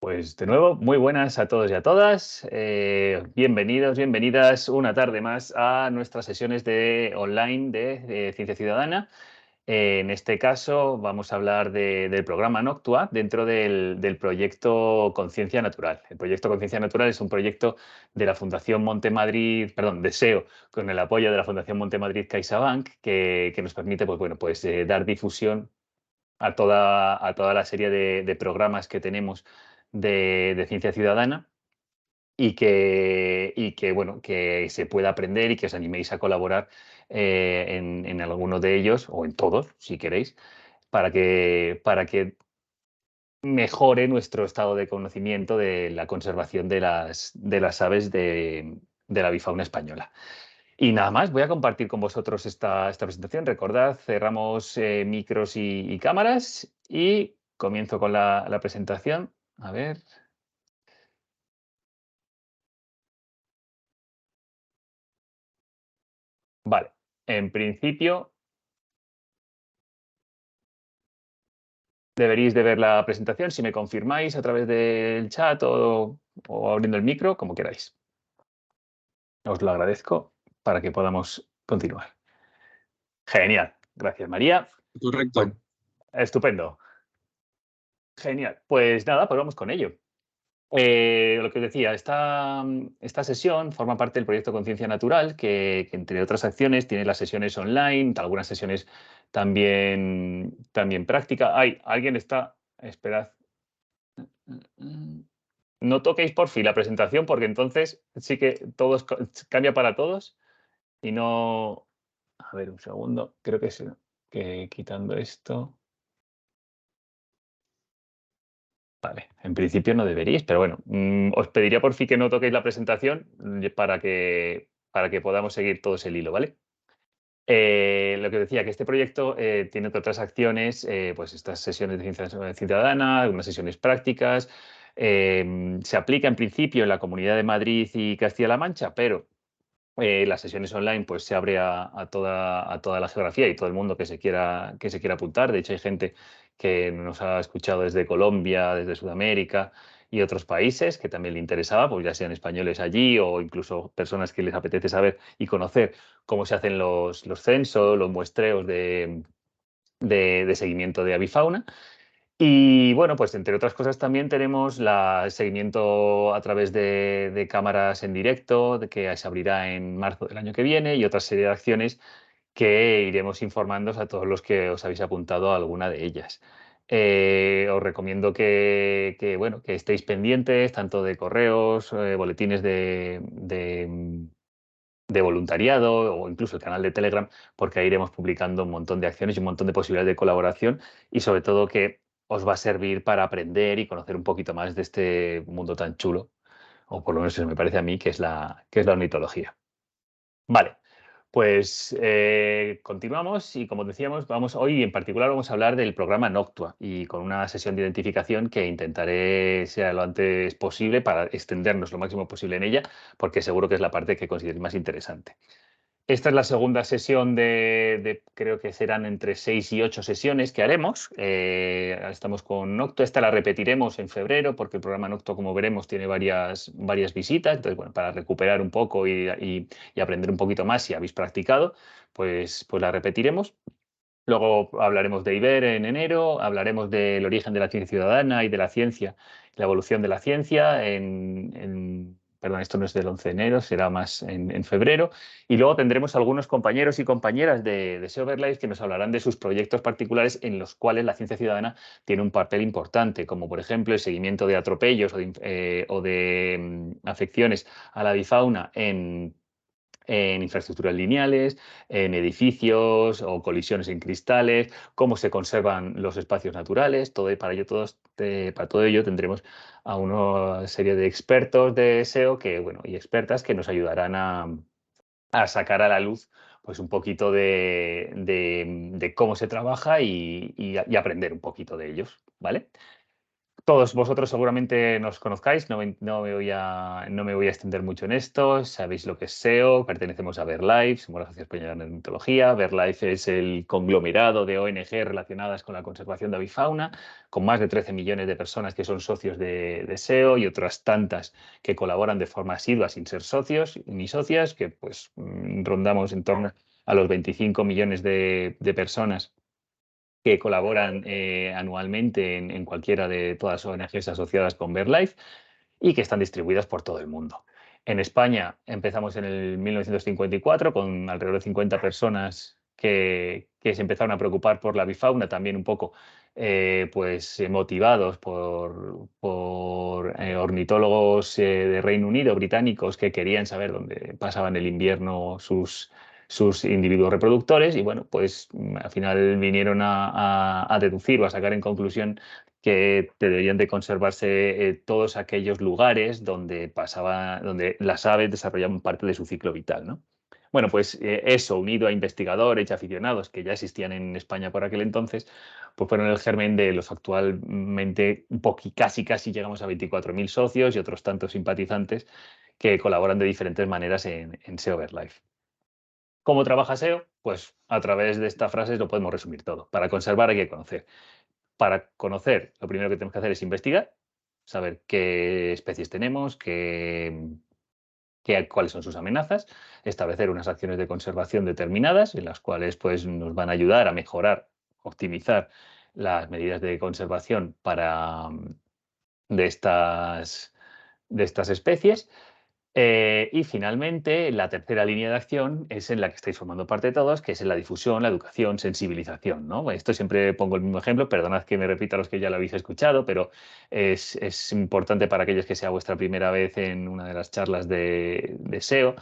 Pues de nuevo, muy buenas a todos y a todas. Bienvenidos, bienvenidas una tarde más a nuestras sesiones de online de Ciencia Ciudadana. En este caso vamos a hablar del programa Noctua dentro del proyecto Conciencia Natural. El proyecto Conciencia Natural es un proyecto de la Fundación Montemadrid, perdón, de SEO, con el apoyo de la Fundación Montemadrid CaixaBank, que nos permite dar difusión a toda la serie de programas que tenemos de ciencia ciudadana y que se pueda aprender y que os animéis a colaborar en alguno de ellos o en todos, si queréis, para que mejore nuestro estado de conocimiento de la conservación de las aves de la avifauna española. Y nada más, voy a compartir con vosotros esta presentación. Recordad, cerramos micros y cámaras y comienzo con la presentación. A ver. Vale. En principio, deberéis de ver la presentación si me confirmáis a través del chat o abriendo el micro, como queráis. Os lo agradezco para que podamos continuar. Genial. Gracias, María. Pues Correcto. estupendo. Genial. Pues nada, pues vamos con ello. Lo que os decía, esta sesión forma parte del proyecto Conciencia Natural, que entre otras acciones tiene las sesiones online, algunas sesiones también prácticas. Ay, alguien está. Esperad. No toquéis por fin la presentación, porque entonces sí que cambia para todos y no. A ver, un segundo. Creo que quitando esto. Vale, en principio no deberíais, pero bueno, os pediría por fin que no toquéis la presentación para que podamos seguir todos el hilo, ¿vale? Lo que decía, que este proyecto tiene otras acciones, pues estas sesiones de ciencia ciudadana, algunas sesiones prácticas. Se aplica en principio en la Comunidad de Madrid y Castilla-La Mancha, pero las sesiones online pues se abre a toda la geografía y todo el mundo que se quiera apuntar. De hecho, hay gente que nos ha escuchado desde Colombia, desde Sudamérica y otros países que también le interesaba, pues ya sean españoles allí o incluso personas que les apetece saber y conocer cómo se hacen los censos, los muestreos de seguimiento de avifauna. Y bueno, pues entre otras cosas también tenemos el seguimiento a través de cámaras en directo, que se abrirá en marzo del año que viene, y otra serie de acciones que iremos informando a todos los que os habéis apuntado a alguna de ellas. Os recomiendo que estéis pendientes tanto de correos, boletines de voluntariado o incluso el canal de Telegram, porque ahí iremos publicando un montón de acciones y un montón de posibilidades de colaboración y sobre todo que os va a servir para aprender y conocer un poquito más de este mundo tan chulo, o por lo menos eso me parece a mí, que es la ornitología. Vale, pues continuamos y como decíamos, hoy en particular vamos a hablar del programa Noctua y con una sesión de identificación que intentaré sea lo antes posible para extendernos lo máximo posible en ella, porque seguro que es la parte que consideréis más interesante. Esta es la segunda sesión creo que serán entre 6 y 8 sesiones que haremos. Estamos con Noctua. Esta la repetiremos en febrero porque el programa Noctua, como veremos, tiene varias visitas. Entonces, bueno, para recuperar un poco y aprender un poquito más si habéis practicado, pues la repetiremos. Luego hablaremos de IBER en enero, hablaremos del origen de la ciencia ciudadana y de la ciencia, la evolución de la ciencia perdón, esto no es del 11 de enero, será más en febrero. Y luego tendremos algunos compañeros y compañeras de SEO Verlife que nos hablarán de sus proyectos particulares en los cuales la ciencia ciudadana tiene un papel importante, como por ejemplo el seguimiento de atropellos o de afecciones a la avifauna en infraestructuras lineales, en edificios o colisiones en cristales, cómo se conservan los espacios naturales, para todo ello tendremos a una serie de expertos de SEO y expertas que nos ayudarán a sacar a la luz pues un poquito de cómo se trabaja y aprender un poquito de ellos, ¿vale? Todos vosotros seguramente nos conozcáis, no me voy a extender mucho en esto, sabéis lo que es SEO, pertenecemos a VerLife, somos la Asociación Española de Ornitología. VerLife es el conglomerado de ONG relacionadas con la conservación de avifauna, con más de 13 millones de personas que son socios de SEO y otras tantas que colaboran de forma asidua sin ser socios ni socias, que pues rondamos en torno a los 25 millones de personas que colaboran anualmente en cualquiera de todas las ONGs asociadas con VerLife y que están distribuidas por todo el mundo. En España empezamos en el 1954 con alrededor de 50 personas que se empezaron a preocupar por la bifauna, también un poco pues, motivados por ornitólogos de Reino Unido, británicos, que querían saber dónde pasaban el invierno sus individuos reproductores y bueno, pues al final vinieron a deducir o a sacar en conclusión que deberían de conservarse todos aquellos lugares donde las aves desarrollaban parte de su ciclo vital, ¿no? Bueno, pues eso, unido a investigadores y aficionados que ya existían en España por aquel entonces, pues fueron el germen de los actualmente casi llegamos a 24.000 socios y otros tantos simpatizantes que colaboran de diferentes maneras en SEO Verlife. ¿Cómo trabaja SEO? Pues a través de esta frase lo podemos resumir todo. Para conservar hay que conocer. Para conocer, lo primero que tenemos que hacer es investigar, saber qué especies tenemos, cuáles son sus amenazas, establecer unas acciones de conservación determinadas en las cuales pues, nos van a ayudar a mejorar, optimizar las medidas de conservación de estas especies. Y finalmente, la tercera línea de acción es en la que estáis formando parte todos, que es en la difusión, la educación, sensibilización, ¿no? Esto siempre pongo el mismo ejemplo, perdonad que me repita a los que ya lo habéis escuchado, pero es importante para aquellos que sea vuestra primera vez en una de las charlas de SEO.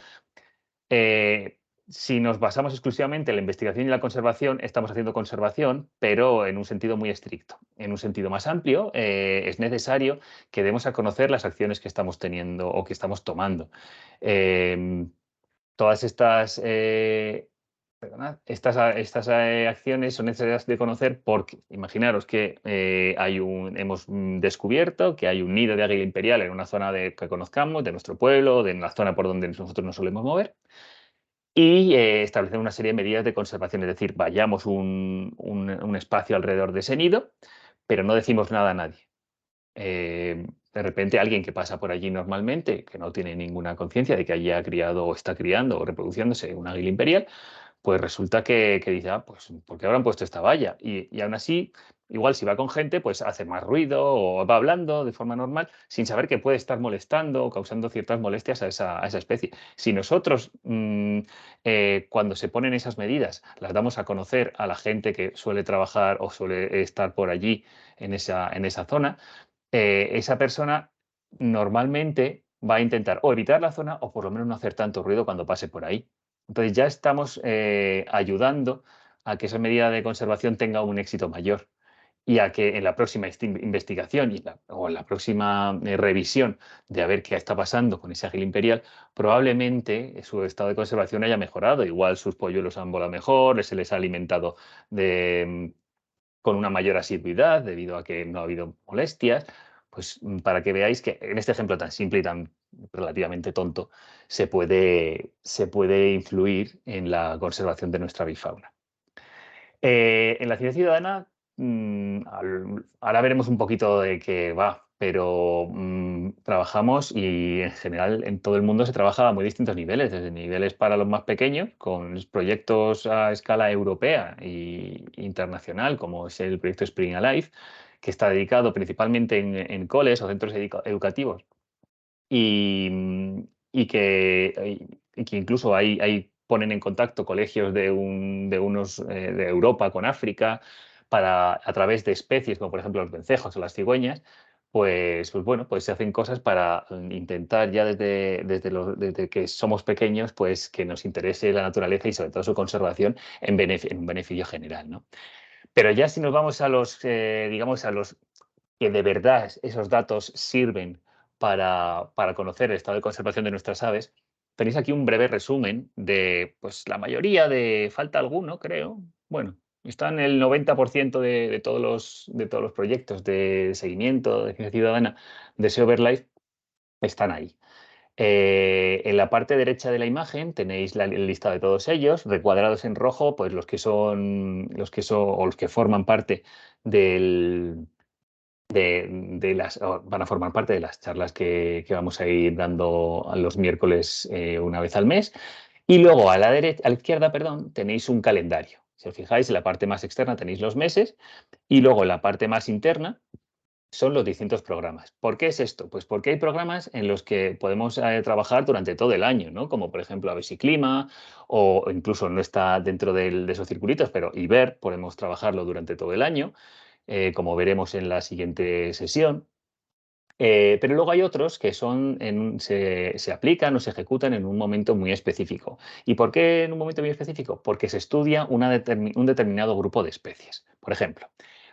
Eh, si nos basamos exclusivamente en la investigación y la conservación, estamos haciendo conservación, pero en un sentido muy estricto. En un sentido más amplio, es necesario que demos a conocer las acciones que estamos teniendo o que estamos tomando. Em, Todas estas acciones son necesarias de conocer porque imaginaros que hemos descubierto que hay un nido de águila imperial en una zona que conozcamos, de nuestro pueblo, de la zona por donde nosotros nos solemos mover y establecer una serie de medidas de conservación, es decir, vayamos un espacio alrededor de ese nido, pero no decimos nada a nadie. De repente alguien que pasa por allí normalmente, que no tiene ninguna conciencia de que allí ha criado o está criando o reproduciéndose un águila imperial, pues resulta que dice, ah, pues ¿por qué habrán puesto esta valla? Y aún así, igual si va con gente, pues hace más ruido o va hablando de forma normal sin saber que puede estar molestando o causando ciertas molestias a esa especie. Si nosotros, cuando se ponen esas medidas, las damos a conocer a la gente que suele trabajar o suele estar por allí en esa zona, esa persona normalmente va a intentar o evitar la zona o por lo menos no hacer tanto ruido cuando pase por ahí. Entonces ya estamos ayudando a que esa medida de conservación tenga un éxito mayor y a que en la próxima investigación o en la próxima revisión de a ver qué está pasando con ese águila imperial, probablemente su estado de conservación haya mejorado. Igual sus polluelos han volado mejor, se les ha alimentado con una mayor asiduidad debido a que no ha habido molestias, pues para que veáis que en este ejemplo tan simple y tan relativamente tonto se puede influir en la conservación de nuestra bifauna. En la ciudad ciudadana, ahora veremos un poquito de qué va, pero trabajamos y en general en todo el mundo se trabaja a muy distintos niveles, desde niveles para los más pequeños, con los proyectos a escala europea e internacional, como es el proyecto Spring Alive, que está dedicado principalmente en coles o centros educativos y, y que incluso ahí ponen en contacto colegios de Europa con África a través de especies como por ejemplo los vencejos o las cigüeñas, pues bueno, pues se hacen cosas para intentar ya desde que somos pequeños, pues que nos interese la naturaleza y sobre todo su conservación en un beneficio general, ¿no? Pero ya si nos vamos digamos, a los que de verdad esos datos sirven para conocer el estado de conservación de nuestras aves, tenéis aquí un breve resumen de pues, la mayoría falta alguno, creo. Bueno, Están el 90% de todos los proyectos de seguimiento de ciencia ciudadana de SEO Life están ahí. En la parte derecha de la imagen tenéis el listado de todos ellos, recuadrados en rojo, pues los que forman parte del, van a formar parte de las charlas que vamos a ir dando a los miércoles una vez al mes. Y luego a a la izquierda, perdón, tenéis un calendario. Si os fijáis, en la parte más externa tenéis los meses y luego en la parte más interna son los distintos programas. ¿Por qué es esto? Pues porque hay programas en los que podemos trabajar durante todo el año, ¿no? Como por ejemplo Aves y Clima, o incluso no está dentro de esos circulitos, pero IBER podemos trabajarlo durante todo el año, como veremos en la siguiente sesión. Pero luego hay otros que se aplican o se ejecutan en un momento muy específico. ¿Y por qué en un momento muy específico? Porque se estudia un determinado grupo de especies. Por ejemplo,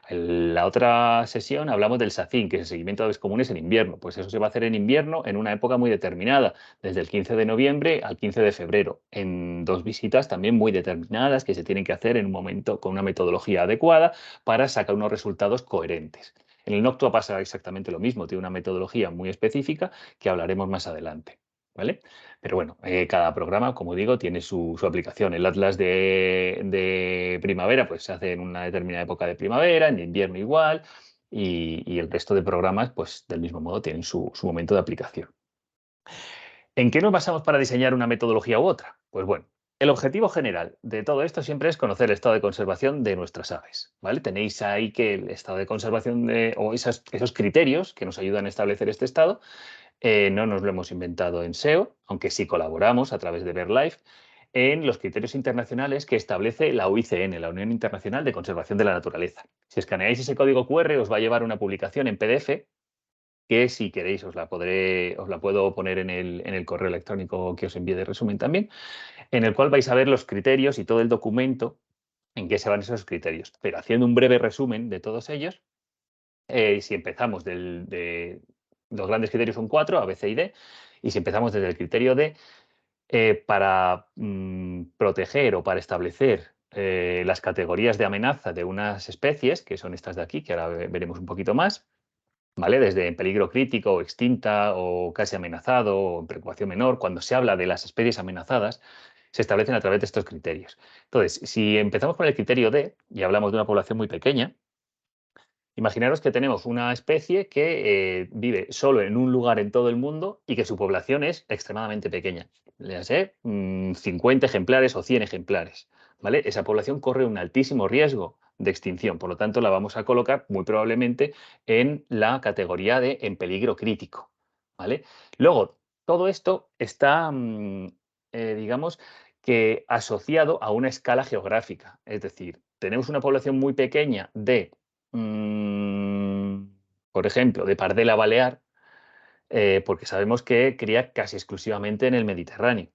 en la otra sesión hablamos del SACIN, que es el seguimiento de aves comunes en invierno. Pues eso se va a hacer en invierno en una época muy determinada, desde el 15 de noviembre al 15 de febrero, en dos visitas también muy determinadas que se tienen que hacer en un momento con una metodología adecuada para sacar unos resultados coherentes. En el Noctua pasa exactamente lo mismo, tiene una metodología muy específica que hablaremos más adelante. ¿Vale? Pero bueno, cada programa, como digo, tiene su aplicación. El Atlas de primavera pues se hace en una determinada época de primavera, en invierno igual, y el resto de programas, pues del mismo modo, tienen su momento de aplicación. ¿En qué nos basamos para diseñar una metodología u otra? Pues bueno, el objetivo general de todo esto siempre es conocer el estado de conservación de nuestras aves, ¿vale? Tenéis ahí que el estado de conservación o esos criterios que nos ayudan a establecer este estado, no nos lo hemos inventado en SEO, aunque sí colaboramos a través de VerLife en los criterios internacionales que establece la UICN, la Unión Internacional de Conservación de la Naturaleza. Si escaneáis ese código QR os va a llevar una publicación en PDF que si queréis os la puedo poner en el correo electrónico que os envíe de resumen también, en el cual vais a ver los criterios y todo el documento en qué se van esos criterios. Pero haciendo un breve resumen de todos ellos, si empezamos los grandes criterios son cuatro, A, B, C y D, y si empezamos desde el criterio D, para proteger o para establecer las categorías de amenaza de unas especies, que son estas de aquí, que ahora veremos un poquito más, ¿vale? Desde en peligro crítico, extinta o casi amenazado o en preocupación menor, cuando se habla de las especies amenazadas, se establecen a través de estos criterios. Entonces, si empezamos con el criterio D y hablamos de una población muy pequeña, imaginaros que tenemos una especie que vive solo en un lugar en todo el mundo y que su población es extremadamente pequeña. Le sé, 50 ejemplares o 100 ejemplares. ¿Vale? Esa población corre un altísimo riesgo de extinción, por lo tanto la vamos a colocar muy probablemente en la categoría de en peligro crítico. ¿Vale? Luego, todo esto está, digamos, que asociado a una escala geográfica. Es decir, tenemos una población muy pequeña mm, por ejemplo, de pardela balear, porque sabemos que cría casi exclusivamente en el Mediterráneo,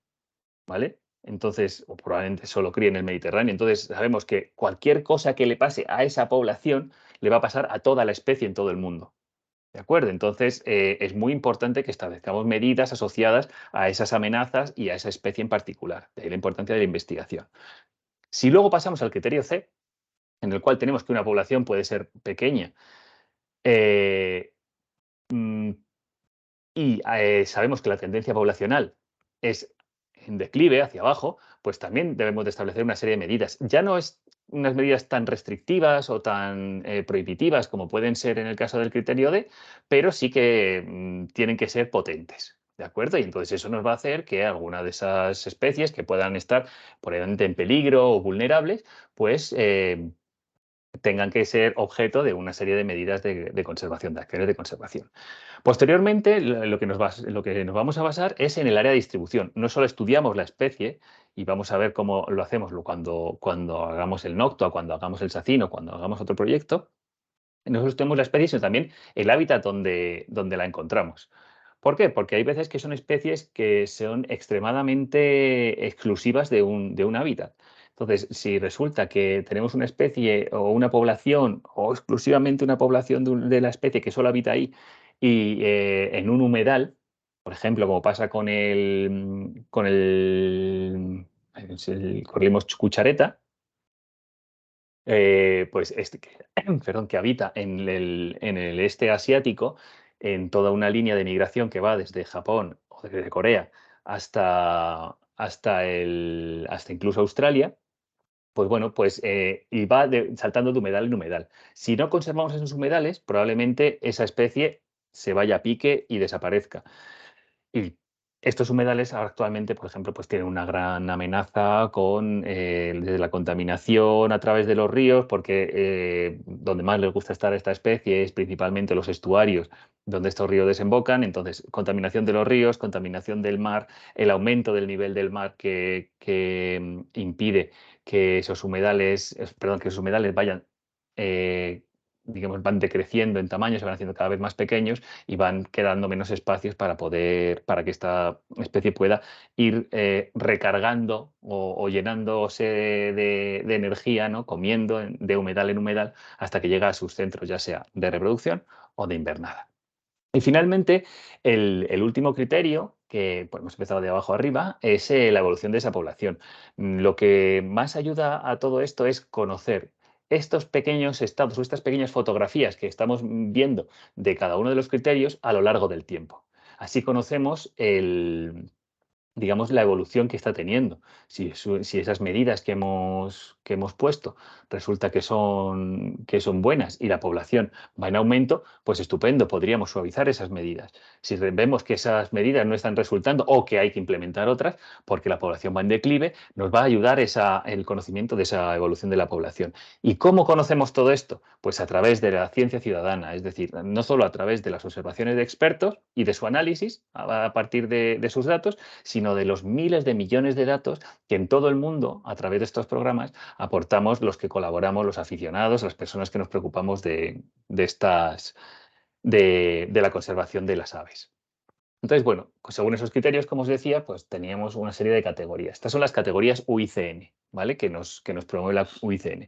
¿vale? Entonces, o probablemente solo cría en el Mediterráneo. Entonces, sabemos que cualquier cosa que le pase a esa población le va a pasar a toda la especie en todo el mundo. ¿De acuerdo? Entonces, es muy importante que establezcamos medidas asociadas a esas amenazas y a esa especie en particular. De ahí la importancia de la investigación. Si luego pasamos al criterio C, en el cual tenemos que una población puede ser pequeña, eh, mm, y sabemos que la tendencia poblacional es en declive, hacia abajo, pues también debemos de establecer una serie de medidas. Ya no es unas medidas tan restrictivas o tan prohibitivas como pueden ser en el caso del criterio D, pero sí que tienen que ser potentes. ¿De acuerdo? Y entonces eso nos va a hacer que alguna de esas especies que puedan estar por ende en peligro o vulnerables, pues tengan que ser objeto de una serie de medidas de conservación, de acciones de conservación. Posteriormente, lo que nos vamos a basar es en el área de distribución. No solo estudiamos la especie y vamos a ver cómo lo hacemos cuando hagamos el Noctua, cuando hagamos el Sacino, cuando hagamos otro proyecto, nosotros estudiamos la especie, sino también el hábitat donde la encontramos. ¿Por qué? Porque hay veces que son especies que son extremadamente exclusivas de un hábitat. Entonces, si resulta que tenemos una especie o una población o exclusivamente una población de la especie que solo habita ahí y en un humedal, por ejemplo, como pasa con el Corlimos cuchareta, Pues perdón, que habita en el este asiático, en toda una línea de migración que va desde Japón o desde Corea hasta incluso Australia. Pues bueno, pues y va saltando de humedal en humedal. Si no conservamos esos humedales, probablemente esa especie se vaya a pique y desaparezca. Y estos humedales ahora actualmente, por ejemplo, pues tienen una gran amenaza con desde la contaminación a través de los ríos, porque donde más les gusta estar a esta especie es principalmente los estuarios donde estos ríos desembocan. Entonces, contaminación de los ríos, contaminación del mar, el aumento del nivel del mar que impide que esos humedales, perdón, que esos humedales vayan, eh, digamos, van decreciendo en tamaño, se van haciendo cada vez más pequeños y van quedando menos espacios para que esta especie pueda ir recargando o llenándose de energía, ¿no? Comiendo de humedal en humedal hasta que llega a sus centros, ya sea de reproducción o de invernada. Y finalmente, el último criterio, que pues, hemos empezado de abajo arriba, es la evolución de esa población. Lo que más ayuda a todo esto es conocer estos pequeños estados o estas pequeñas fotografías que estamos viendo de cada uno de los criterios a lo largo del tiempo. Así conocemos digamos, la evolución que está teniendo. Si esas medidas que hemos puesto resulta que son buenas y la población va en aumento, pues estupendo, podríamos suavizar esas medidas. Si vemos que esas medidas no están resultando o que hay que implementar otras porque la población va en declive, nos va a ayudar el conocimiento de esa evolución de la población. ¿Y cómo conocemos todo esto? Pues a través de la ciencia ciudadana, es decir, no solo a través de las observaciones de expertos y de su análisis a partir de sus datos, sino de los miles de millones de datos que en todo el mundo, a través de estos programas, aportamos los que colaboramos, los aficionados, las personas que nos preocupamos de la conservación de las aves. Entonces, bueno, pues según esos criterios, como os decía, pues teníamos una serie de categorías. Estas son las categorías UICN, ¿vale? Que nos promueve la UICN. En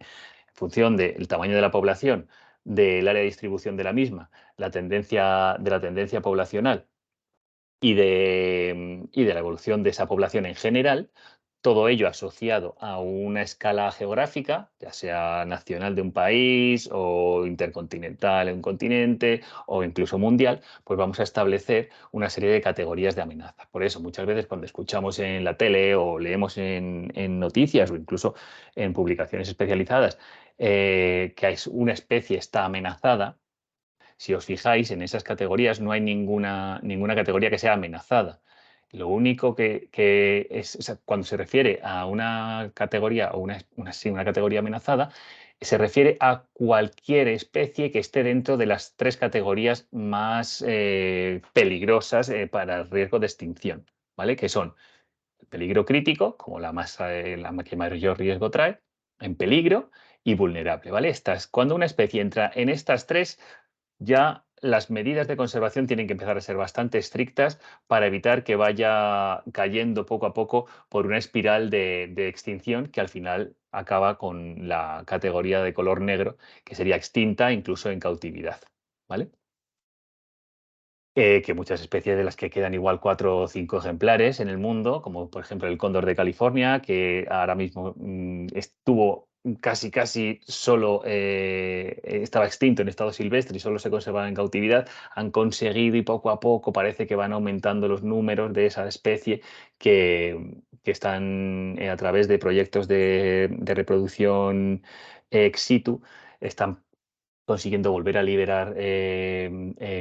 función del tamaño de la población, del área de distribución de la misma, de la tendencia poblacional y de la evolución de esa población en general, todo ello asociado a una escala geográfica, ya sea nacional de un país o intercontinental en un continente o incluso mundial, pues vamos a establecer una serie de categorías de amenaza. Por eso, muchas veces cuando escuchamos en la tele o leemos en noticias o incluso en publicaciones especializadas que una especie está amenazada, si os fijáis, en esas categorías no hay ninguna categoría que sea amenazada. Lo único que es, o sea, cuando se refiere a una categoría o sí, una categoría amenazada, se refiere a cualquier especie que esté dentro de las tres categorías más peligrosas para el riesgo de extinción, ¿vale? Que son el peligro crítico, como la que mayor riesgo trae, en peligro y vulnerable, ¿vale? Cuando una especie entra en estas tres, ya las medidas de conservación tienen que empezar a ser bastante estrictas para evitar que vaya cayendo poco a poco por una espiral de extinción que al final acaba con la categoría de color negro, que sería extinta incluso en cautividad, ¿vale? Que muchas especies de las que quedan igual 4 o 5 ejemplares en el mundo, como por ejemplo el cóndor de California, que ahora mismo estuvo casi solo, estaba extinto en estado silvestre y solo se conservaba en cautividad, han conseguido y poco a poco parece que van aumentando los números de esa especie que están a través de proyectos de reproducción ex situ, están consiguiendo volver a liberar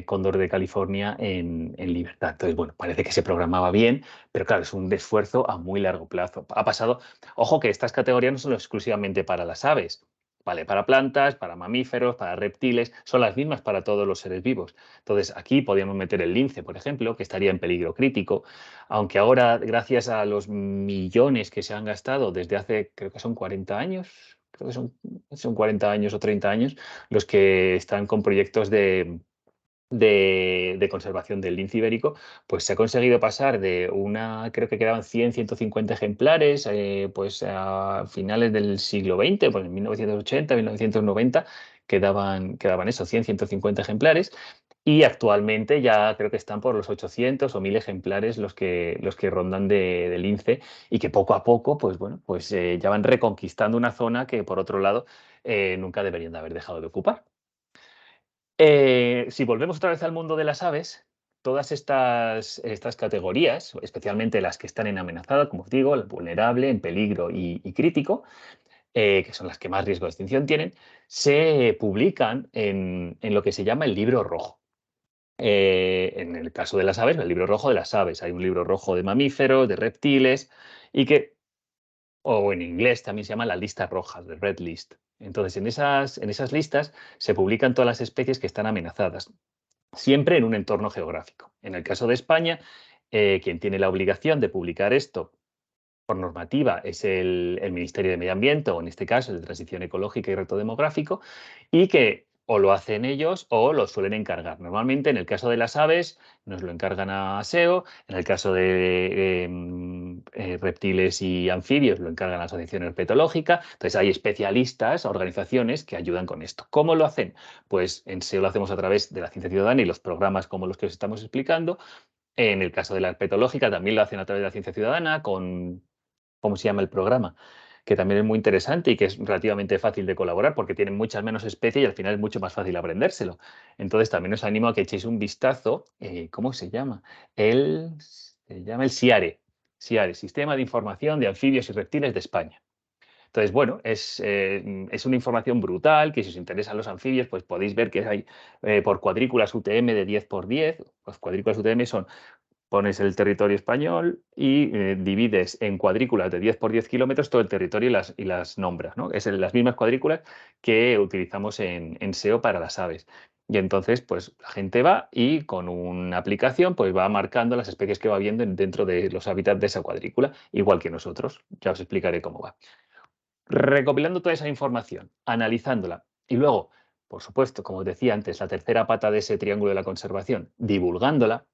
cóndor de California en libertad. Entonces, bueno, parece que se programaba bien, pero claro, es un esfuerzo a muy largo plazo. Ha pasado, ojo que estas categorías no son exclusivamente para las aves, vale, para plantas, para mamíferos, para reptiles, son las mismas para todos los seres vivos. Entonces, aquí podríamos meter el lince, por ejemplo, que estaría en peligro crítico, aunque ahora, gracias a los millones que se han gastado desde hace, creo que son 40 años, creo que son 40 años o 30 años, los que están con proyectos de conservación del lince ibérico, pues se ha conseguido pasar de creo que quedaban 100, 150 ejemplares, pues a finales del siglo XX, pues en 1980, 1990, quedaban eso, 100, 150 ejemplares, y actualmente ya creo que están por los 800 o 1000 ejemplares los que rondan de lince y que poco a poco, pues bueno, pues ya van reconquistando una zona que por otro lado nunca deberían de haber dejado de ocupar. Si volvemos otra vez al mundo de las aves, todas estas categorías, especialmente las que están en amenazada, como os digo, el vulnerable, en peligro y crítico, que son las que más riesgo de extinción tienen, se publican en lo que se llama el libro rojo. En el caso de las aves, el libro rojo de las aves. Hay un libro rojo de mamíferos, de reptiles, y que, o en inglés también se llama la lista roja, de Red List. Entonces, en esas listas se publican todas las especies que están amenazadas, siempre en un entorno geográfico. En el caso de España, quien tiene la obligación de publicar esto por normativa es el Ministerio de Medio Ambiente, o en este caso el de Transición Ecológica y Reto Demográfico, y que o lo hacen ellos o lo suelen encargar. Normalmente, en el caso de las aves, nos lo encargan a SEO, en el caso de reptiles y anfibios, lo encargan a la Asociación Herpetológica. Entonces, hay especialistas, organizaciones que ayudan con esto. ¿Cómo lo hacen? Pues en SEO lo hacemos a través de la ciencia ciudadana y los programas como los que os estamos explicando. En el caso de la herpetológica, también lo hacen a través de la ciencia ciudadana con, ¿cómo se llama el programa? Que también es muy interesante y que es relativamente fácil de colaborar porque tienen muchas menos especies y al final es mucho más fácil aprendérselo. Entonces también os animo a que echéis un vistazo. ¿Cómo se llama? Se llama el SIARE, SIARE, Sistema de Información de Anfibios y Reptiles de España. Entonces, bueno, es una información brutal que si os interesan los anfibios, pues podéis ver que hay por cuadrículas UTM de 10 por 10. Las cuadrículas UTM son, pones el territorio español y divides en cuadrículas de 10 por 10 kilómetros todo el territorio y las nombras, ¿no? Es en las mismas cuadrículas que utilizamos en SEO para las aves. Y entonces, pues la gente va y con una aplicación, pues va marcando las especies que va viendo dentro de los hábitats de esa cuadrícula, igual que nosotros. Ya os explicaré cómo va. Recopilando toda esa información, analizándola y luego, por supuesto, como os decía antes, la tercera pata de ese triángulo de la conservación, divulgándola,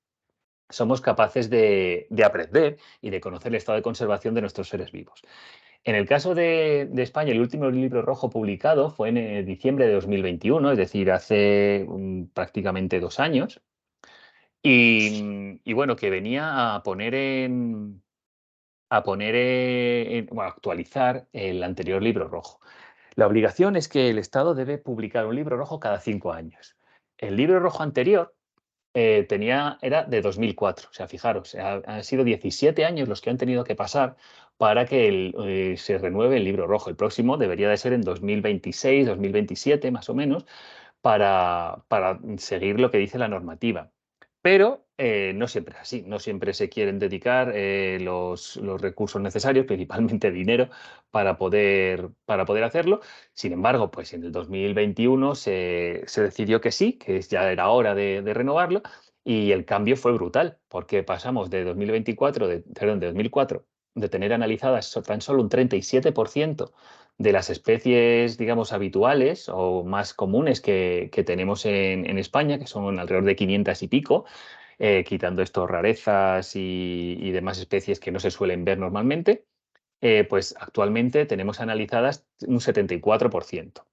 somos capaces de aprender y de conocer el estado de conservación de nuestros seres vivos. En el caso de España, el último libro rojo publicado fue en diciembre de 2021, es decir, hace prácticamente 2 años, y bueno, que venía bueno, actualizar el anterior libro rojo. La obligación es que el Estado debe publicar un libro rojo cada 5 años. El libro rojo anterior era de 2004. O sea, fijaros, han sido 17 años los que han tenido que pasar para que se renueve el libro rojo. El próximo debería de ser en 2026, 2027, más o menos, para seguir lo que dice la normativa. Pero no siempre es así, no siempre se quieren dedicar los recursos necesarios, principalmente dinero, para poder hacerlo. Sin embargo, pues en el 2021 se decidió que sí, que ya era hora de renovarlo, y el cambio fue brutal, porque pasamos de 2024, perdón, de 2004, de tener analizadas tan solo un 37% de las especies, digamos, habituales o más comunes que tenemos en España, que son alrededor de 500 y pico, quitando estos rarezas y demás especies que no se suelen ver normalmente, pues actualmente tenemos analizadas un 74%.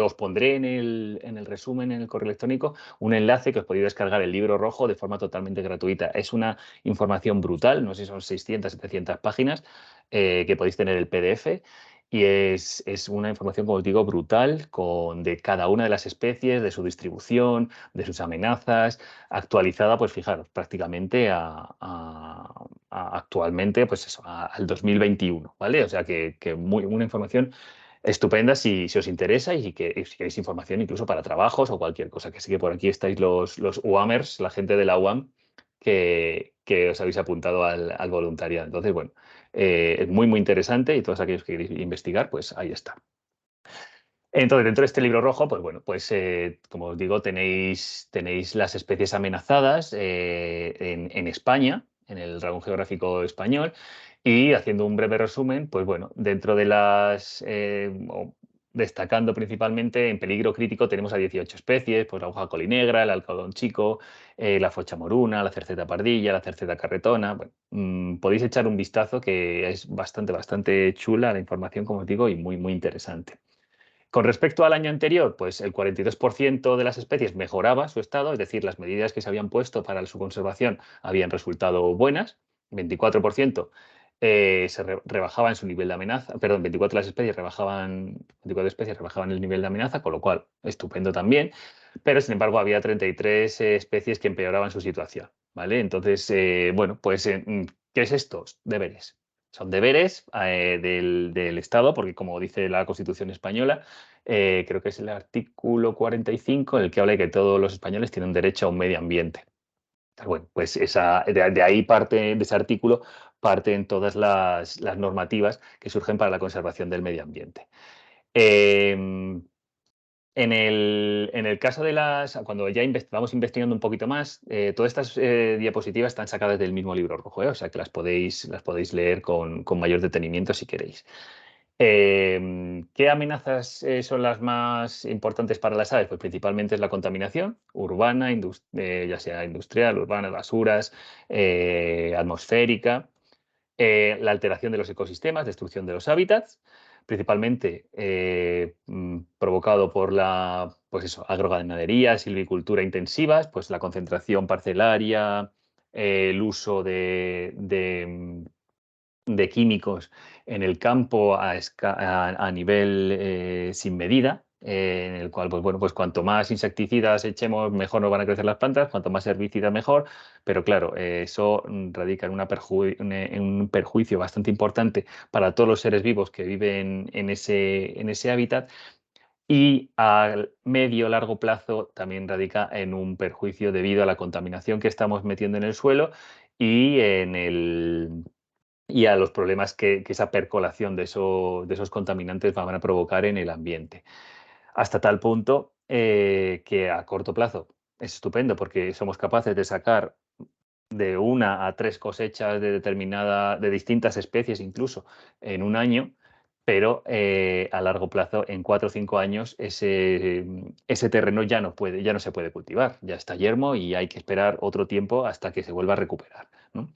Os pondré en el resumen, en el correo electrónico, un enlace que os podéis descargar el libro rojo de forma totalmente gratuita. Es una información brutal, no sé si son 600, 700 páginas, que podéis tener el PDF. Y es una información, como os digo, brutal de cada una de las especies, de su distribución, de sus amenazas, actualizada, pues fijaros, prácticamente actualmente, pues eso, al 2021, ¿vale? O sea que una información estupenda si os interesa y si queréis información incluso para trabajos o cualquier cosa, que sé que por aquí estáis los UAMers, la gente de la UAM, que os habéis apuntado al voluntariado. Entonces, bueno, es muy, muy interesante y todos aquellos que queréis investigar, pues ahí está. Entonces, dentro de este libro rojo, pues bueno, pues como os digo, tenéis las especies amenazadas en España, en el Dragón Geográfico Español, y haciendo un breve resumen, pues bueno, dentro de destacando principalmente en peligro crítico tenemos a 18 especies, pues la hoja colinegra, el alcaudón chico, la focha moruna, la cerceta pardilla, la cerceta carretona. Bueno, podéis echar un vistazo que es bastante, bastante chula la información, como os digo, y muy, muy interesante. Con respecto al año anterior, pues el 42% de las especies mejoraba su estado, es decir, las medidas que se habían puesto para su conservación habían resultado buenas, 24% rebajaban su nivel de amenaza, perdón, 24 las especies rebajaban, 24 especies rebajaban el nivel de amenaza, con lo cual estupendo también, pero sin embargo había 33 especies que empeoraban su situación, ¿vale? Entonces, bueno, pues, ¿qué es esto? Deberes. Son deberes del Estado, porque como dice la Constitución española, creo que es el artículo 45, en el que habla de que todos los españoles tienen derecho a un medio ambiente. Bueno, pues de ahí parte, de ese artículo, parten todas las normativas que surgen para la conservación del medio ambiente. Em, en el caso de cuando ya vamos investigando un poquito más, todas estas diapositivas están sacadas del mismo libro rojo, o sea que las podéis leer con mayor detenimiento si queréis. ¿Qué amenazas son las más importantes para las aves? Pues principalmente es la contaminación urbana, ya sea industrial, urbana, basuras, atmosférica, la alteración de los ecosistemas, destrucción de los hábitats, principalmente provocado por pues eso, agroganadería, silvicultura intensivas, pues la concentración parcelaria, el uso de químicos en el campo a nivel sin medida, en el cual, pues bueno, pues cuanto más insecticidas echemos, mejor nos van a crecer las plantas, cuanto más herbicidas, mejor, pero claro, eso radica en un perjuicio bastante importante para todos los seres vivos que viven en ese hábitat, y a medio largo plazo también radica en un perjuicio debido a la contaminación que estamos metiendo en el suelo y a los problemas que esa percolación de esos contaminantes van a provocar en el ambiente. Hasta tal punto que a corto plazo es estupendo porque somos capaces de sacar de 1 a 3 cosechas de distintas especies incluso en un año, pero a largo plazo, en 4 o 5 años, ese terreno ya no se puede cultivar, ya está yermo y hay que esperar otro tiempo hasta que se vuelva a recuperar, ¿no?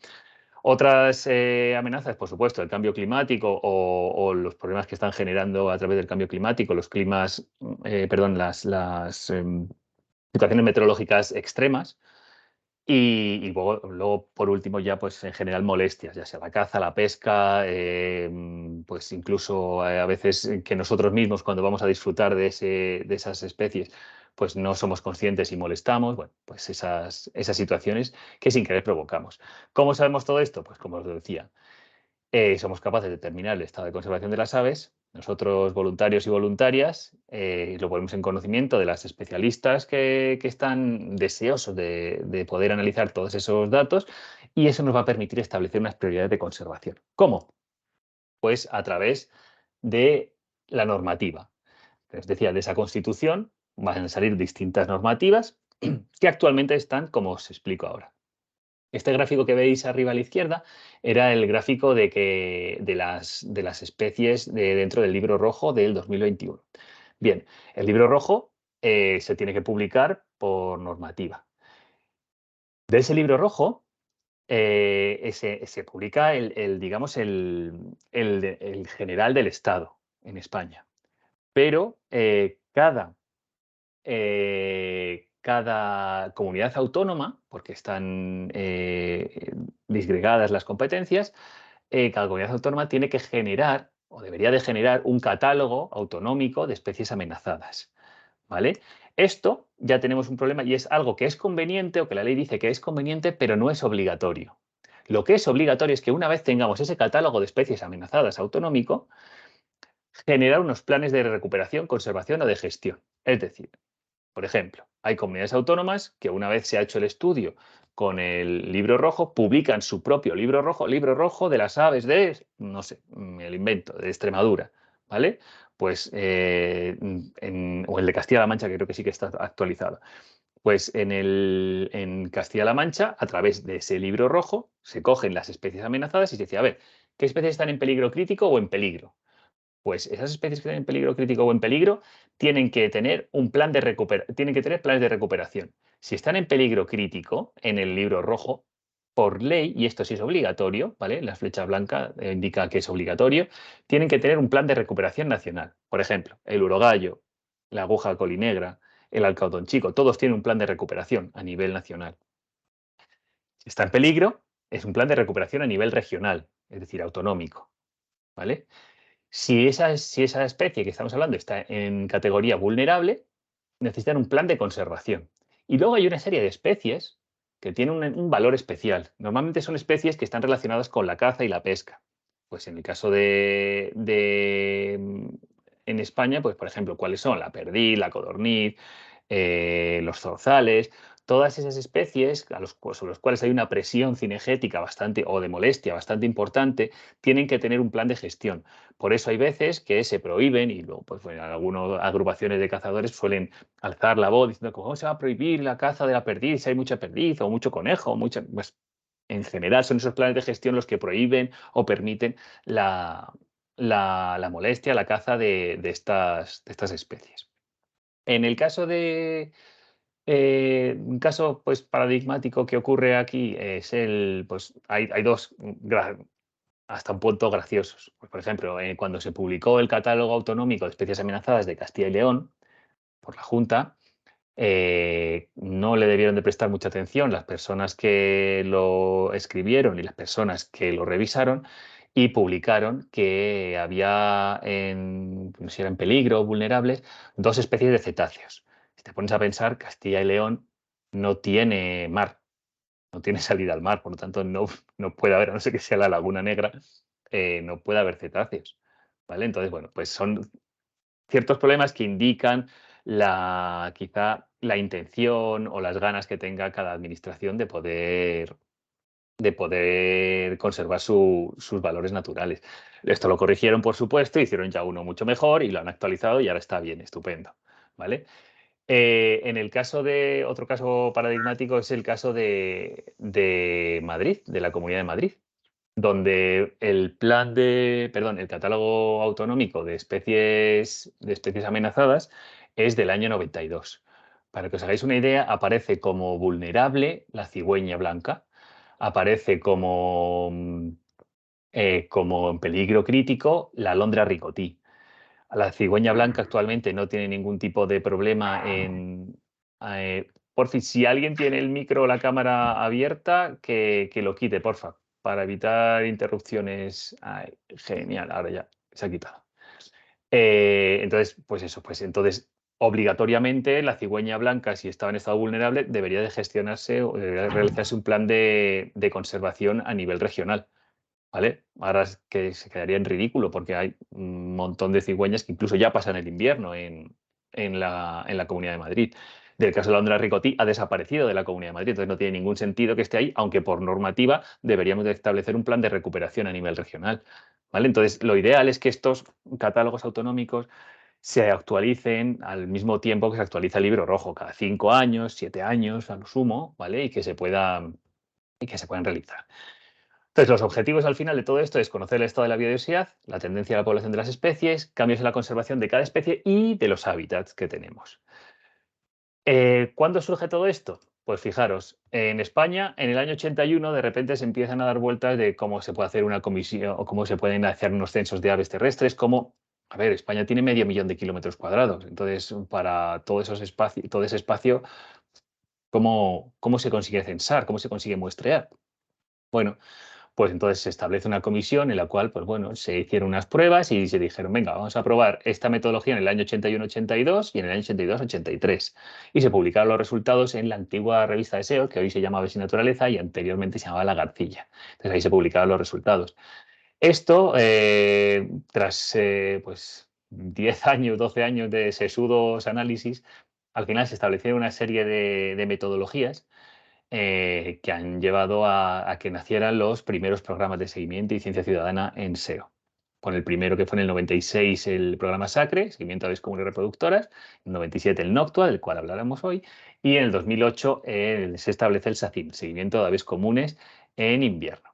Otras amenazas, por supuesto, el cambio climático o los problemas que están generando a través del cambio climático, los climas, perdón, las situaciones meteorológicas extremas. Y luego, por último, ya pues en general molestias, ya sea la caza, la pesca, pues incluso a veces que nosotros mismos cuando vamos a disfrutar de esas especies, pues no somos conscientes y molestamos. Bueno, pues esas situaciones que sin querer provocamos. ¿Cómo sabemos todo esto? Pues como os decía, somos capaces de determinar el estado de conservación de las aves. Nosotros, voluntarios y voluntarias, lo ponemos en conocimiento de las especialistas que están deseosos de poder analizar todos esos datos, y eso nos va a permitir establecer unas prioridades de conservación. ¿Cómo? Pues a través de la normativa. Es decir, de esa constitución van a salir distintas normativas que actualmente están como os explico ahora. Este gráfico que veis arriba a la izquierda era el gráfico de las especies dentro del libro rojo del 2021. Bien, el libro rojo se tiene que publicar por normativa. De ese libro rojo se publica digamos, el general del Estado en España. Pero cada comunidad autónoma, porque están disgregadas las competencias, cada comunidad autónoma tiene que generar o debería de generar un catálogo autonómico de especies amenazadas, ¿vale? Esto ya tenemos un problema y es algo que es conveniente o que la ley dice que es conveniente, pero no es obligatorio. Lo que es obligatorio es que una vez tengamos ese catálogo de especies amenazadas autonómico, generar unos planes de recuperación, conservación o de gestión. Es decir, por ejemplo, hay comunidades autónomas que una vez se ha hecho el estudio con el libro rojo, publican su propio libro rojo de las aves de, no sé, el invento, de Extremadura, ¿vale? Pues, o el de Castilla-La Mancha, que creo que sí que está actualizado. Pues en Castilla-La Mancha, a través de ese libro rojo, se cogen las especies amenazadas y se dice, a ver, ¿qué especies están en peligro crítico o en peligro? Pues esas especies que están en peligro crítico o en peligro tienen que tener tienen que tener planes de recuperación. Si están en peligro crítico en el libro rojo, por ley, y esto sí es obligatorio, ¿vale? La flecha blanca indica que es obligatorio, tienen que tener un plan de recuperación nacional. Por ejemplo, el urogallo, la aguja colinegra, el alcaudón chico, todos tienen un plan de recuperación a nivel nacional. Si está en peligro, es un plan de recuperación a nivel regional. es decir, autonómico, ¿vale? Si esa especie que estamos hablando está en categoría vulnerable, necesitan un plan de conservación. Y luego hay una serie de especies que tienen un valor especial. Normalmente son especies que están relacionadas con la caza y la pesca. Pues en el caso en España, pues por ejemplo, ¿cuáles son? La perdiz, la codorniz, los zorzales, todas esas especies sobre los cuales hay una presión cinegética bastante o de molestia bastante importante, tienen que tener un plan de gestión. Por eso hay veces que se prohíben y luego pues, bueno, algunas agrupaciones de cazadores suelen alzar la voz diciendo cómo se va a prohibir la caza de la perdiz si hay mucha perdiz o mucho conejo, mucha, pues, en general son esos planes de gestión los que prohíben o permiten la, la molestia, la caza de estas especies. En el caso un caso pues, paradigmático que ocurre aquí es pues hay dos hasta un punto graciosos. Pues, por ejemplo, cuando se publicó el catálogo autonómico de especies amenazadas de Castilla y León por la Junta, no le debieron de prestar mucha atención las personas que lo escribieron y las personas que lo revisaron y publicaron que había no sé si era en peligro o vulnerables, dos especies de cetáceos. Si te pones a pensar, Castilla y León no tiene mar, no tiene salida al mar, por lo tanto no puede haber, a no ser que sea la Laguna Negra, no puede haber cetáceos. ¿Vale? Entonces, bueno, pues son ciertos problemas que indican quizá la intención o las ganas que tenga cada administración de poder conservar sus valores naturales. Esto lo corrigieron, por supuesto, hicieron ya uno mucho mejor y lo han actualizado y ahora está bien, estupendo. ¿Vale? En el caso otro caso paradigmático es el caso de Madrid, de la Comunidad de Madrid, donde el catálogo autonómico de especies amenazadas es del año 92. Para que os hagáis una idea, aparece como vulnerable la cigüeña blanca, aparece como en peligro crítico la alondra ricotí. La cigüeña blanca actualmente no tiene ningún tipo de problema por fin, si alguien tiene el micro o la cámara abierta, que lo quite, porfa, para evitar interrupciones. Ay, genial, ahora ya se ha quitado. Entonces, pues eso, pues entonces obligatoriamente la cigüeña blanca, si estaba en estado vulnerable, debería de gestionarse o debería de realizarse un plan de conservación a nivel regional. ¿Vale? Ahora es que se quedaría en ridículo porque hay un montón de cigüeñas que incluso ya pasan el invierno en la Comunidad de Madrid. Del caso de la Alondra ricotí ha desaparecido de la Comunidad de Madrid, entonces no tiene ningún sentido que esté ahí, aunque por normativa deberíamos de establecer un plan de recuperación a nivel regional. ¿Vale? Entonces, lo ideal es que estos catálogos autonómicos se actualicen al mismo tiempo que se actualiza el libro rojo, cada 5 años, 7 años a lo sumo, ¿vale? Y que se puedan realizar. Entonces, los objetivos al final de todo esto es conocer el estado de la biodiversidad, la tendencia de la población de las especies, cambios en la conservación de cada especie y de los hábitats que tenemos. ¿Cuándo surge todo esto? Pues fijaros, en España, en el año 81, de repente se empiezan a dar vueltas de cómo se puede hacer una comisión o cómo se pueden hacer unos censos de aves terrestres, a ver, España tiene medio millón de kilómetros cuadrados, entonces para todo ese espacio, ¿cómo se consigue censar? ¿Cómo se consigue muestrear? Bueno, pues entonces se establece una comisión en la cual, pues bueno, se hicieron unas pruebas y se dijeron, venga, vamos a probar esta metodología en el año 81-82 y en el año 82-83. Y se publicaron los resultados en la antigua revista de SEO, que hoy se llama Aves y Naturaleza y anteriormente se llamaba La Garcilla. Entonces ahí se publicaron los resultados. Esto, tras pues 10 años, 12 años de sesudos análisis, al final se establecieron una serie de metodologías que han llevado a que nacieran los primeros programas de seguimiento y ciencia ciudadana en SEO. Con el primero que fue en el 96 el programa SACRE, Seguimiento de Aves Comunes Reproductoras, en el 97 el NOCTUA, del cual hablaremos hoy, y en el 2008 se establece el SACIM, Seguimiento de Aves Comunes en Invierno.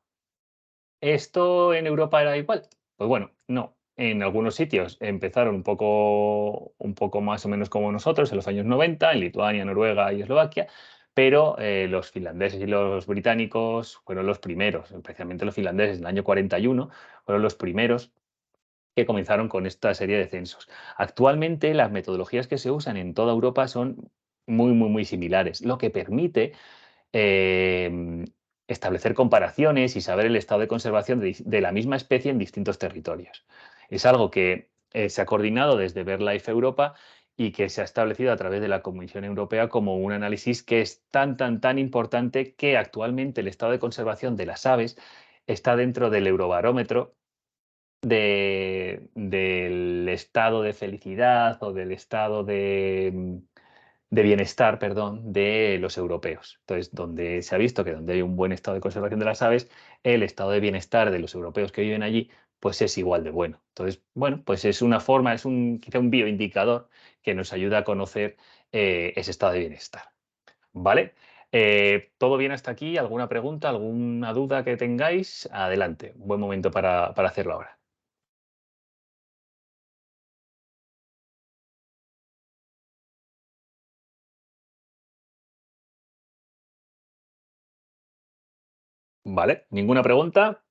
¿Esto en Europa era igual? Pues bueno, no. En algunos sitios empezaron un poco más o menos como nosotros, en los años 90, en Lituania, Noruega y Eslovaquia, pero los finlandeses y los británicos fueron los primeros, especialmente los finlandeses en el año 41, fueron los primeros que comenzaron con esta serie de censos. Actualmente las metodologías que se usan en toda Europa son muy, muy, muy similares, lo que permite eh, establecer comparaciones y saber el estado de conservación de la misma especie en distintos territorios. Es algo que se ha coordinado desde BirdLife Europa y que se ha establecido a través de la Comisión Europea como un análisis que es tan importante que actualmente el estado de conservación de las aves está dentro del Eurobarómetro del estado de felicidad o del estado de bienestar, perdón, de los europeos. Entonces, donde se ha visto que donde hay un buen estado de conservación de las aves, el estado de bienestar de los europeos que viven allí, pues es igual de bueno. Entonces, bueno, pues es una forma, es quizá un bioindicador que nos ayuda a conocer ese estado de bienestar. ¿Vale? ¿Todo bien hasta aquí? ¿Alguna pregunta, alguna duda que tengáis? Adelante, buen momento para hacerlo ahora. ¿Vale? ¿Ninguna pregunta?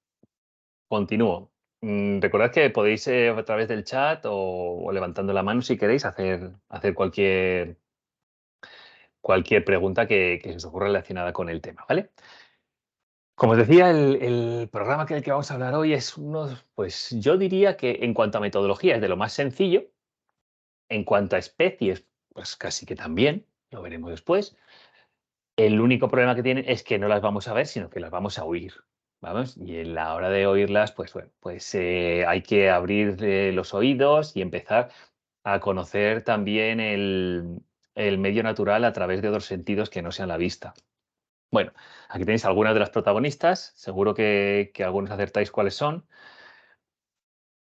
Continúo. Recordad que podéis a través del chat o levantando la mano si queréis hacer cualquier pregunta que se os ocurra relacionada con el tema, ¿vale? Como os decía, el programa que del que vamos a hablar hoy es uno, pues yo diría que en cuanto a metodología es de lo más sencillo, en cuanto a especies, pues casi que también, lo veremos después. El único problema que tienen es que no las vamos a ver, sino que las vamos a oír, ¿vamos? Y en la hora de oírlas, pues bueno, pues hay que abrir los oídos y empezar a conocer también el medio natural a través de otros sentidos que no sean la vista. Bueno, aquí tenéis algunas de las protagonistas, seguro que algunos acertáis cuáles son,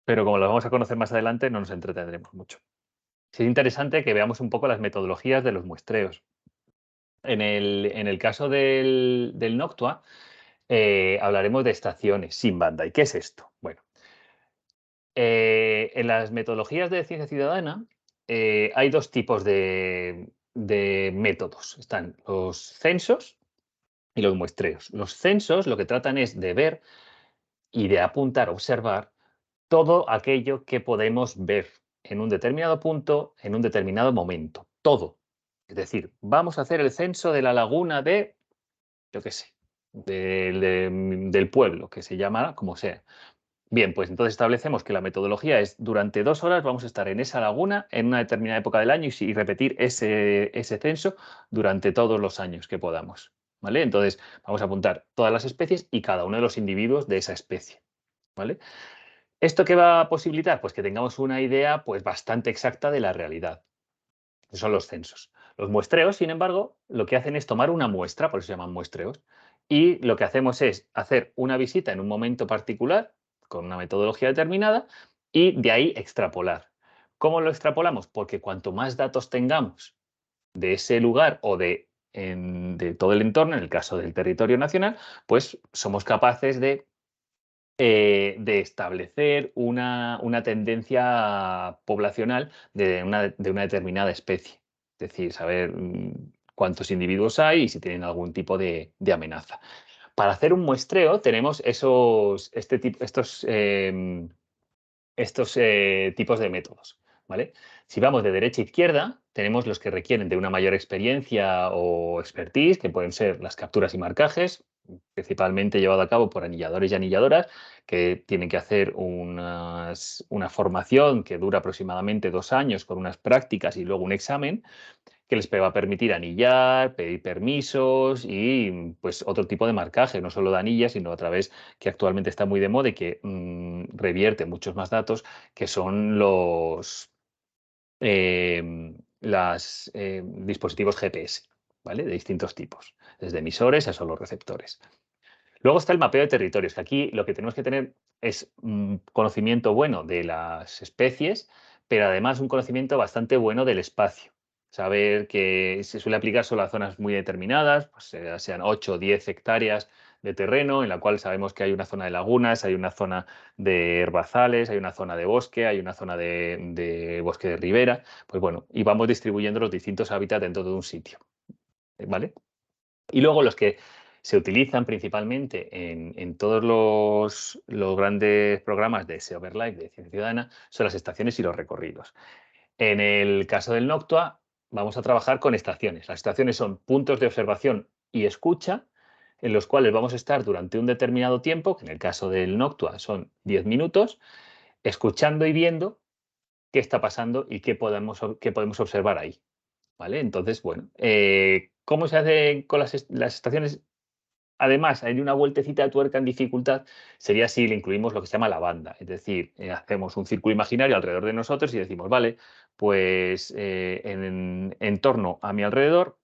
pero como las vamos a conocer más adelante, no nos entretendremos mucho. Sí, es interesante que veamos un poco las metodologías de los muestreos. En el caso del Noctua, hablaremos de estaciones sin banda. ¿Y qué es esto? Bueno, en las metodologías de ciencia ciudadana hay dos tipos de métodos. Están los censos y los muestreos. Los censos lo que tratan es de ver y de apuntar, observar todo aquello que podemos ver en un determinado punto, en un determinado momento. Todo. Es decir, vamos a hacer el censo de la laguna de, yo qué sé, del pueblo, que se llama como sea. Bien, pues entonces establecemos que la metodología es durante 2 horas vamos a estar en esa laguna en una determinada época del año y repetir ese censo durante todos los años que podamos. ¿Vale? Entonces vamos a apuntar todas las especies y cada uno de los individuos de esa especie. ¿Vale? ¿Esto qué va a posibilitar? Pues que tengamos una idea pues, bastante exacta de la realidad. Esos son los censos. Los muestreos, sin embargo, lo que hacen es tomar una muestra, por eso se llaman muestreos, y lo que hacemos es hacer una visita en un momento particular, con una metodología determinada, y de ahí extrapolar. ¿Cómo lo extrapolamos? Porque cuanto más datos tengamos de ese lugar o de todo el entorno, en el caso del territorio nacional, pues somos capaces de establecer una tendencia poblacional de una determinada especie. Es decir, saber cuántos individuos hay y si tienen algún tipo de amenaza. Para hacer un muestreo tenemos estos tipos de métodos, ¿vale? Si vamos de derecha a izquierda, tenemos los que requieren de una mayor experiencia o expertise, que pueden ser las capturas y marcajes, principalmente llevado a cabo por anilladores y anilladoras, que tienen que hacer una formación que dura aproximadamente 2 años con unas prácticas y luego un examen que les va a permitir anillar, pedir permisos y pues otro tipo de marcaje, no solo de anillas, sino a través que actualmente está muy de moda y que revierte muchos más datos, que son los dispositivos GPS, ¿vale? De distintos tipos, desde emisores a solo receptores. Luego está el mapeo de territorios, que aquí lo que tenemos que tener es un conocimiento bueno de las especies, pero además un conocimiento bastante bueno del espacio. Saber que se suele aplicar solo a zonas muy determinadas, pues sean 8 o 10 hectáreas de terreno, en la cual sabemos que hay una zona de lagunas, hay una zona de herbazales, hay una zona de bosque, hay una zona de bosque de ribera. Pues bueno, y vamos distribuyendo los distintos hábitats dentro de un sitio. ¿Vale? Y luego los que se utilizan principalmente en todos los grandes programas de SEO Live de Ciencia Ciudadana son las estaciones y los recorridos. En el caso del Noctua, vamos a trabajar con estaciones. Las estaciones son puntos de observación y escucha en los cuales vamos a estar durante un determinado tiempo, que en el caso del Noctua son 10 minutos, escuchando y viendo qué está pasando y qué podemos observar ahí. ¿Vale? Entonces, bueno, ¿cómo se hace con las estaciones? Además, hay una vueltecita de tuerca en dificultad, sería si le incluimos lo que se llama la banda, es decir, hacemos un círculo imaginario alrededor de nosotros y decimos, vale, pues en torno a mi alrededor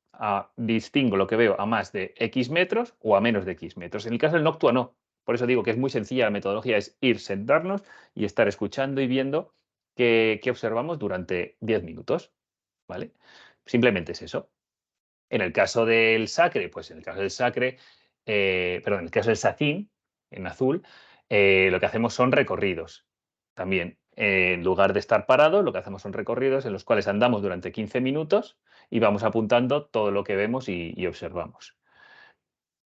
distingo lo que veo a más de X metros o a menos de X metros. En el caso del Noctua no. Por eso digo que es muy sencilla la metodología, es ir, sentarnos y estar escuchando y viendo qué observamos durante 10 minutos. ¿Vale? Simplemente es eso. En el caso del Sacre, pues en el caso del Sacre, perdón, en el caso del Sacín, en azul, lo que hacemos son recorridos. También, en lugar de estar parados, lo que hacemos son recorridos en los cuales andamos durante 15 minutos y vamos apuntando todo lo que vemos y observamos.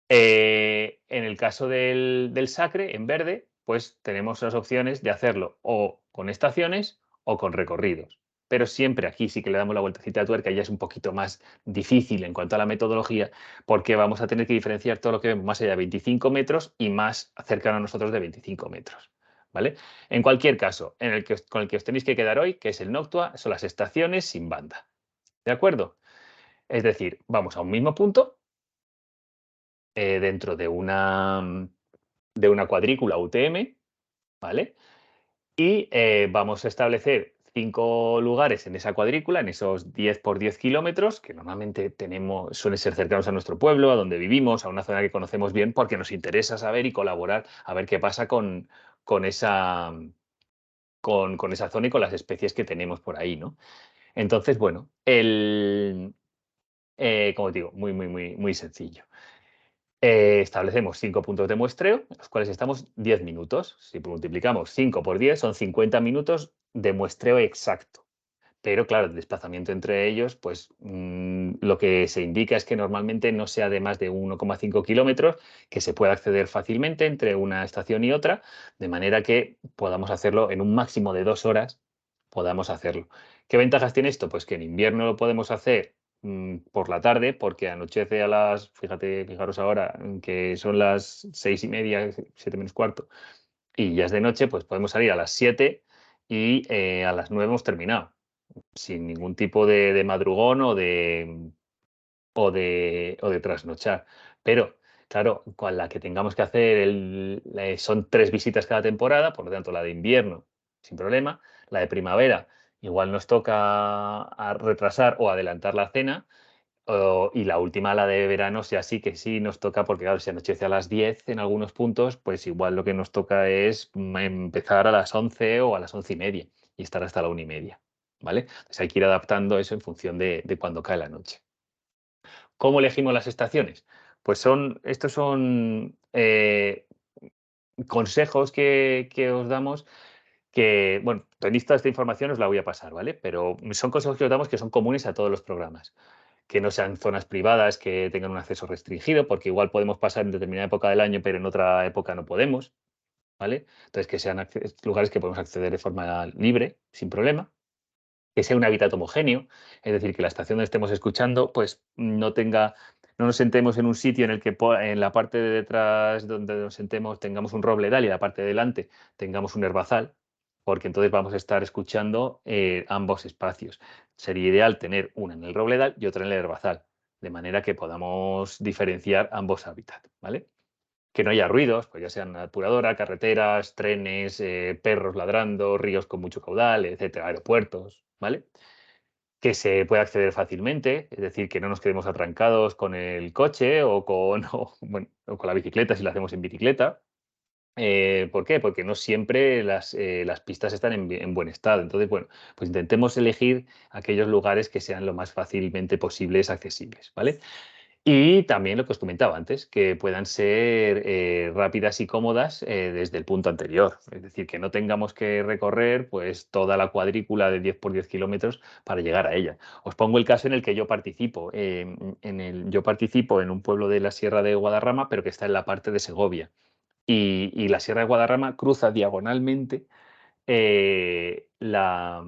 En el caso del Sacre, en verde, pues tenemos las opciones de hacerlo o con estaciones o con recorridos. Pero siempre aquí sí que le damos la vueltecita de tuerca, ya es un poquito más difícil en cuanto a la metodología, porque vamos a tener que diferenciar todo lo que vemos más allá de 25 metros y más cercano a nosotros de 25 metros. ¿Vale? En cualquier caso, con el que os tenéis que quedar hoy, que es el Noctua, son las estaciones sin banda. ¿De acuerdo? Es decir, vamos a un mismo punto, dentro de una cuadrícula UTM, ¿vale? Y vamos a establecer 5 lugares en esa cuadrícula, en esos 10 por 10 kilómetros, que normalmente suelen ser cercanos a nuestro pueblo, a donde vivimos, a una zona que conocemos bien, porque nos interesa saber y colaborar a ver qué pasa con esa, con esa zona y con las especies que tenemos por ahí, ¿no? Entonces, bueno, como te digo, muy sencillo. Establecemos 5 puntos de muestreo, en los cuales estamos 10 minutos. Si multiplicamos 5 por 10, son 50 minutos de muestreo exacto. Pero claro, el desplazamiento entre ellos, pues lo que se indica es que normalmente no sea de más de 1,5 kilómetros, que se pueda acceder fácilmente entre una estación y otra, de manera que podamos hacerlo en un máximo de 2 horas, podamos hacerlo. ¿Qué ventajas tiene esto? Pues que en invierno lo podemos hacer por la tarde, porque anochece fijaros ahora, que son las 6:30, 7 menos cuarto, y ya es de noche, pues podemos salir a las 7 y a las 9 hemos terminado sin ningún tipo de madrugón o de trasnochar. Pero, claro, con la que tengamos que hacer, son 3 visitas cada temporada, por lo tanto, la de invierno, sin problema. La de primavera, igual nos toca retrasar o adelantar la cena. Y la última, la de verano, sí, así que sí nos toca, porque claro, si anochece a las 10 en algunos puntos, pues igual lo que nos toca es empezar a las 11 o a las 11:30 y estar hasta la 1:30, ¿vale? Entonces hay que ir adaptando eso en función de cuándo cae la noche. ¿Cómo elegimos las estaciones? Pues estos son consejos que os damos que, bueno, tenéis toda esta información, os la voy a pasar, ¿vale? Pero son consejos que os damos que son comunes a todos los programas. Que no sean zonas privadas, que tengan un acceso restringido, porque igual podemos pasar en determinada época del año, pero en otra época no podemos, ¿vale? Entonces, que sean lugares que podemos acceder de forma libre, sin problema. Que sea un hábitat homogéneo, es decir, que la estación donde estemos escuchando, pues no nos sentemos en un sitio en el que en la parte de detrás donde nos sentemos tengamos un robledal y en la parte de delante tengamos un herbazal, porque entonces vamos a estar escuchando ambos espacios. Sería ideal tener una en el robledal y otra en el herbazal, de manera que podamos diferenciar ambos hábitats, ¿vale? Que no haya ruidos, pues ya sean apuradora, carreteras, trenes, perros ladrando, ríos con mucho caudal, etcétera, aeropuertos, ¿vale? Que se pueda acceder fácilmente, es decir, que no nos quedemos atrancados con el coche o con, o con la bicicleta si la hacemos en bicicleta. ¿Por qué? Porque no siempre las pistas están en buen estado. Entonces, bueno, pues intentemos elegir aquellos lugares que sean lo más fácilmente posibles accesibles, ¿vale? Y también lo que os comentaba antes, que puedan ser rápidas y cómodas desde el punto anterior. Es decir, que no tengamos que recorrer pues, toda la cuadrícula de 10 por 10 kilómetros para llegar a ella. Os pongo el caso en el que yo participo. Yo participo en un pueblo de la Sierra de Guadarrama, pero que está en la parte de Segovia. Y la Sierra de Guadarrama cruza diagonalmente la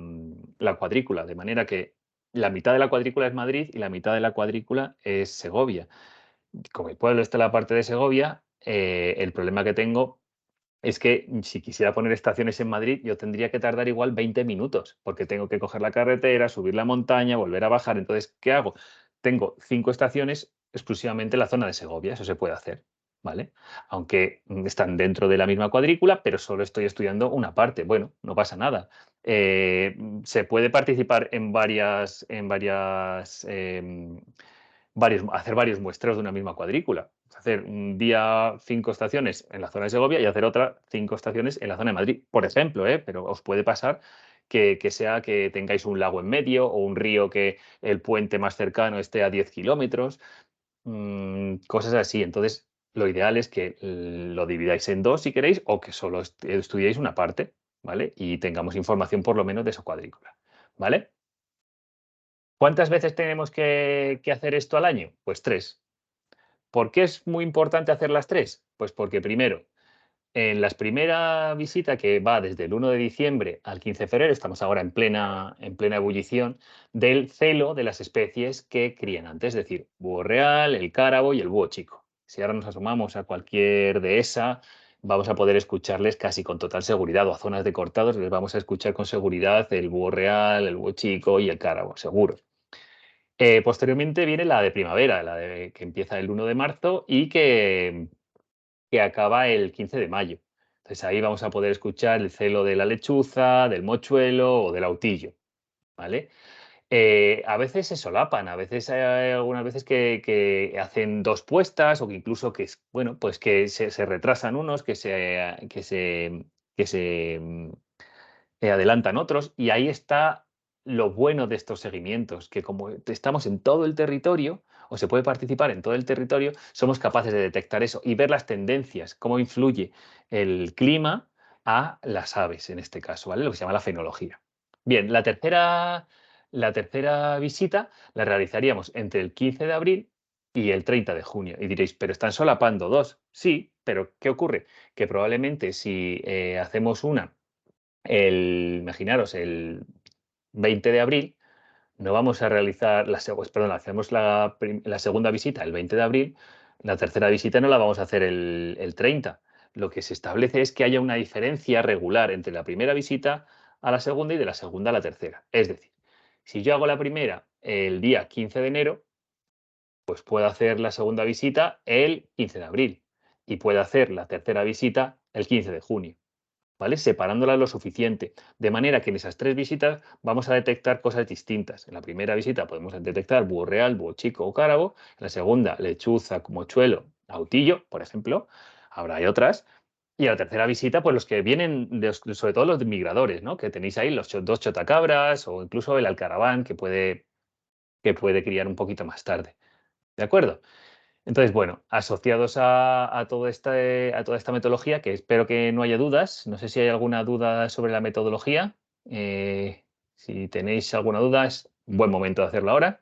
cuadrícula, de manera que la mitad de la cuadrícula es Madrid y la mitad de la cuadrícula es Segovia. como el pueblo está en la parte de Segovia, el problema que tengo es que si quisiera poner estaciones en Madrid, yo tendría que tardar igual 20 minutos, porque tengo que coger la carretera, subir la montaña, volver a bajar. Entonces, ¿qué hago? Tengo 5 estaciones exclusivamente en la zona de Segovia, eso se puede hacer, ¿vale? Aunque están dentro de la misma cuadrícula, pero solo estoy estudiando una parte. Bueno, no pasa nada. Se puede participar hacer varios muestreos de una misma cuadrícula. Hacer un día 5 estaciones en la zona de Segovia y hacer otra 5 estaciones en la zona de Madrid, por ejemplo, pero os puede pasar que sea que tengáis un lago en medio o un río que el puente más cercano esté a 10 kilómetros, cosas así. Entonces, lo ideal es que lo dividáis en dos si queréis o que solo estudiéis una parte, ¿vale? Y tengamos información por lo menos de esa cuadrícula, ¿vale? ¿Cuántas veces tenemos que hacer esto al año? Pues 3. ¿Por qué es muy importante hacer las 3? Pues porque primero, en la primera visita que va desde el 1 de diciembre al 15 de febrero, estamos ahora en plena ebullición del celo de las especies que crían antes, es decir, búho real, el cárabo y el búho chico. Si ahora nos asomamos a cualquier dehesa, vamos a poder escucharles casi con total seguridad, o a zonas de cortados les vamos a escuchar con seguridad el búho real, el búho chico y el cárabo, seguro. Posteriormente viene la de primavera, que empieza el 1 de marzo y que acaba el 15 de mayo. Entonces ahí vamos a poder escuchar el celo de la lechuza, del mochuelo o del autillo, ¿vale? A veces se solapan, a veces hay algunas veces que hacen 2 puestas o que incluso bueno, pues que se retrasan unos, que se adelantan otros, y ahí está lo bueno de estos seguimientos, que como estamos en todo el territorio, o se puede participar en todo el territorio, somos capaces de detectar eso y ver las tendencias, cómo influye el clima a las aves, en este caso, ¿vale? Lo que se llama la fenología. Bien, la tercera visita la realizaríamos entre el 15 de abril y el 30 de junio. Y diréis, pero están solapando dos. Sí, pero ¿qué ocurre? Que probablemente si hacemos imaginaros, el 20 de abril, no vamos a realizar perdón, hacemos la segunda visita el 20 de abril, la tercera visita no la vamos a hacer el 30. Lo que se establece es que haya una diferencia regular entre la primera visita a la segunda y de la segunda a la tercera. Es decir, si yo hago la primera el día 15 de enero, pues puedo hacer la segunda visita el 15 de abril y puedo hacer la tercera visita el 15 de junio. ¿Vale? Separándolas lo suficiente, de manera que en esas 3 visitas vamos a detectar cosas distintas. En la primera visita podemos detectar búho real, búho chico o cárabo. En la segunda, lechuza, mochuelo, autillo, por ejemplo. Habrá hay otras. Y a la tercera visita, pues los que vienen, sobre todo los migradores, ¿no? Que tenéis ahí los 2 chotacabras o incluso el alcaraván que puede criar un poquito más tarde. ¿De acuerdo? Entonces, bueno, asociados a toda esta metodología, que espero que no haya dudas, no sé si hay alguna duda sobre la metodología. Si tenéis alguna duda, es un buen momento de hacerlo ahora.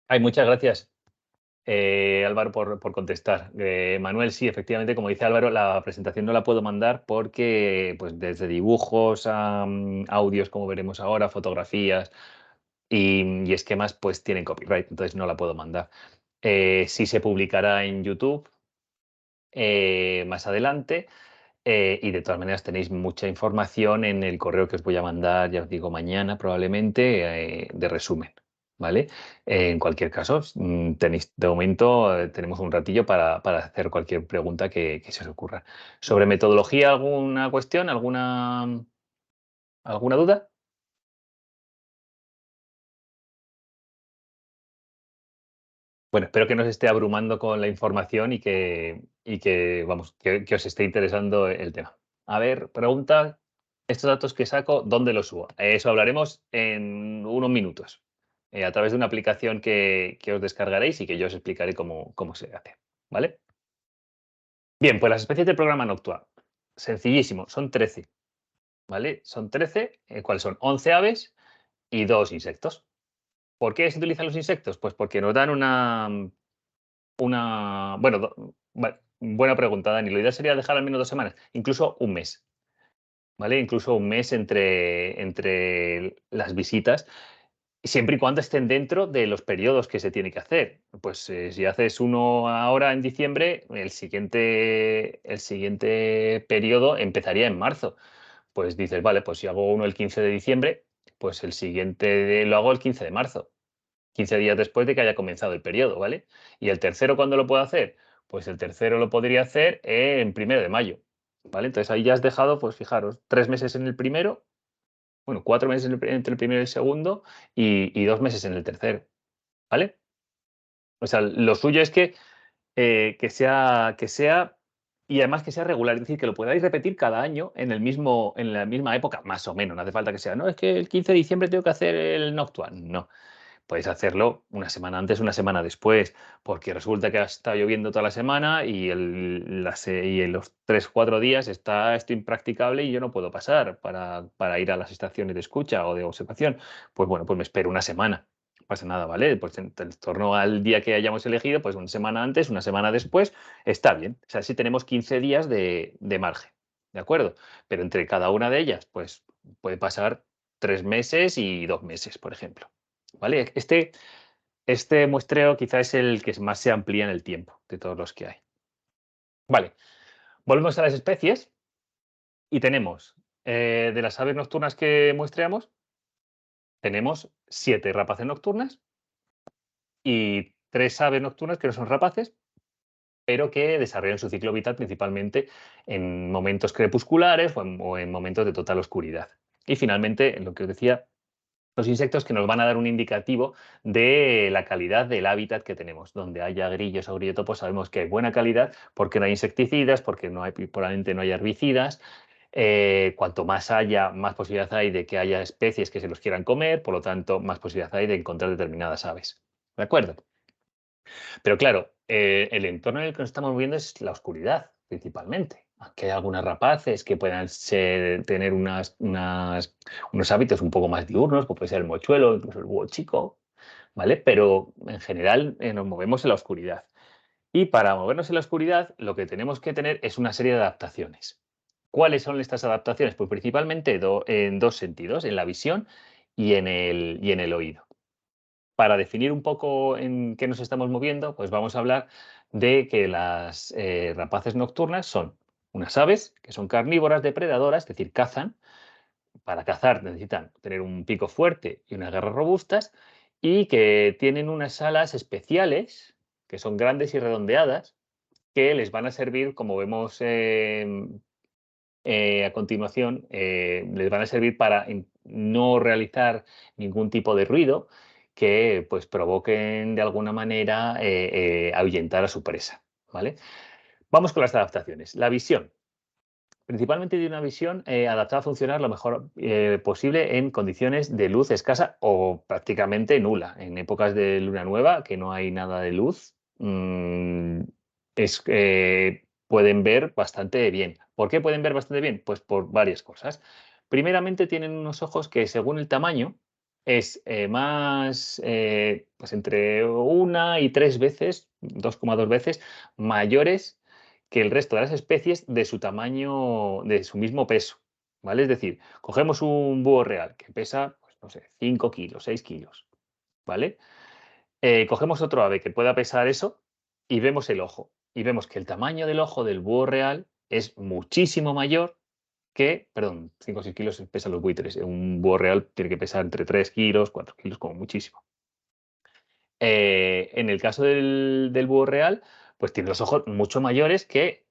Ay, muchas gracias, Álvaro, por contestar. Manuel, sí, efectivamente, como dice Álvaro, la presentación no la puedo mandar porque, pues, desde dibujos a audios, como veremos ahora, fotografías y esquemas, pues tienen copyright, entonces no la puedo mandar. Sí se publicará en YouTube más adelante. Y de todas maneras tenéis mucha información en el correo que os voy a mandar, ya os digo, mañana probablemente, de resumen, ¿vale? En cualquier caso, tenéis, de momento, tenemos un ratillo para hacer cualquier pregunta que se os ocurra. ¿Sobre metodología alguna cuestión, alguna duda? Bueno, espero que no os esté abrumando con la información y que vamos, que os esté interesando el tema. A ver, pregunta, estos datos que saco, ¿dónde los subo? Eso hablaremos en unos minutos, a través de una aplicación que os descargaréis y que yo os explicaré cómo se hace, ¿vale? Bien, pues las especies del programa Noctua. Sencillísimo, son 13, ¿vale? Son 13, ¿cuáles son? 11 aves y 2 insectos. ¿Por qué se utilizan los insectos? Pues porque nos dan bueno, buena pregunta, Dani. Lo ideal sería dejar al menos 2 semanas, incluso un mes, ¿vale? Incluso un mes entre las visitas. siempre y cuando estén dentro de los periodos que se tiene que hacer. Pues si haces uno ahora en diciembre, el siguiente periodo empezaría en marzo. Pues dices, vale, pues si hago uno el 15 de diciembre, pues el siguiente lo hago el 15 de marzo, 15 días después de que haya comenzado el periodo, ¿vale? ¿Y el tercero cuándo lo puedo hacer? Pues el tercero lo podría hacer en 1 de mayo, ¿vale? Entonces ahí ya has dejado, pues fijaros, 3 meses en el primero, bueno, 4 meses entre el primero y el segundo y 2 meses en el tercero, ¿vale? O sea, lo suyo es que sea y además que sea regular, es decir, que lo podáis repetir cada año en la misma época, más o menos. No hace falta que sea, no, es que el 15 de diciembre tengo que hacer el Noctua. No, podéis hacerlo una semana antes, una semana después, porque resulta que ha estado lloviendo toda la semana y en los 3, 4 días esto impracticable y yo no puedo pasar para ir a las estaciones de escucha o de observación. Pues bueno, pues me espero una semana. No pasa nada, ¿vale? Pues en torno al día que hayamos elegido, pues una semana antes, una semana después, está bien. O sea, sí tenemos 15 días de margen, ¿de acuerdo? Pero entre cada una de ellas, pues puede pasar 3 meses y 2 meses, por ejemplo. ¿Vale? Este muestreo quizá es el que más se amplía en el tiempo de todos los que hay. Vale, volvemos a las especies y tenemos, de las aves nocturnas que muestreamos, tenemos 7 rapaces nocturnas y 3 aves nocturnas que no son rapaces, pero que desarrollan su ciclo vital principalmente en momentos crepusculares o en momentos de total oscuridad. Y finalmente, lo que os decía, los insectos que nos van a dar un indicativo de la calidad del hábitat que tenemos. Donde haya grillos o grillotopos sabemos que hay buena calidad porque no hay insecticidas, porque probablemente no hay herbicidas. Cuanto más haya, más posibilidad hay de que haya especies que se los quieran comer, por lo tanto, más posibilidad hay de encontrar determinadas aves. ¿De acuerdo? Pero claro, el entorno en el que nos estamos moviendo es la oscuridad, principalmente. Aunque hay algunas rapaces que puedan tener unos hábitos un poco más diurnos, como puede ser el mochuelo, incluso el búho chico, ¿vale? Pero en general nos movemos en la oscuridad. Y para movernos en la oscuridad, lo que tenemos que tener es una serie de adaptaciones. ¿Cuáles son estas adaptaciones? Pues principalmente en dos sentidos, en la visión y en el oído. Para definir un poco en qué nos estamos moviendo, pues vamos a hablar de que las rapaces nocturnas son unas aves que son carnívoras depredadoras, es decir, cazan. Para cazar necesitan tener un pico fuerte y unas garras robustas y que tienen unas alas especiales que son grandes y redondeadas que les van a servir, como vemos a continuación, les van a servir para no realizar ningún tipo de ruido que pues provoquen de alguna manera ahuyentar a su presa, ¿vale? Vamos con las adaptaciones. La visión. Principalmente de una visión adaptada a funcionar lo mejor posible en condiciones de luz escasa o prácticamente nula. En épocas de luna nueva, que no hay nada de luz, pueden ver bastante bien. ¿Por qué pueden ver bastante bien? Pues por varias cosas. Primeramente, tienen unos ojos que, según el tamaño, es más, pues entre 1 y 3 veces, 2,2 veces, mayores que el resto de las especies de su tamaño, de su mismo peso, ¿vale? Es decir, cogemos un búho real que pesa, pues no sé, 5 kilos, 6 kilos, ¿vale? Cogemos otro ave que pueda pesar eso y vemos el ojo. Y vemos que el tamaño del ojo del búho real es muchísimo mayor perdón, 5 o 6 kilos pesan los buitres. Un búho real tiene que pesar entre 3 kilos, 4 kilos, como muchísimo. En el caso del búho real, pues tiene los ojos mucho mayores que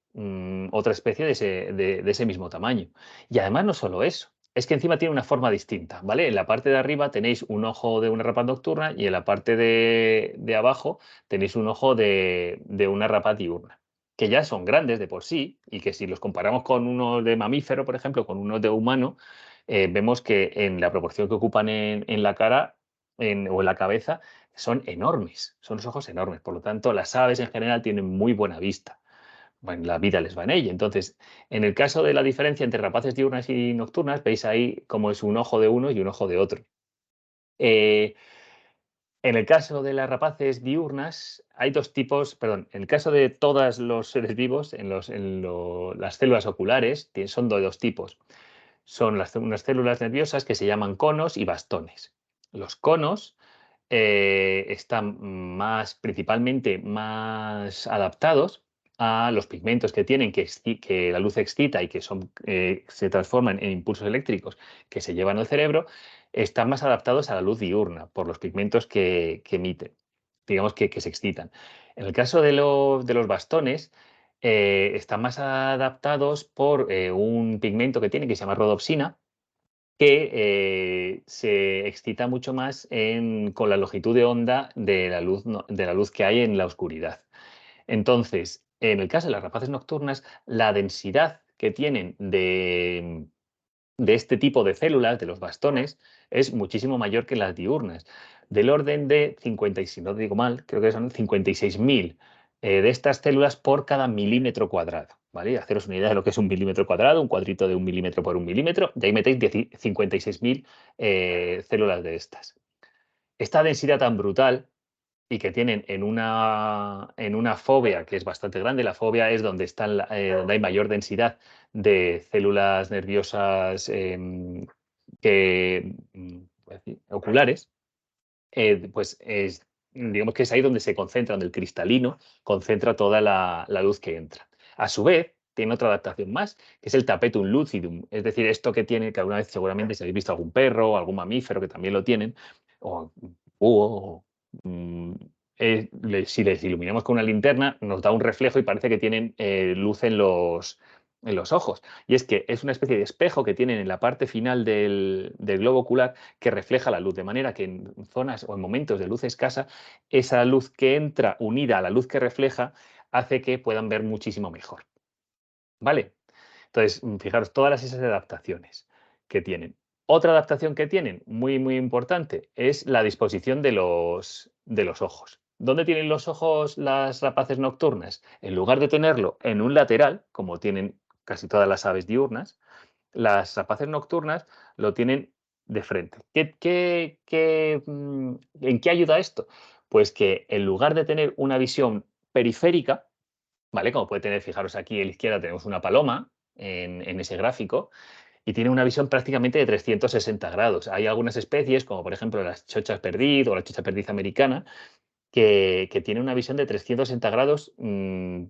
otra especie de ese mismo tamaño. Y además no solo eso, es que encima tiene una forma distinta, ¿vale? En la parte de arriba tenéis un ojo de una rapaz nocturna y en la parte de abajo tenéis un ojo de una rapaz diurna, que ya son grandes de por sí y que si los comparamos con unos de mamífero, por ejemplo, con unos de humano, vemos que en la proporción que ocupan en la cara o en la cabeza, son enormes, son los ojos enormes. Por lo tanto, las aves en general tienen muy buena vista. Bueno, la vida les va en ella. Entonces, en el caso de la diferencia entre rapaces diurnas y nocturnas, veis ahí cómo es un ojo de uno y un ojo de otro. Eh, en el caso de las rapaces diurnas, hay dos tipos, perdón, en el caso de todos los seres vivos, las células oculares son de dos tipos. Son unas células nerviosas que se llaman conos y bastones. Los conos están principalmente más adaptados a los pigmentos que tienen, que la luz excita y que se transforman en impulsos eléctricos que se llevan al cerebro, están más adaptados a la luz diurna por los pigmentos que emiten, digamos que se excitan. En el caso de los bastones, están más adaptados por un pigmento que tienen que se llama rodopsina, que se excita mucho más con la longitud de onda de la luz, de la luz que hay en la oscuridad. Entonces, en el caso de las rapaces nocturnas, la densidad que tienen de este tipo de células, de los bastones, es muchísimo mayor que las diurnas, del orden de 50, y si no digo mal, creo que son 56.000 de estas células por cada milímetro cuadrado. ¿Vale? Haceros una idea de lo que es un milímetro cuadrado, un cuadrito de 1 milímetro por 1 milímetro, y ahí metéis 56.000 células de estas. Esta densidad tan brutal y que tienen en una fóvea que es bastante grande. La fóvea es donde, donde hay mayor densidad de células nerviosas voy a decir, oculares, pues digamos que es ahí donde se concentra, donde el cristalino concentra toda la luz que entra. A su vez, tiene otra adaptación más, que es el tapetum lucidum, es decir, esto que tiene, que alguna vez seguramente si habéis visto algún perro o algún mamífero que también lo tienen, o un búho, mm, si les iluminamos con una linterna, nos da un reflejo y parece que tienen luz en los ojos. Y es que es una especie de espejo que tienen en la parte final del globo ocular que refleja la luz, de manera que en zonas o en momentos de luz escasa, esa luz que entra unida a la luz que refleja hace que puedan ver muchísimo mejor. ¿Vale? Entonces, fijaros todas esas adaptaciones que tienen. Otra adaptación que tienen, muy, muy importante, es la disposición de los ojos. ¿Dónde tienen los ojos las rapaces nocturnas? En lugar de tenerlo en un lateral, como tienen casi todas las aves diurnas, las rapaces nocturnas lo tienen de frente. ¿En qué ayuda esto? Pues que en lugar de tener una visión periférica, ¿vale? Como puede tener, fijaros aquí a la izquierda tenemos una paloma en ese gráfico y tiene una visión prácticamente de 360 grados. Hay algunas especies, como por ejemplo las chochas perdiz o la chocha perdiz americana, que tiene una visión de 360 grados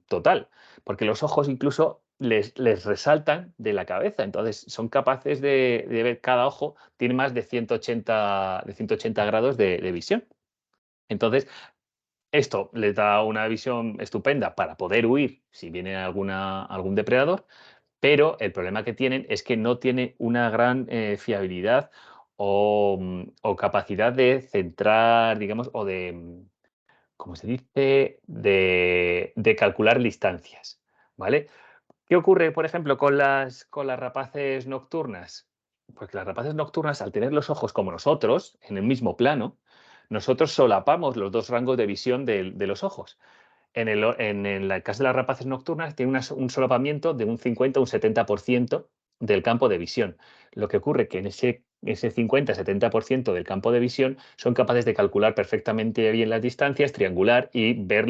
total, porque los ojos incluso les resaltan de la cabeza, entonces son capaces de ver, cada ojo tiene más de 180 grados de visión. Entonces, esto les da una visión estupenda para poder huir si viene algún depredador, pero el problema que tienen es que no tiene una gran fiabilidad o capacidad de centrar, digamos, o de, como se dice, de calcular distancias, ¿vale? ¿Qué ocurre, por ejemplo, con las rapaces nocturnas? Pues que las rapaces nocturnas, al tener los ojos como nosotros, en el mismo plano, nosotros solapamos los dos rangos de visión de los ojos. En el caso de las rapaces nocturnas, tiene un solapamiento de un 50 o un 70% del campo de visión. Lo que ocurre que en ese 50-70% del campo de visión son capaces de calcular perfectamente bien las distancias, triangular y ver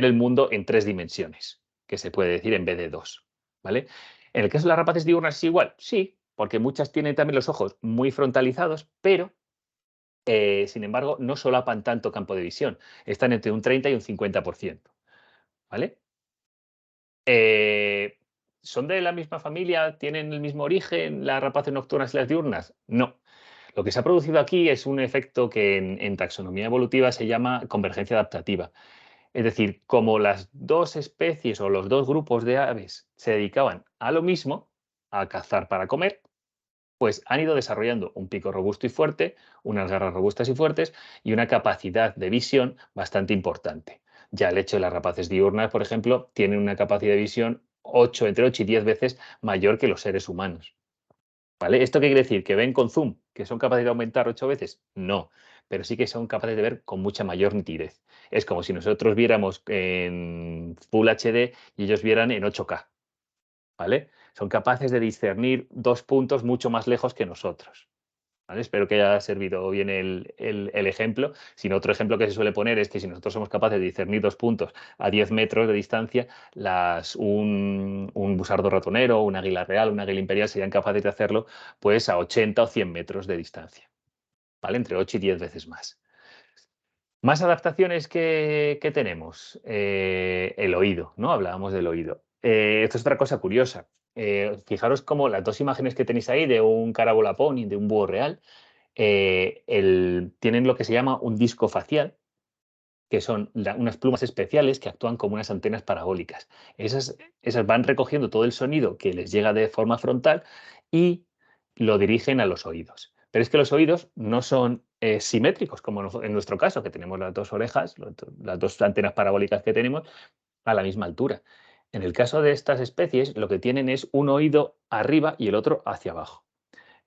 el mundo en 3 dimensiones, que se puede decir en vez de 2. ¿Vale? En el caso de las rapaces diurnas es igual, sí, porque muchas tienen también los ojos muy frontalizados, pero sin embargo, no solapan tanto campo de visión. Están entre un 30 y un 50%. ¿Vale? Eh, ¿Son de la misma familia? ¿Tienen el mismo origen las rapaces nocturnas y las diurnas? No. Lo que se ha producido aquí es un efecto que en taxonomía evolutiva se llama convergencia adaptativa. Es decir, como las dos especies o los dos grupos de aves se dedicaban a lo mismo, a cazar para comer, pues han ido desarrollando un pico robusto y fuerte, unas garras robustas y fuertes y una capacidad de visión bastante importante. Ya el hecho de las rapaces diurnas, por ejemplo, tienen una capacidad de visión entre 8 y 10 veces mayor que los seres humanos. ¿Vale? ¿Esto qué quiere decir? ¿Que ven con zoom? ¿Que son capaces de aumentar 8 veces? No, pero sí que son capaces de ver con mucha mayor nitidez. Es como si nosotros viéramos en Full HD y ellos vieran en 8K. ¿Vale? Son capaces de discernir dos puntos mucho más lejos que nosotros. ¿vale? Espero que haya servido bien el ejemplo. Si no, otro ejemplo que se suele poner es que si nosotros somos capaces de discernir 2 puntos a 10 metros de distancia, un busardo ratonero, un águila real, un águila imperial serían capaces de hacerlo pues a 80 o 100 metros de distancia, ¿vale? Entre 8 y 10 veces más. Más adaptaciones que tenemos. El oído, ¿no? Hablábamos del oído. Esto es otra cosa curiosa. Fijaros cómo las dos imágenes que tenéis ahí de un carábola pony y de un búho real tienen lo que se llama un disco facial, que son unas plumas especiales que actúan como unas antenas parabólicas. Esas van recogiendo todo el sonido que les llega de forma frontal y lo dirigen a los oídos. Pero es que los oídos no son simétricos, como en nuestro caso, que tenemos las dos orejas, las dos antenas parabólicas que tenemos a la misma altura. En el caso de estas especies, lo que tienen es un oído arriba y el otro hacia abajo.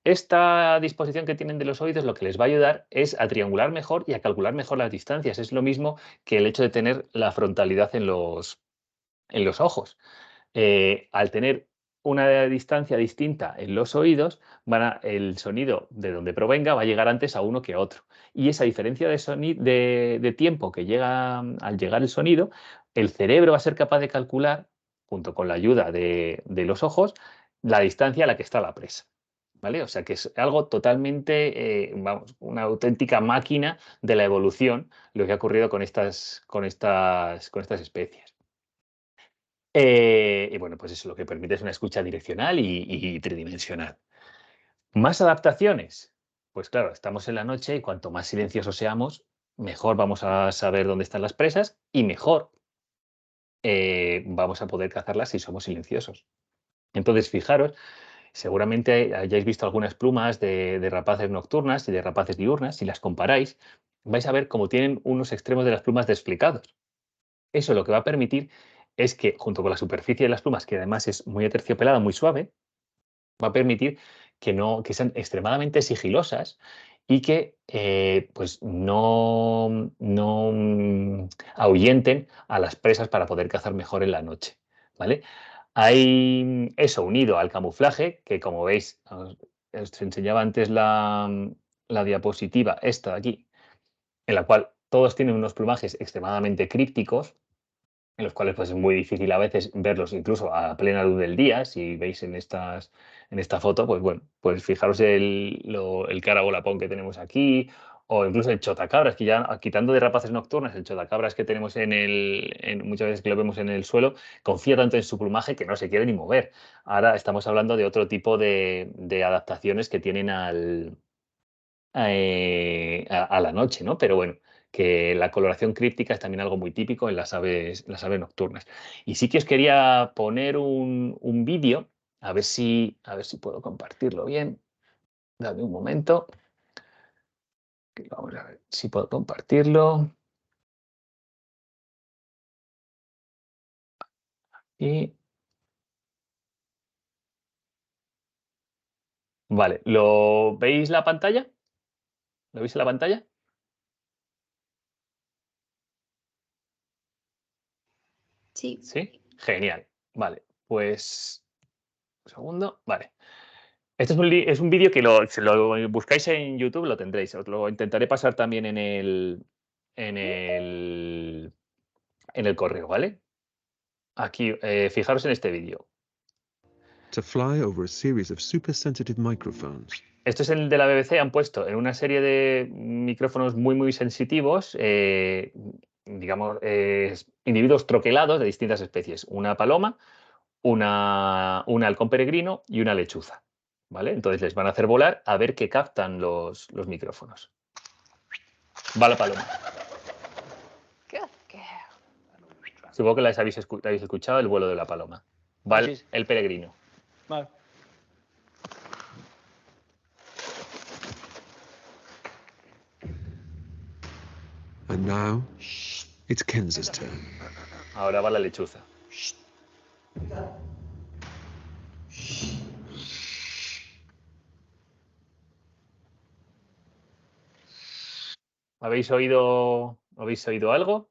Esta disposición que tienen de los oídos lo que les va a ayudar es a triangular mejor y a calcular mejor las distancias. Es lo mismo que el hecho de tener la frontalidad en los ojos. Al tener una distancia distinta en los oídos, el sonido de donde provenga va a llegar antes a uno que a otro. Y esa diferencia de tiempo que llega al llegar el sonido, el cerebro va a ser capaz de calcular, junto con la ayuda de los ojos, la distancia a la que está la presa. ¿Vale? O sea que es algo totalmente, vamos, una auténtica máquina de la evolución lo que ha ocurrido con estas especies. Y bueno, pues eso lo que permite es una escucha direccional y tridimensional. ¿Más adaptaciones? Pues claro, estamos en la noche y cuanto más silenciosos seamos, mejor vamos a saber dónde están las presas y mejor vamos a poder cazarlas si somos silenciosos. Entonces, fijaros, seguramente hayáis visto algunas plumas de rapaces nocturnas y de rapaces diurnas. Si las comparáis, vais a ver cómo tienen unos extremos de las plumas desplicados. Eso lo que va a permitir es que, junto con la superficie de las plumas, que además es muy aterciopelada, muy suave, va a permitir que sean extremadamente sigilosas y que pues no ahuyenten a las presas para poder cazar mejor en la noche. ¿Vale? Hay eso unido al camuflaje, que como veis, os enseñaba antes la diapositiva, esta de aquí, en la cual todos tienen unos plumajes extremadamente crípticos, en los cuales pues, es muy difícil a veces verlos incluso a plena luz del día. Si veis en esta foto, pues bueno, pues fijaros el carabolapón que tenemos aquí, o incluso el chotacabras, que ya quitando de rapaces nocturnas, el chotacabras que tenemos muchas veces que lo vemos en el suelo, confía tanto en su plumaje que no se quiere ni mover. Ahora estamos hablando de otro tipo de adaptaciones que tienen a la noche, ¿no? Pero bueno, que la coloración críptica es también algo muy típico en las aves nocturnas. Y sí que os quería poner un vídeo, a ver si puedo compartirlo bien. Dame un momento. Vamos a ver si puedo compartirlo. Y vale, ¿lo veis la pantalla? ¿Lo veis en la pantalla? Sí. Sí, genial. Vale, pues un segundo. Vale. Este es un vídeo que si lo buscáis en YouTube lo tendréis. Os lo intentaré pasar también en el correo, ¿vale? Aquí, fijaros en este vídeo. To fly over a series of super sensitive microphones. Esto es el de la BBC. Han puesto en una serie de micrófonos muy, muy sensitivos, digamos, individuos troquelados de distintas especies. Una paloma, un halcón peregrino y una lechuza. ¿Vale? Entonces les van a hacer volar a ver qué captan los micrófonos. Va la paloma. Supongo que la habéis escuchado, el vuelo de la paloma. Va el peregrino. Vale. And now, it's Kenza's turn. Ahora va la lechuza. ¿Habéis oído algo?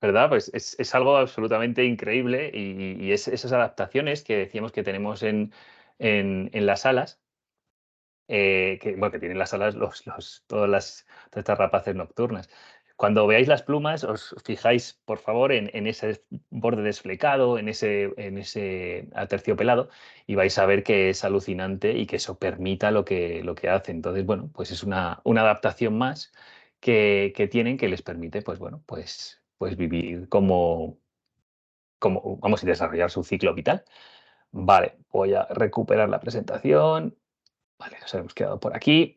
¿verdad? Pues es algo absolutamente increíble y esas adaptaciones que decíamos que tenemos en las salas, bueno, que tienen las alas todas estas rapaces nocturnas. Cuando veáis las plumas, os fijáis, por favor, en ese borde desflecado, en ese aterciopelado, y vais a ver que es alucinante y que eso permita lo que hace. Entonces, bueno, pues es una adaptación más que tienen que les permite, pues bueno, pues vivir como, vamos a desarrollar su ciclo vital. Vale, voy a recuperar la presentación. Vale, nos hemos quedado por aquí.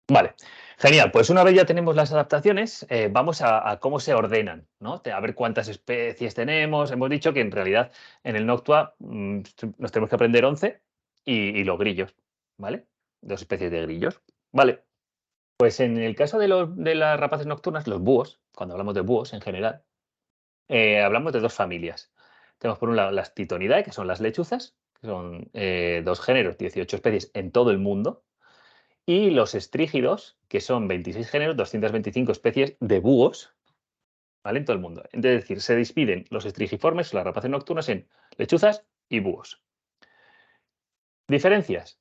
Vale, genial. Pues una vez ya tenemos las adaptaciones, vamos a cómo se ordenan, ¿no? A ver cuántas especies tenemos. Hemos dicho que en realidad en el Noctua nos tenemos que aprender 11 y los grillos, ¿vale? 2 especies de grillos. Vale, pues en el caso de las rapaces nocturnas, los búhos, cuando hablamos de búhos en general, hablamos de 2 familias. Tenemos por un lado las Titonidae, que son las lechuzas, que son 2 géneros, 18 especies en todo el mundo. Y los estrígidos, que son 26 géneros, 225 especies de búhos, ¿vale? En todo el mundo. Es decir, se dividen los estrigiformes, las rapaces nocturnas, en lechuzas y búhos. ¿Diferencias?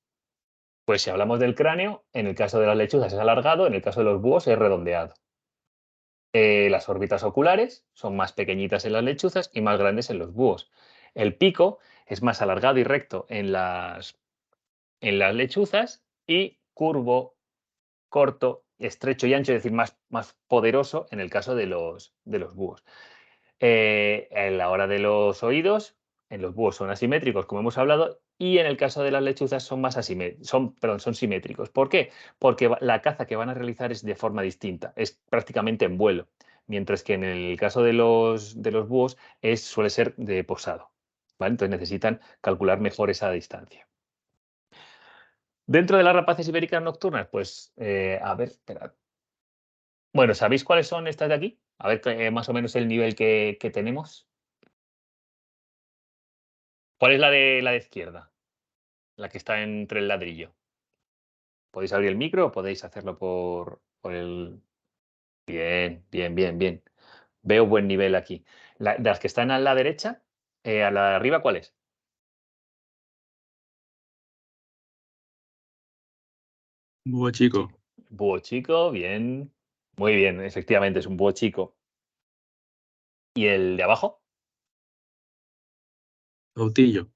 Pues si hablamos del cráneo, en el caso de las lechuzas es alargado, en el caso de los búhos es redondeado. Las órbitas oculares son más pequeñitas en las lechuzas y más grandes en los búhos. El pico es más alargado y recto en las lechuzas y curvo, corto, estrecho y ancho, es decir, más poderoso en el caso de los búhos. En la hora de los oídos, en los búhos son asimétricos, como hemos hablado, y en el caso de las lechuzas son simétricos. ¿Por qué? Porque la caza que van a realizar es de forma distinta, es prácticamente en vuelo, mientras que en el caso de los búhos suele ser de posado, ¿vale? Entonces necesitan calcular mejor esa distancia. Dentro de las rapaces ibéricas nocturnas, pues, a ver, esperad. Bueno, ¿sabéis cuáles son estas de aquí? A ver, más o menos el nivel que tenemos. ¿Cuál es la de izquierda? La que está entre el ladrillo. ¿Podéis abrir el micro o podéis hacerlo por el...? Bien, bien, bien, bien. Veo buen nivel aquí. De las que están a la derecha, a la de arriba, ¿cuál es? Búho chico. Búho chico, bien. Muy bien, efectivamente, es un búho chico. ¿Y el de abajo? Autillo.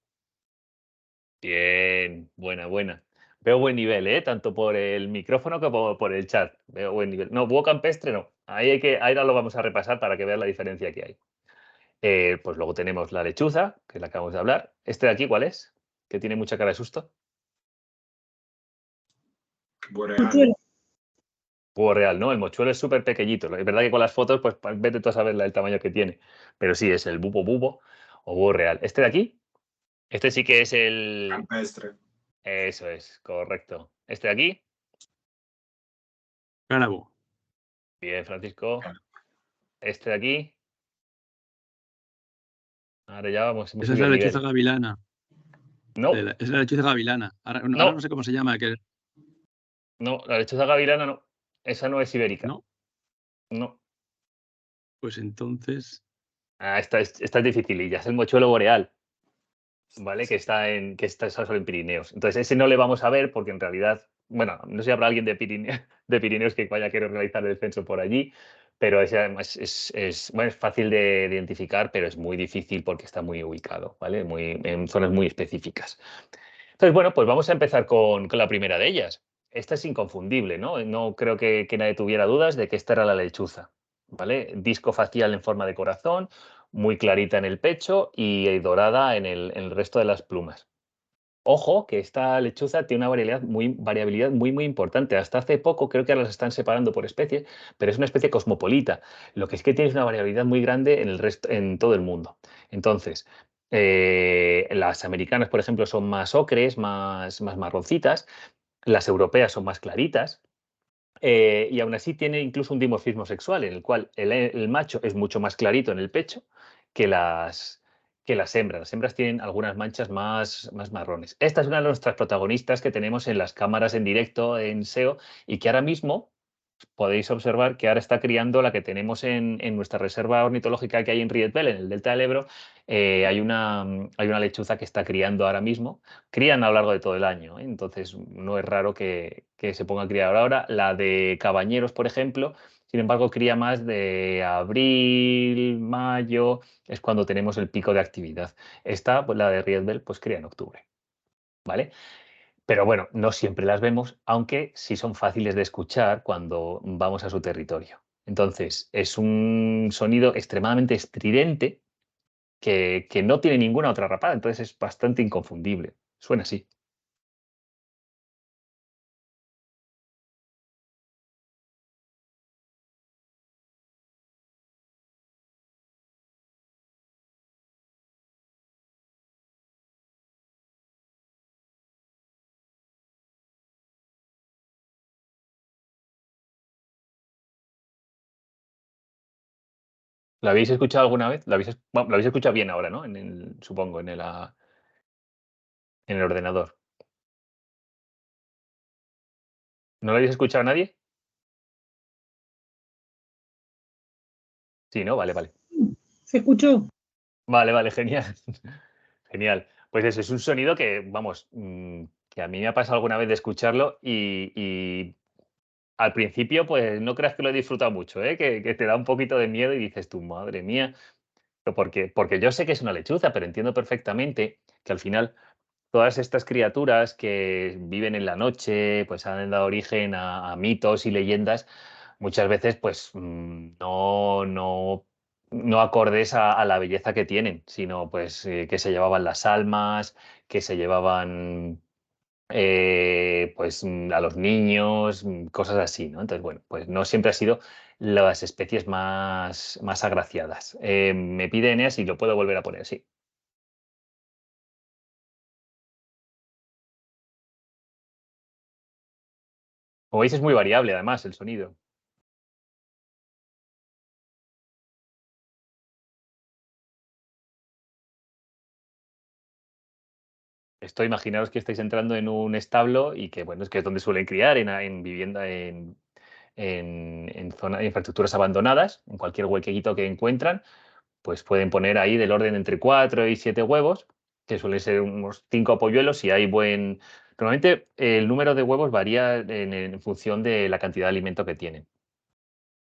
Bien, buena, buena. Veo buen nivel, ¿eh? Tanto por el micrófono como por el chat. Veo buen nivel. No, búho campestre no. Ahí ahora lo vamos a repasar para que veas la diferencia que hay. Pues luego tenemos la lechuza, que es la que acabamos de hablar. ¿Este de aquí cuál es? Que tiene mucha cara de susto. Boreal. Búho real, ¿no? El mochuelo es súper pequeñito. Es verdad que con las fotos, pues vete tú a saber el tamaño que tiene. Pero sí, es el bubo o búho real. ¿Este de aquí? Este sí que es el... Campestre. Eso es, correcto. ¿Este de aquí? Cárabo. Bien, Francisco. Este de aquí. Ahora ya hemos Esa es subido la el lechuza nivel. gavilana. No, Es la lechuza gavilana. Ahora No. no sé cómo se llama. no, la lechuza gavilana no. Esa no es ibérica. ¿No? No. Pues entonces. Esta es dificililla. Es el mochuelo boreal, ¿vale? Que está solo en Pirineos. Entonces, ese no le vamos a ver porque en realidad, bueno, no sé si habrá alguien de Pirineos que vaya a querer realizar el censo por allí, pero además bueno, es fácil de identificar, pero es muy difícil porque está muy ubicado, ¿vale? En zonas muy específicas. Entonces, bueno, pues vamos a empezar con la primera de ellas. Esta es inconfundible, ¿no? No creo que nadie tuviera dudas de que esta era la lechuza, ¿vale? Disco facial en forma de corazón, muy clarita en el pecho y dorada en el resto de las plumas. Ojo, que esta lechuza tiene una variabilidad muy, muy importante. Hasta hace poco creo que ahora las están separando por especies, pero es una especie cosmopolita. Lo que es que tiene una variabilidad muy grande en todo el mundo. Entonces, las americanas, por ejemplo, son más ocres, más marroncitas. Las europeas son más claritas. Y aún así tiene incluso un dimorfismo sexual, en el cual el macho es mucho más clarito en el pecho que las hembras. Las hembras tienen algunas manchas más marrones. Esta es una de nuestras protagonistas que tenemos en las cámaras en directo en SEO y que ahora mismo podéis observar que ahora está criando la que tenemos en nuestra reserva ornitológica que hay en Riedbell, en el delta del Ebro. Hay una lechuza que está criando ahora mismo. Crían a lo largo de todo el año, ¿eh? Entonces no es raro que se ponga a criar ahora. La de Cabañeros, por ejemplo, sin embargo, cría más de abril, mayo, es cuando tenemos el pico de actividad. Esta, pues la de Riedbell, pues cría en octubre, ¿vale? Pero bueno, no siempre las vemos, aunque sí son fáciles de escuchar cuando vamos a su territorio. Entonces, es un sonido extremadamente estridente que no tiene ninguna otra rapada, entonces es bastante inconfundible. Suena así. ¿La habéis escuchado alguna vez? Bueno, lo habéis escuchado bien ahora, ¿no? Supongo, en el ordenador. ¿No lo habéis escuchado a nadie? Sí, ¿no? Vale, vale. ¿Se escuchó? Vale, vale, genial. Genial. Pues eso es un sonido que, vamos, que a mí me ha pasado alguna vez de escucharlo y al principio, pues no creas que lo he disfrutado mucho, ¿eh? Que te da un poquito de miedo y dices tú, madre mía, pero porque yo sé que es una lechuza, pero entiendo perfectamente que al final todas estas criaturas que viven en la noche, pues han dado origen a mitos y leyendas, muchas veces pues no acordes a la belleza que tienen, sino pues que se llevaban las almas, que se llevaban pues a los niños, cosas así, ¿no? Entonces, bueno, pues no siempre ha sido las especies más agraciadas. Me pide Eneas si lo puedo volver a poner, sí. Como veis, es muy variable, además, el sonido. Esto imaginaros que estáis entrando en un establo y que, bueno, es que es donde suelen criar, en vivienda, en zona, infraestructuras abandonadas, en cualquier huequito que encuentran, pues pueden poner ahí del orden entre 4 y 7 huevos, que suelen ser unos 5 polluelos si hay buen... Normalmente el número de huevos varía en función de la cantidad de alimento que tienen,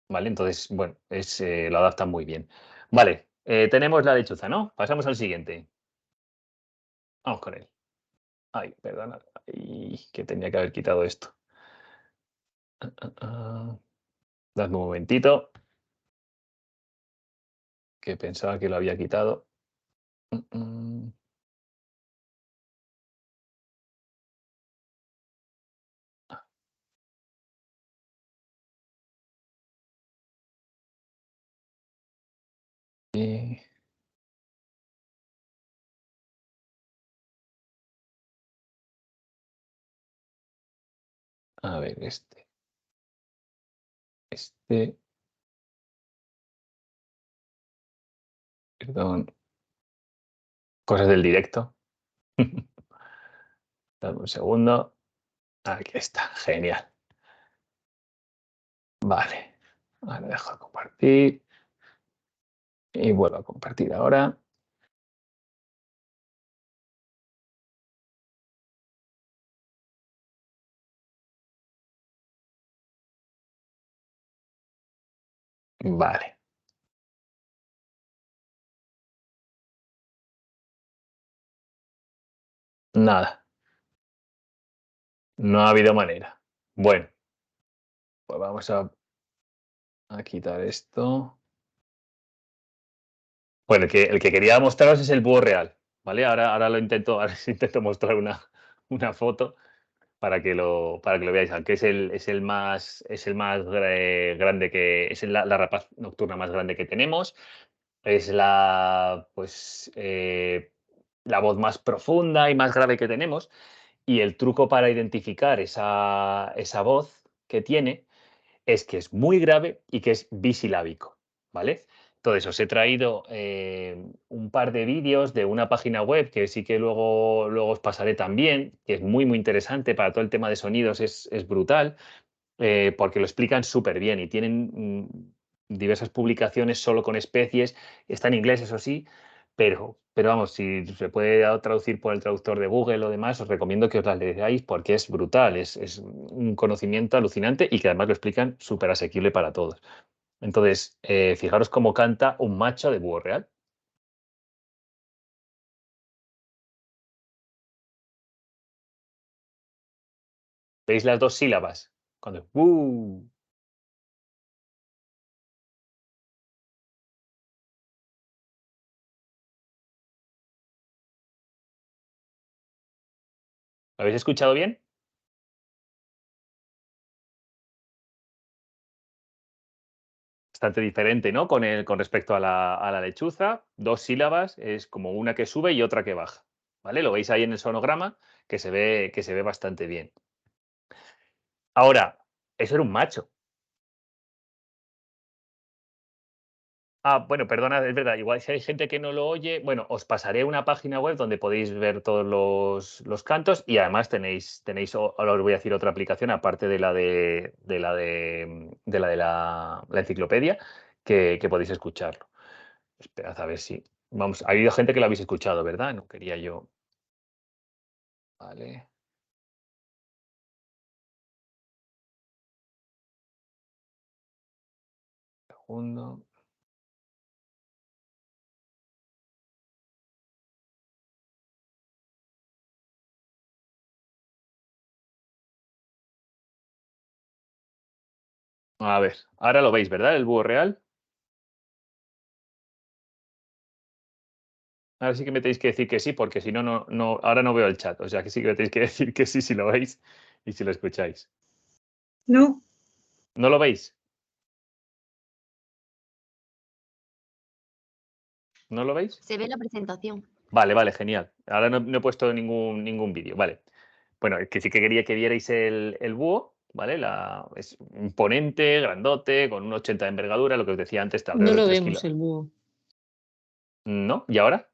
¿vale? Entonces, bueno, lo adaptan muy bien. Vale, tenemos la lechuza, ¿no? Pasamos al siguiente. Vamos con él. Ay, perdona. Ay, que tenía que haber quitado esto. Dadme un momentito, que pensaba que lo había quitado. Mm, mm. Y- a ver, este, perdón, cosas del directo. Dame un segundo. Aquí está, genial. Vale, ahora dejo de compartir y vuelvo a compartir ahora. Vale, nada, no ha habido manera. Bueno, pues vamos a quitar esto. Bueno, el que quería mostraros es el búho real, ¿vale? Ahora lo intento, ahora os intento mostrar una foto para que lo veáis, aunque es el más grande es la rapaz nocturna más grande que tenemos. Es la voz más profunda y más grave que tenemos. Y el truco para identificar esa voz que tiene es que es muy grave y que es bisilábico, ¿vale? Entonces, os he traído un par de vídeos de una página web que sí que luego os pasaré también, que es muy, muy interesante para todo el tema de sonidos, es brutal. porque lo explican súper bien y tienen diversas publicaciones solo con especies. Está en inglés, eso sí, pero vamos, si se puede traducir por el traductor de Google o demás, os recomiendo que os las leáis porque es brutal, es un conocimiento alucinante y que además lo explican súper asequible para todos. Entonces, fijaros cómo canta un macho de búho real. ¿Veis las dos sílabas? Cuando ¿Lo habéis escuchado bien? Bastante diferente, ¿no? Con respecto a la lechuza, dos sílabas, es como una que sube y otra que baja. ¿Vale? Lo veis ahí en el sonograma, que se ve bastante bien. Ahora, eso era un macho. Bueno, perdona, es verdad, igual si hay gente que no lo oye, bueno, os pasaré una página web donde podéis ver todos los cantos y además tenéis, ahora os voy a decir otra aplicación, aparte de la enciclopedia, que podéis escucharlo. Esperad a ver si. Vamos, ha habido gente que lo habéis escuchado, ¿verdad? No quería yo. Vale. Segundo. A ver, ahora lo veis, ¿verdad? El búho real. Ahora sí que me tenéis que decir que sí, porque si no, ahora no veo el chat. O sea que sí que me tenéis que decir que sí si lo veis y si lo escucháis. No, ¿No lo veis? ¿No lo veis? Se ve la presentación. Vale, genial. Ahora no he puesto ningún vídeo. Vale. Bueno, es que sí que quería que vierais el búho, ¿vale? Es imponente, grandote, con un 80 de envergadura, lo que os decía antes, No alrededor de lo 3 vemos kilos. el búho. ¿No? ¿Y ahora?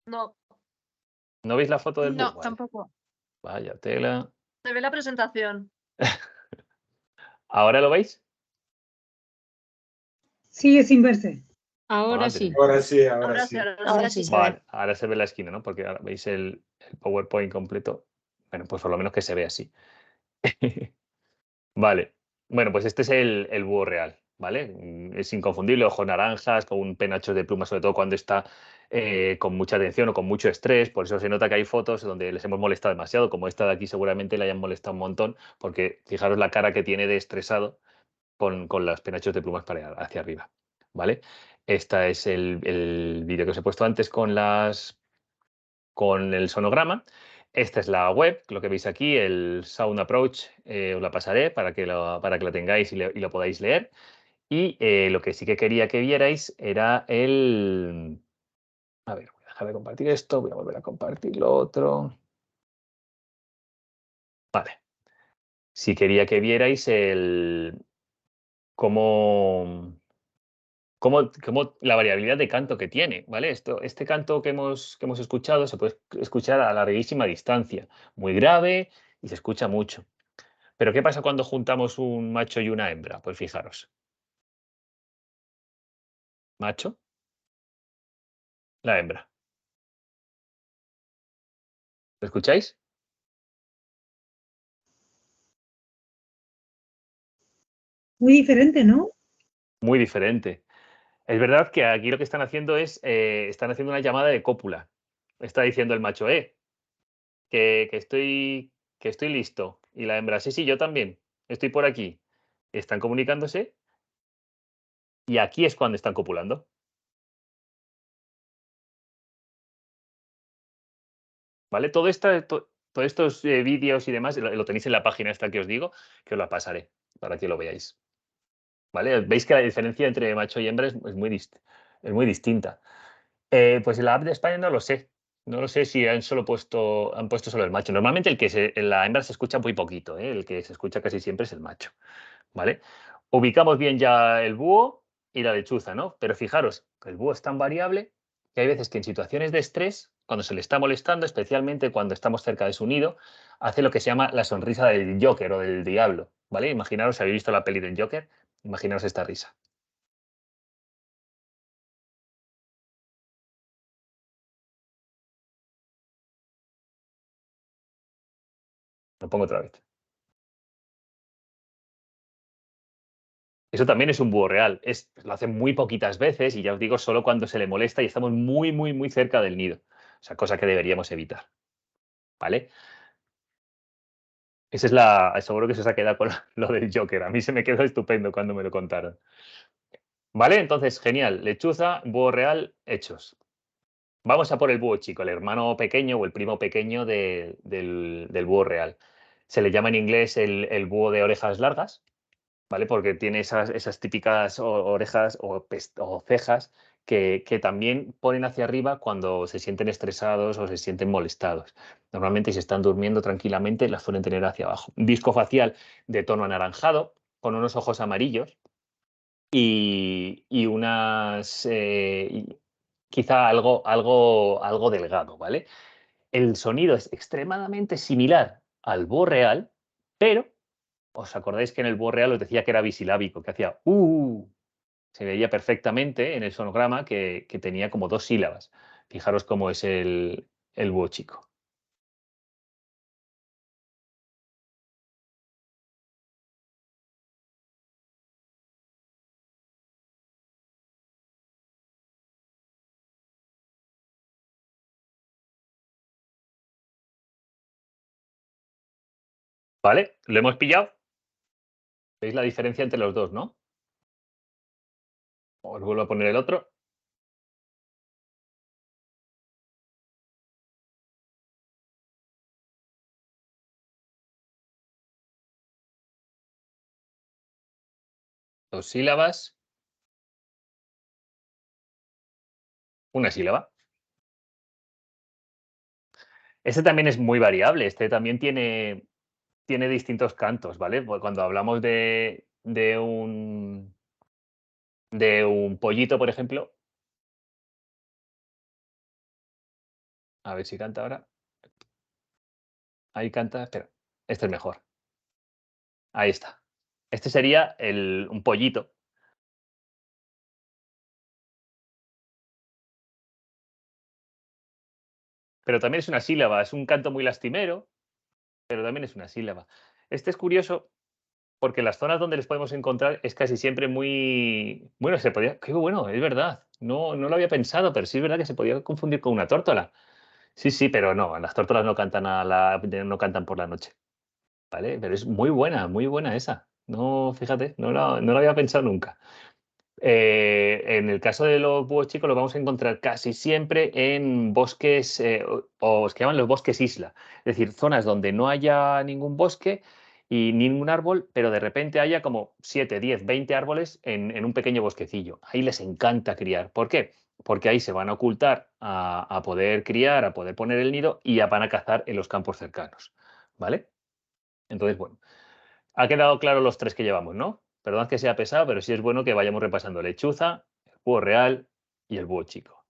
No, ¿No veis la foto del búho? no, Vale. tampoco. Vaya tela. Se ve la presentación. ¿Ahora lo veis? sigue sin verse. Ahora Antes sí. sí. Ahora sí, ahora Ahora sí. sí, ahora Ahora sí. sí se ve. Vale, ahora se ve la esquina, ¿no? Porque ahora veis el PowerPoint completo. Bueno, pues por lo menos que se ve así. Vale. Bueno, pues este es el búho real, ¿vale? Es inconfundible, ojos naranjas, con un penacho de pluma, sobre todo cuando está con mucha tensión o con mucho estrés. Por eso se nota que hay fotos donde les hemos molestado demasiado. Como esta de aquí seguramente le hayan molestado un montón, porque fijaros la cara que tiene de estresado con los penachos de plumas para hacia arriba, ¿vale? Este es el vídeo que os he puesto antes con el sonograma. Esta es la web, lo que veis aquí, el Sound Approach, os la pasaré para que la tengáis y lo podáis leer. Y lo que sí que quería que vierais era el. A ver, voy a dejar de compartir esto, voy a volver a compartir lo otro. Vale. Sí quería que vierais cómo la variabilidad de canto que tiene, ¿vale? Este canto que hemos escuchado se puede escuchar a larguísima distancia, muy grave y se escucha mucho. Pero ¿qué pasa cuando juntamos un macho y una hembra? Pues fijaros. Macho, la hembra. ¿Lo escucháis? Muy diferente, ¿no? Muy diferente. Es verdad que aquí lo que están haciendo están haciendo una llamada de cópula. Está diciendo el macho, que estoy listo. Y la hembra, sí, yo también. Estoy por aquí. Están comunicándose y aquí es cuando están copulando. ¿Vale? Todos estos vídeos y demás lo tenéis en la página esta que os digo, que os la pasaré para que lo veáis. ¿Vale? Veis que la diferencia entre macho y hembra es muy distinta. Pues en la app de España no lo sé. No lo sé si han puesto solo el macho. Normalmente la hembra se escucha muy poquito, ¿eh? El que se escucha casi siempre es el macho. ¿Vale? Ubicamos bien ya el búho y la lechuza, ¿no? Pero fijaros, el búho es tan variable que hay veces que en situaciones de estrés, cuando se le está molestando, especialmente cuando estamos cerca de su nido, hace lo que se llama la sonrisa del Joker o del diablo, ¿vale? Imaginaros, si habéis visto la peli del Joker, imaginaos esta risa. Lo pongo otra vez. Eso también es un búho real. Lo hace muy poquitas veces y ya os digo, solo cuando se le molesta y estamos muy, muy, muy cerca del nido. O sea, cosa que deberíamos evitar. ¿Vale? Esa es seguro que se os ha quedado con lo del Joker. A mí se me quedó estupendo cuando me lo contaron. ¿Vale? Entonces, genial. Lechuza, búho real, hechos. Vamos a por el búho chico, el hermano pequeño o el primo pequeño del búho real. Se le llama en inglés el búho de orejas largas, ¿vale? Porque tiene esas típicas orejas o cejas que también ponen hacia arriba cuando se sienten estresados o se sienten molestados. Normalmente, si están durmiendo tranquilamente, las suelen tener hacia abajo. Disco facial de tono anaranjado, con unos ojos amarillos y unas. Quizá algo delgado, ¿vale? El sonido es extremadamente similar al búho real, pero ¿os acordáis que en el búho real os decía que era bisilábico, que hacía Se veía perfectamente en el sonograma que tenía como 2 sílabas. Fijaros cómo es el búho chico. ¿Vale? ¿Lo hemos pillado? ¿Veis la diferencia entre los dos, no? Os vuelvo a poner el otro. Dos sílabas, una sílaba. Este también es muy variable. Este también tiene distintos cantos, ¿vale? Pues cuando hablamos de un pollito, por ejemplo, a ver si canta ahora. Ahí canta, espera, este es mejor. Ahí está. Este sería un pollito. Pero también es una sílaba, es un canto muy lastimero, pero también es una sílaba. Este es curioso porque las zonas donde les podemos encontrar es casi siempre muy. Bueno, qué bueno, es verdad. No lo había pensado, pero sí es verdad que se podía confundir con una tórtola. Sí, sí, pero no, las tórtolas no cantan no cantan por la noche, ¿vale? Pero es muy buena esa. No, fíjate, no lo había pensado nunca. En el caso de los búhos chicos los vamos a encontrar casi siempre en bosques, o los que llaman los bosques isla, es decir, zonas donde no haya ningún bosque y ningún árbol, pero de repente haya como 7, 10, 20 árboles en un pequeño bosquecillo. Ahí les encanta criar. ¿Por qué? Porque ahí se van a ocultar a poder criar, a poder poner el nido y ya van a cazar en los campos cercanos. ¿Vale? Entonces, bueno. Ha quedado claro los tres que llevamos, ¿no? Perdón que sea pesado, pero sí es bueno que vayamos repasando lechuza, el búho real y el búho chico.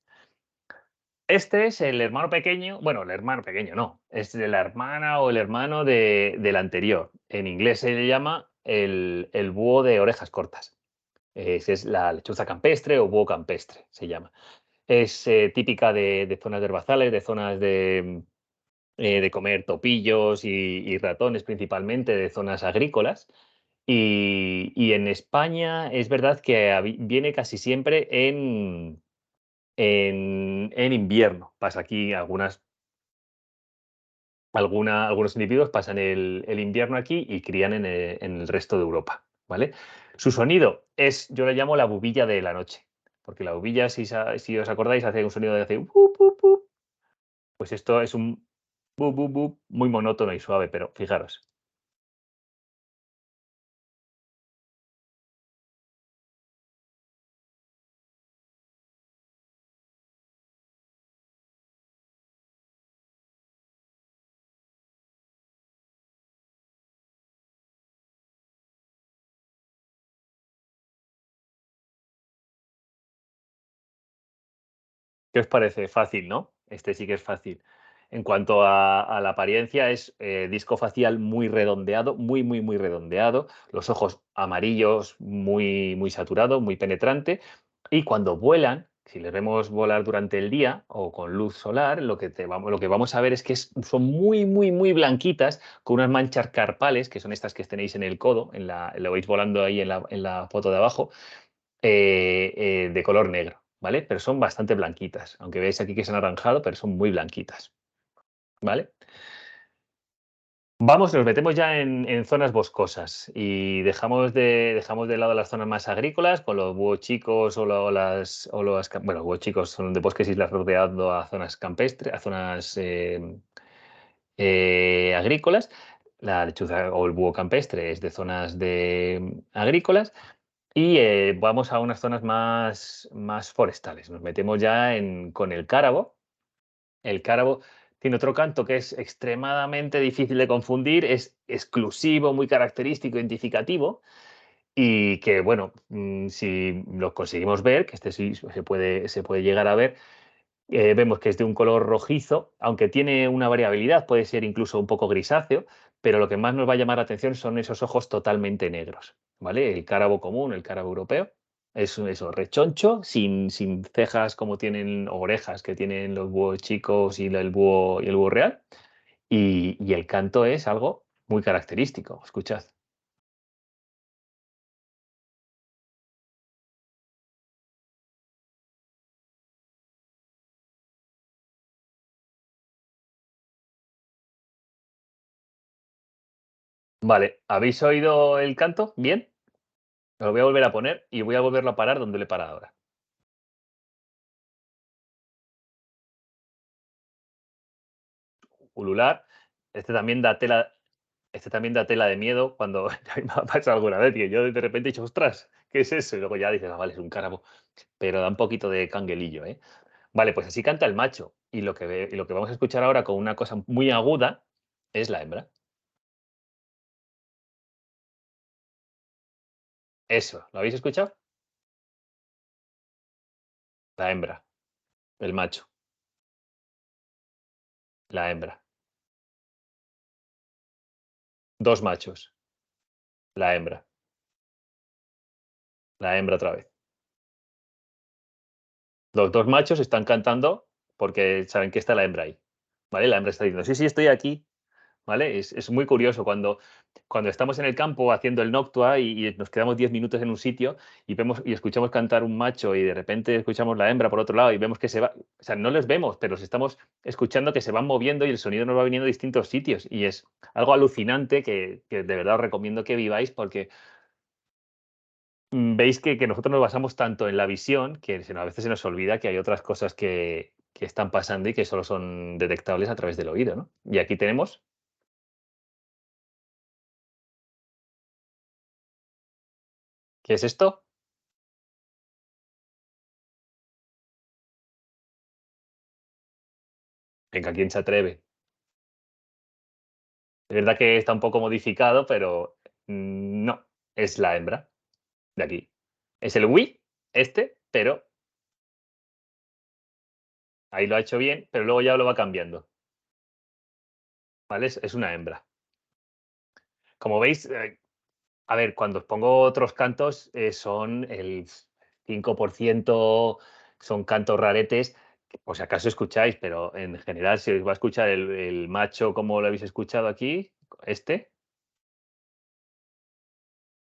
Este es el hermano pequeño, bueno, el hermano pequeño no, es de la hermana o el hermano del anterior. En inglés se le llama el búho de orejas cortas. Es la lechuza campestre o búho campestre, se llama. Es típica de zonas de herbazales, de zonas de comer topillos y ratones principalmente, de zonas agrícolas. Y en España es verdad que viene casi siempre en invierno. Pasa aquí algunos individuos pasan el invierno aquí y crían en el resto de Europa, ¿vale? Su sonido yo le llamo la bubilla de la noche, porque la bubilla, si os acordáis, hace un sonido de hace "bup, bup, bup". Pues esto es un bup, bup, bup, muy monótono y suave, pero fijaros. ¿Qué os parece? Fácil, ¿no? Este sí que es fácil. En cuanto a la apariencia, es disco facial muy redondeado, muy redondeado, los ojos amarillos, muy saturado, muy penetrante, y cuando vuelan, si les vemos volar durante el día o con luz solar, lo que vamos a ver es que son muy blanquitas, con unas manchas carpales, que son estas que tenéis en el codo, lo veis volando ahí en la foto de abajo, de color negro, ¿vale? Pero son bastante blanquitas, aunque veis aquí que es anaranjado, pero son muy blanquitas, ¿vale? Nos metemos ya en zonas boscosas y dejamos de lado las zonas más agrícolas con los búhos chicos bueno, búhos chicos son de bosques y islas rodeando a zonas campestres, a zonas agrícolas. La lechuza o el búho campestre es de zonas agrícolas. Y vamos a unas zonas más forestales. Nos metemos ya con el cárabo. El cárabo tiene otro canto que es extremadamente difícil de confundir, es exclusivo, muy característico, identificativo y que, bueno, si lo conseguimos ver, que este sí se puede llegar a ver, vemos que es de un color rojizo, aunque tiene una variabilidad, puede ser incluso un poco grisáceo, pero lo que más nos va a llamar la atención son esos ojos totalmente negros, ¿vale? El cárabo común, el cárabo europeo, es eso, rechoncho, sin cejas como tienen, o orejas que tienen los búhos chicos y el búho real, y el canto es algo muy característico, escuchad. Vale, ¿habéis oído el canto? ¿Bien? Lo voy a volver a poner y voy a volverlo a parar donde le he parado ahora. Ulular. Este también da tela de miedo cuando me ha pasado alguna vez, que yo de repente he dicho, ostras, ¿qué es eso? Y luego ya dices, ah, vale, es un cárabo, pero da un poquito de canguelillo, ¿eh? Vale, pues así canta el macho. Y lo que vamos a escuchar ahora con una cosa muy aguda es la hembra. Eso, ¿lo habéis escuchado? La hembra, el macho, la hembra. Dos machos, la hembra otra vez. Los dos machos están cantando porque saben que está la hembra ahí, ¿vale? La hembra está diciendo, sí, estoy aquí, ¿vale? Es muy curioso cuando estamos en el campo haciendo el noctua y nos quedamos 10 minutos en un sitio y escuchamos cantar un macho y de repente escuchamos la hembra por otro lado y vemos que se va, o sea, no les vemos, pero los estamos escuchando que se van moviendo y el sonido nos va viniendo de distintos sitios y es algo alucinante que de verdad os recomiendo que viváis porque veis que nosotros nos basamos tanto en la visión que a veces se nos olvida que hay otras cosas que están pasando y que solo son detectables a través del oído, ¿no? Y aquí tenemos, ¿qué es esto? Venga, ¿quién se atreve? Es verdad que está un poco modificado, pero no, es la hembra de aquí. Es el Wii, pero ahí lo ha hecho bien, pero luego ya lo va cambiando, ¿vale? Es una hembra. Como veis, a ver, cuando os pongo otros cantos, son el 5%, son cantos raretes, que por si acaso escucháis, pero en general, si os va a escuchar el macho como lo habéis escuchado aquí,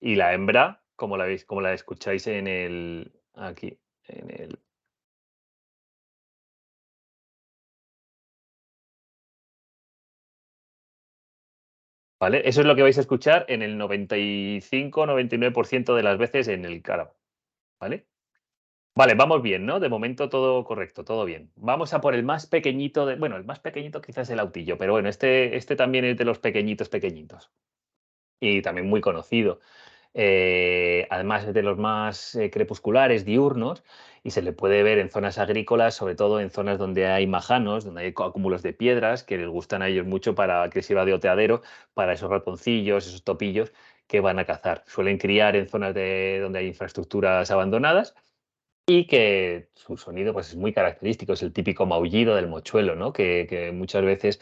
y la hembra, como la escucháis aquí, en el, ¿vale? Eso es lo que vais a escuchar en el 95-99% de las veces en el cárabo, ¿vale? Vale, vamos bien, ¿no? De momento todo correcto, todo bien. Vamos a por el más pequeñito bueno, el más pequeñito quizás el autillo, pero bueno, este también es de los pequeñitos, pequeñitos. Y también muy conocido. Además es de los más crepusculares, diurnos, y se le puede ver en zonas agrícolas, sobre todo en zonas donde hay majanos, donde hay acúmulos de piedras, que les gustan a ellos mucho para que sirva de oteadero para esos ratoncillos, esos topillos que van a cazar. Suelen criar en zonas donde hay infraestructuras abandonadas y que su sonido pues, es muy característico, es el típico maullido del mochuelo, ¿no? Que muchas veces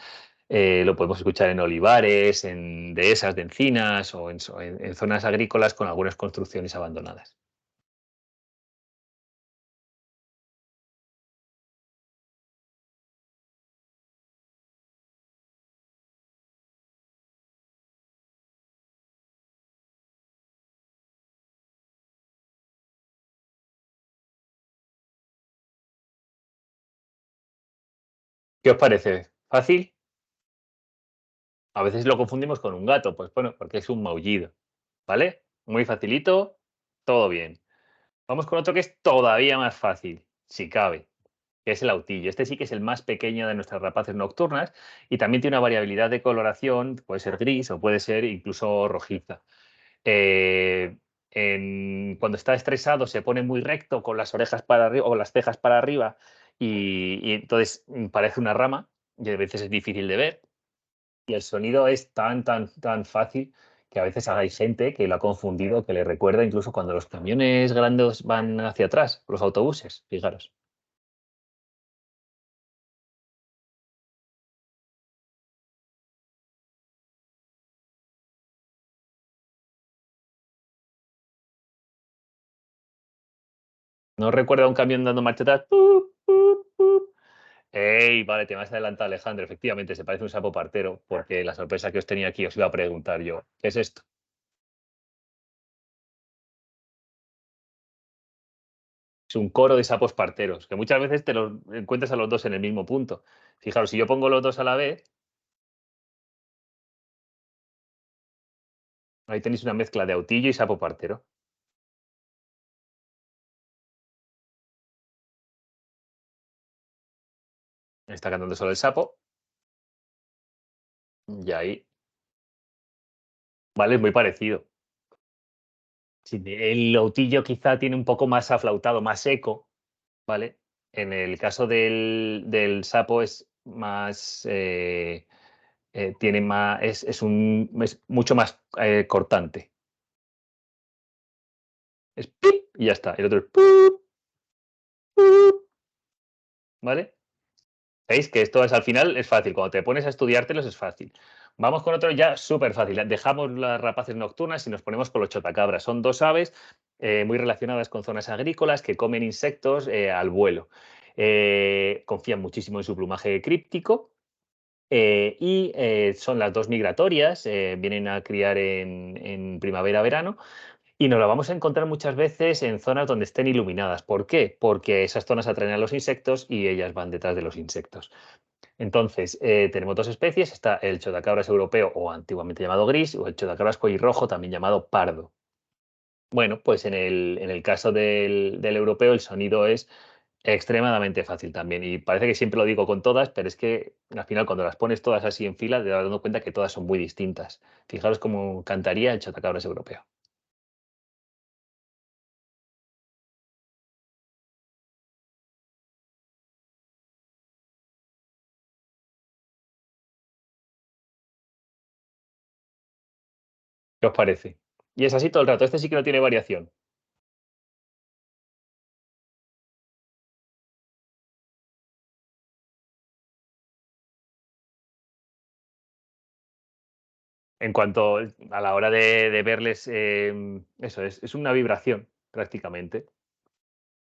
lo podemos escuchar en olivares, en dehesas de encinas o en zonas agrícolas con algunas construcciones abandonadas. ¿Qué os parece? ¿Fácil? A veces lo confundimos con un gato, pues bueno, porque es un maullido, ¿vale? Muy facilito, todo bien. Vamos con otro que es todavía más fácil, si cabe, que es el autillo. Este sí que es el más pequeño de nuestras rapaces nocturnas y también tiene una variabilidad de coloración, puede ser gris o puede ser incluso rojiza. Eh, cuando está estresado se pone muy recto con las orejas para arriba o las cejas para arriba y entonces parece una rama y a veces es difícil de ver. Y el sonido es tan fácil que a veces hay gente que lo ha confundido, que le recuerda incluso cuando los camiones grandes van hacia atrás, los autobuses, fijaros. ¿No recuerda un camión dando marcha atrás? ¡Pup, pup, pup! ¡Ey! Vale, te me has adelantado, Alejandro. Efectivamente, se parece a un sapo partero, porque la sorpresa que os tenía aquí os iba a preguntar yo, ¿qué es esto? Es un coro de sapos parteros, que muchas veces te los encuentras a los dos en el mismo punto. Fijaros, si yo pongo los dos a la vez, ahí tenéis una mezcla de autillo y sapo partero. Está cantando solo el sapo, y ahí, vale, es muy parecido. Sí, el autillo quizá tiene un poco más aflautado, más seco, ¿vale? En el caso del sapo es más, tiene más, es mucho más cortante. Es pip y ya está. El otro es pup, pup, ¿vale? ¿Veis que esto es al final es fácil? Cuando te pones a estudiártelos es fácil. Vamos con otro ya súper fácil. Dejamos las rapaces nocturnas y nos ponemos con los chotacabras. Son dos aves muy relacionadas con zonas agrícolas que comen insectos al vuelo. Confían muchísimo en su plumaje críptico y son las dos migratorias. Vienen a criar en primavera-verano y nos la vamos a encontrar muchas veces en zonas donde estén iluminadas. ¿Por qué? Porque esas zonas atraen a los insectos y ellas van detrás de los insectos. Entonces, tenemos dos especies. Está el chotacabras europeo, o antiguamente llamado gris, o el chotacabras rojo, también llamado pardo. Bueno, pues en el caso del europeo el sonido es extremadamente fácil también. Y parece que siempre lo digo con todas, pero es que al final cuando las pones todas así en fila te das dando cuenta que todas son muy distintas. Fijaros cómo cantaría el chotacabras europeo. ¿Qué os parece? Y es así todo el rato. Este sí que no tiene variación. En cuanto a la hora de verles, eso es una vibración prácticamente.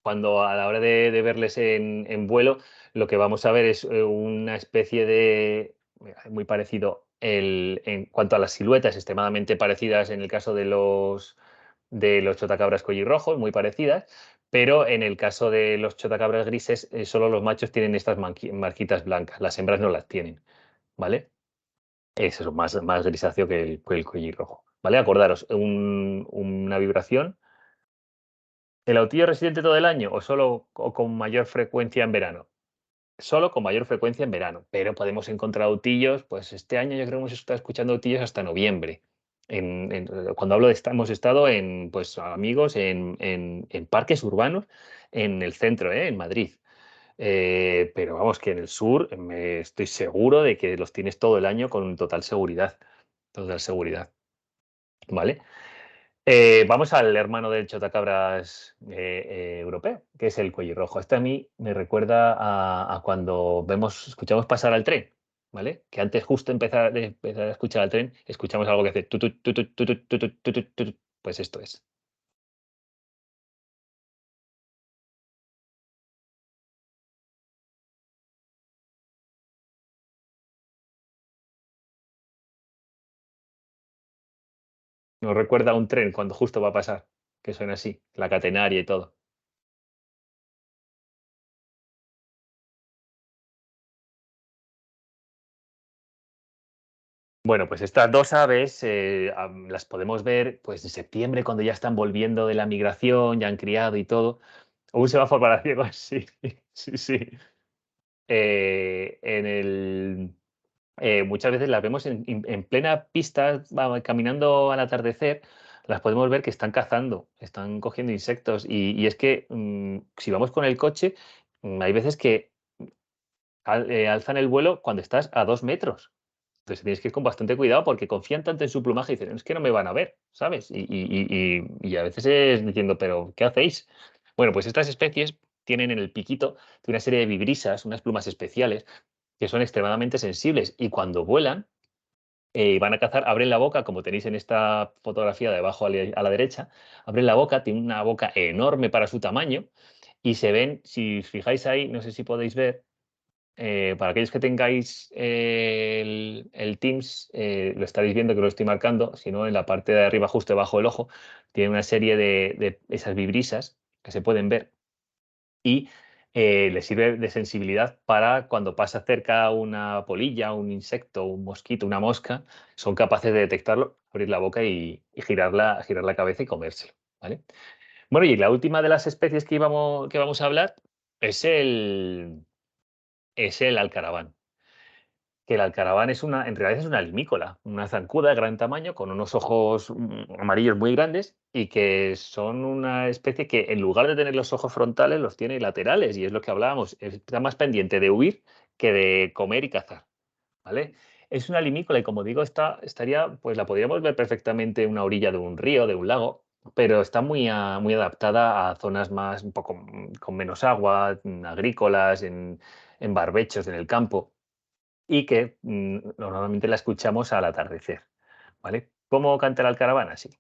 Cuando a la hora de verles en vuelo, lo que vamos a ver es una especie de, mira, muy parecido, en cuanto a las siluetas, extremadamente parecidas en el caso de los chotacabras collirrojos, muy parecidas, pero en el caso de los chotacabras grises, solo los machos tienen estas marquitas blancas, las hembras no las tienen, ¿vale? Es eso, más grisáceo que el collirrojo, ¿vale? Acordaros, una vibración. ¿El autillo es residente todo el año o solo o con mayor frecuencia en verano? Solo con mayor frecuencia en verano, pero podemos encontrar autillos, pues este año yo creo que hemos estado escuchando autillos hasta noviembre. Cuando hablo de hemos estado en, pues amigos, en parques urbanos, en el centro, en Madrid. Pero vamos, que en el sur me estoy seguro de que los tienes todo el año con total seguridad. Total seguridad. ¿Vale? Vamos al hermano del chotacabras europeo, que es el cuellirrojo. Este a mí me recuerda a cuando escuchamos pasar al tren, ¿vale? Que antes justo de empezar a escuchar al tren, escuchamos algo que hace tutut, tutut, tutut, tutut, tutut, tutut. Pues esto es. Nos recuerda a un tren cuando justo va a pasar, que suena así, la catenaria y todo. Bueno, pues estas dos aves las podemos ver pues en septiembre cuando ya están volviendo de la migración, ya han criado y todo. Un semáforo para ciegos, sí, sí, sí. Muchas veces las vemos en plena pista, caminando al atardecer, las podemos ver que están cazando, están cogiendo insectos. Y es que si vamos con el coche, hay veces que alzan el vuelo cuando estás a 2 metros. Entonces tienes que ir con bastante cuidado porque confían tanto en su plumaje y dicen, es que no me van a ver, ¿sabes? Y a veces es diciendo, pero ¿qué hacéis? Bueno, pues estas especies tienen en el piquito una serie de vibrisas, unas plumas especiales que son extremadamente sensibles y cuando vuelan y van a cazar, abren la boca, como tenéis en esta fotografía de abajo a la derecha, abren la boca, tienen una boca enorme para su tamaño y se ven, si os fijáis ahí, no sé si podéis ver, para aquellos que tengáis el Teams, lo estaréis viendo que lo estoy marcando, si no, en la parte de arriba, justo debajo del ojo, tiene una serie de esas vibrisas que se pueden ver y le sirve de sensibilidad para cuando pasa cerca una polilla, un insecto, un mosquito, una mosca, son capaces de detectarlo, abrir la boca y girar la cabeza y comérselo, ¿vale? Bueno, y la última de las especies que vamos a hablar es el alcaraván. Que el alcaraván en realidad es una limícola, una zancuda de gran tamaño con unos ojos amarillos muy grandes y que son una especie que en lugar de tener los ojos frontales los tiene laterales y es lo que hablábamos, está más pendiente de huir que de comer y cazar, ¿vale? Es una limícola y como digo, pues la podríamos ver perfectamente en una orilla de un río, de un lago, pero está muy adaptada a zonas más, un poco con menos agua, agrícolas, en barbechos, en el campo y que normalmente la escuchamos al atardecer, ¿vale? ¿Cómo canta la alcaravana? Sí.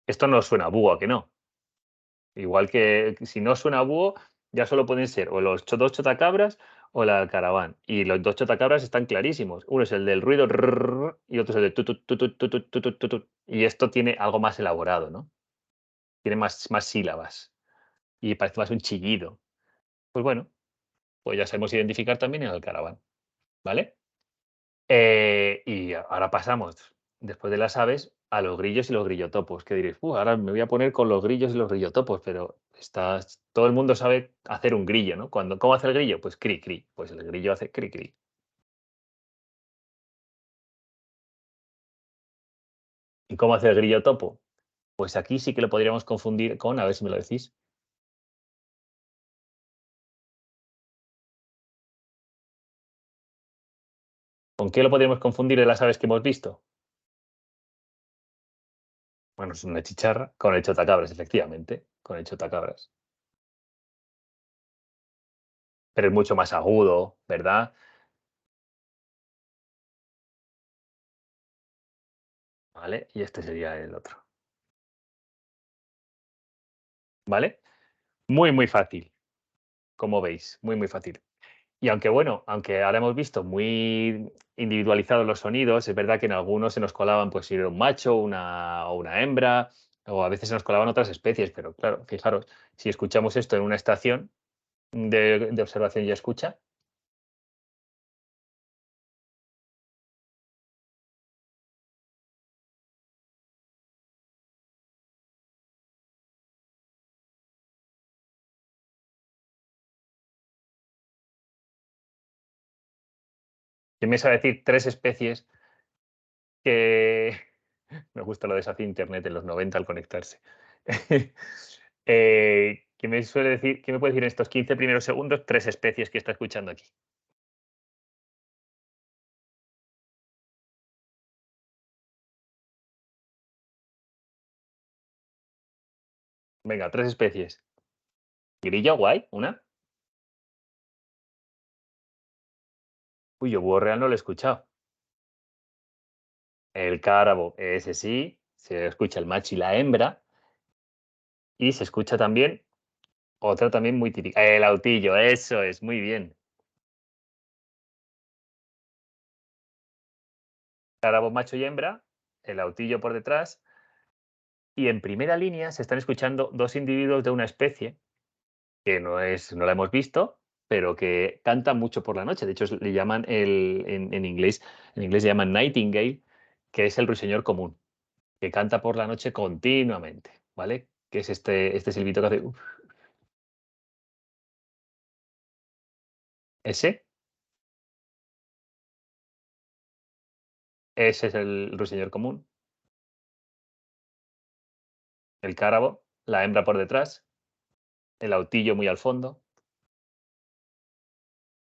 Esto no suena a búho, ¿a que no? Igual que si no suena a búho, ya solo pueden ser o los dos chotacabras o la alcaraván. Y los dos chotacabras están clarísimos. Uno es el del ruido rrrr, y otro es el de tutut, tutut, tutut, tutut, tutut. Y esto tiene algo más elaborado, ¿no? Tiene más sílabas y parece más un chillido. Pues bueno, pues ya sabemos identificar también el alcaraván, ¿vale? Y ahora pasamos, después de las aves, a los grillos y los grillotopos. Que diréis, ahora me voy a poner con los grillos y los grillotopos, pero todo el mundo sabe hacer un grillo, ¿no? ¿Cómo hace el grillo? Pues cri, cri. Pues el grillo hace cri, cri. ¿Y cómo hace el grillotopo? Pues aquí sí que lo podríamos confundir con, a ver si me lo decís. ¿Con qué lo podríamos confundir de las aves que hemos visto? Bueno, es una chicharra con el chotacabras, efectivamente, con el chotacabras. Pero es mucho más agudo, ¿verdad? ¿Vale? Y este sería el otro. ¿Vale? Muy, muy fácil, como veis, muy, muy fácil. Y aunque bueno, aunque ahora hemos visto muy individualizados los sonidos, es verdad que en algunos se nos colaban pues si era un macho o una hembra, o a veces se nos colaban otras especies, pero claro, fijaros, si escuchamos esto en una estación de observación y escucha, ¿quién me sabe decir tres especies que me gusta lo de esa internet en los 90 al conectarse? ¿Qué me suele decir? ¿Qué me puede decir en estos 15 primeros segundos 3 especies que está escuchando aquí? Venga, 3 especies. Grilla, guay, una. Uy, yo búho real no lo he escuchado. El cárabo, ese sí, se escucha el macho y la hembra. Y se escucha también otra también muy típica. El autillo, eso es, muy bien. Cárabo, macho y hembra, el autillo por detrás. Y en primera línea se están escuchando 2 individuos de una especie que no la hemos visto, pero que canta mucho por la noche. De hecho, le llaman en inglés se llaman nightingale, que es el ruiseñor común, que canta por la noche continuamente, ¿vale? Que es este silbito que hace. Ese es el ruiseñor común. El cárabo, la hembra por detrás, el autillo muy al fondo.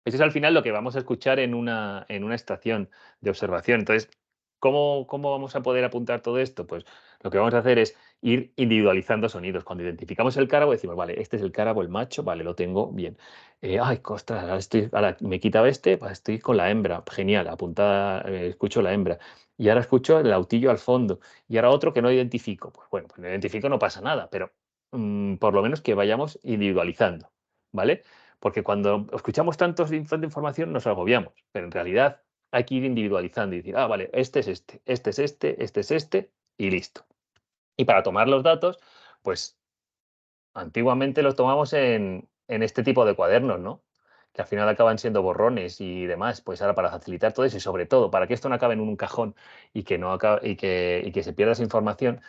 Eso es al final lo que vamos a escuchar en una estación de observación. Entonces, ¿cómo vamos a poder apuntar todo esto? Pues lo que vamos a hacer es ir individualizando sonidos. Cuando identificamos el cárabo, decimos, vale, este es el cárabo, el macho, vale, lo tengo bien. Ay, ostras, ahora me he quitado pues estoy con la hembra, genial, apuntada, escucho la hembra. Y ahora escucho el autillo al fondo. Y ahora otro que no identifico. Pues bueno, pues no identifico, no pasa nada, pero por lo menos que vayamos individualizando, ¿vale? Porque cuando escuchamos tanta información nos agobiamos, pero en realidad hay que ir individualizando y decir, ah, vale, este es este, este es este, este es este, y listo. Y para tomar los datos, pues antiguamente los tomamos en este tipo de cuadernos, ¿no? Que al final acaban siendo borrones y demás. Pues ahora para facilitar todo eso y sobre todo para que esto no acabe en un cajón y que, no acabe, y que se pierda esa información,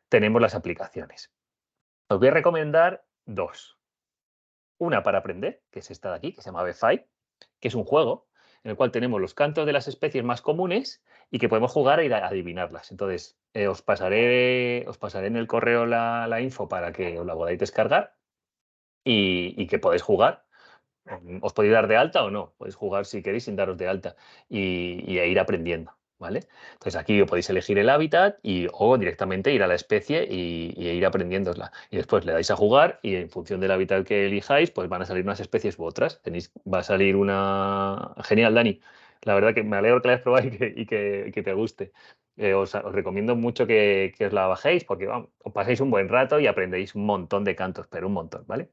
tenemos las aplicaciones. Os voy a recomendar 2. Una para aprender, que es esta de aquí, que se llama Befy, que es un juego en el cual tenemos los cantos de las especies más comunes y que podemos jugar a ir a adivinarlas. Entonces, os pasaré en el correo la info para que os la podáis descargar y que podéis jugar. Os podéis dar de alta o no, podéis jugar si queréis sin daros de alta y a ir aprendiendo, ¿vale? Entonces aquí podéis elegir el hábitat o directamente ir a la especie y ir aprendiéndosla. Y después le dais a jugar y en función del hábitat que elijáis, pues van a salir unas especies u otras. Va a salir una... Genial, Dani. La verdad que me alegro que la hayas probado y que te guste. Os recomiendo mucho que os la bajéis porque vamos, os paséis un buen rato y aprendéis un montón de cantos, pero un montón, ¿vale?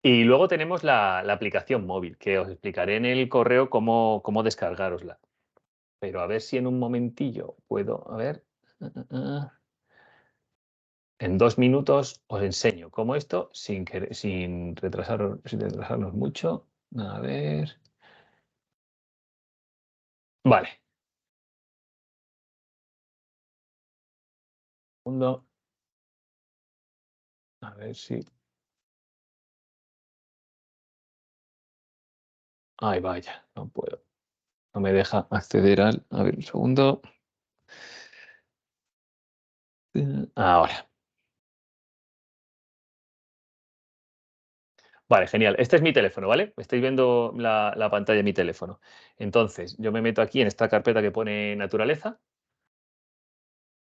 Y luego tenemos la aplicación móvil, que os explicaré en el correo cómo descargárosla. Pero a ver si en un momentillo puedo, a ver. En 2 minutos os enseño cómo esto, sin retrasarnos mucho. A ver. Vale. Segundo. A ver si. Ay, vaya, no puedo. No me deja acceder al. A ver, un segundo. Ahora. Vale, genial. Este es mi teléfono, ¿vale? Estáis viendo la pantalla de mi teléfono. Entonces, yo me meto aquí en esta carpeta que pone naturaleza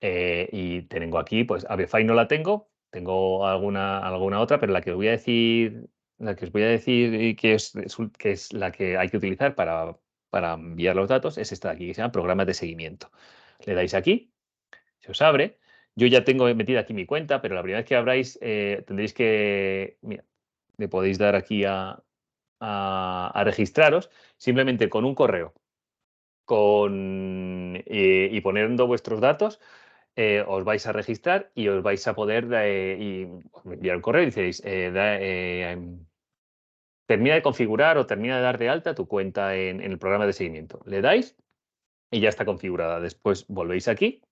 y tengo aquí, pues Avify no la tengo alguna otra, pero la que os voy a decir, y que es la que hay que utilizar para enviar los datos es esta de aquí, que se llama programas de seguimiento. Le dais aquí, se os abre. Yo ya tengo metida aquí mi cuenta, pero la primera vez que abráis tendréis que, mira, le podéis dar aquí a registraros simplemente con un correo y poniendo vuestros datos, os vais a registrar y os vais a poder enviar un correo y diréis, termina de configurar o termina de dar de alta tu cuenta en el programa de seguimiento. Le dais y ya está configurada. Después volvéis aquí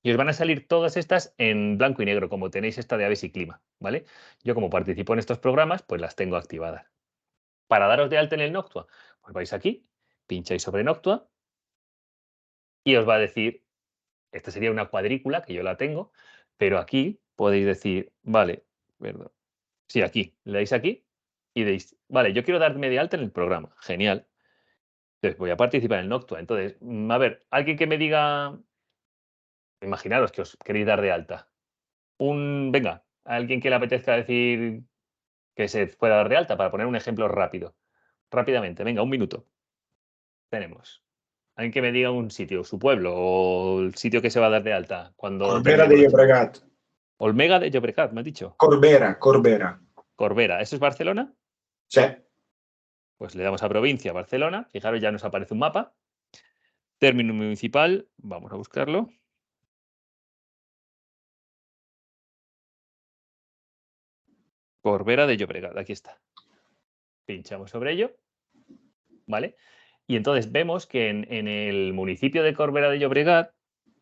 y os van a salir todas estas en blanco y negro, como tenéis esta de Aves y Clima, ¿vale? Yo como participo en estos programas, pues las tengo activadas. Para daros de alta en el Noctua, pues vais aquí, pincháis sobre Noctua y os va a decir, esta sería una cuadrícula, que yo la tengo, pero aquí podéis decir, vale, perdón. Sí, aquí. Le dais aquí y deis, vale, yo quiero darme de alta en el programa. Genial. Entonces voy a participar en el Noctua. Entonces, a ver, alguien que me diga, imaginaros que os queréis dar de alta. Venga, alguien que le apetezca decir que se pueda dar de alta para poner un ejemplo rápido. Rápidamente, venga, 1 minuto. Tenemos. Alguien que me diga un sitio, su pueblo o el sitio que se va a dar de alta cuando Corbera de terminemos. Llobregat. Olmega de Llobregat, me has dicho. Corbera. Corbera, ¿eso es Barcelona? Sí. Pues le damos a provincia, Barcelona. Fijaros, ya nos aparece un mapa. Término municipal, vamos a buscarlo. Corbera de Llobregat, aquí está. Pinchamos sobre ello, ¿vale? Y entonces vemos que en el municipio de Corbera de Llobregat,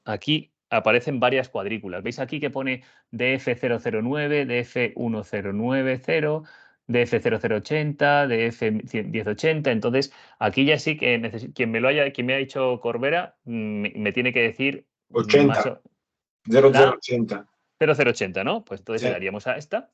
aquí aparecen varias cuadrículas. ¿Veis aquí que pone DF009, DF1090, DF0080, DF1080? Entonces, aquí ya sí que quien me ha dicho Corbera me tiene que decir 80. La 0080. 0080, ¿no? Pues entonces Sí. le daríamos a esta,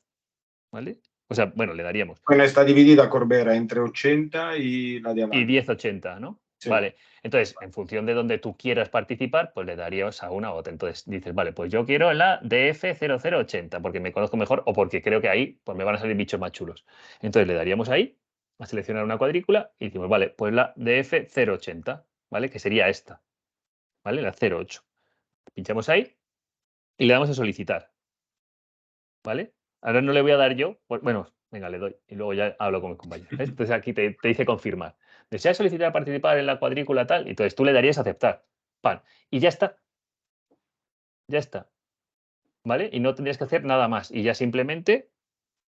¿vale? O sea, bueno, le daríamos. Bueno, está dividida Corbera entre 80 y la Y diamante. 1080, ¿no? Sí. Vale. Entonces, en función de donde tú quieras participar, pues le darías a una u otra. Entonces dices, vale, pues yo quiero la DF0080 porque me conozco mejor o porque creo que ahí pues me van a salir bichos más chulos. Entonces le daríamos ahí a seleccionar una cuadrícula y decimos, vale, pues la DF080, ¿vale? Que sería esta, ¿vale? La 08. Pinchamos ahí y le damos a solicitar, ¿vale? Ahora no le voy a dar yo, bueno, venga, le doy y luego ya hablo con mis compañeros. ¿Ves? Entonces aquí te dice confirmar. ¿Deseas solicitar participar en la cuadrícula tal? Entonces tú le darías a aceptar. ¡Pam! Y ya está. Ya está. ¿Vale? Y no tendrías que hacer nada más. Y ya simplemente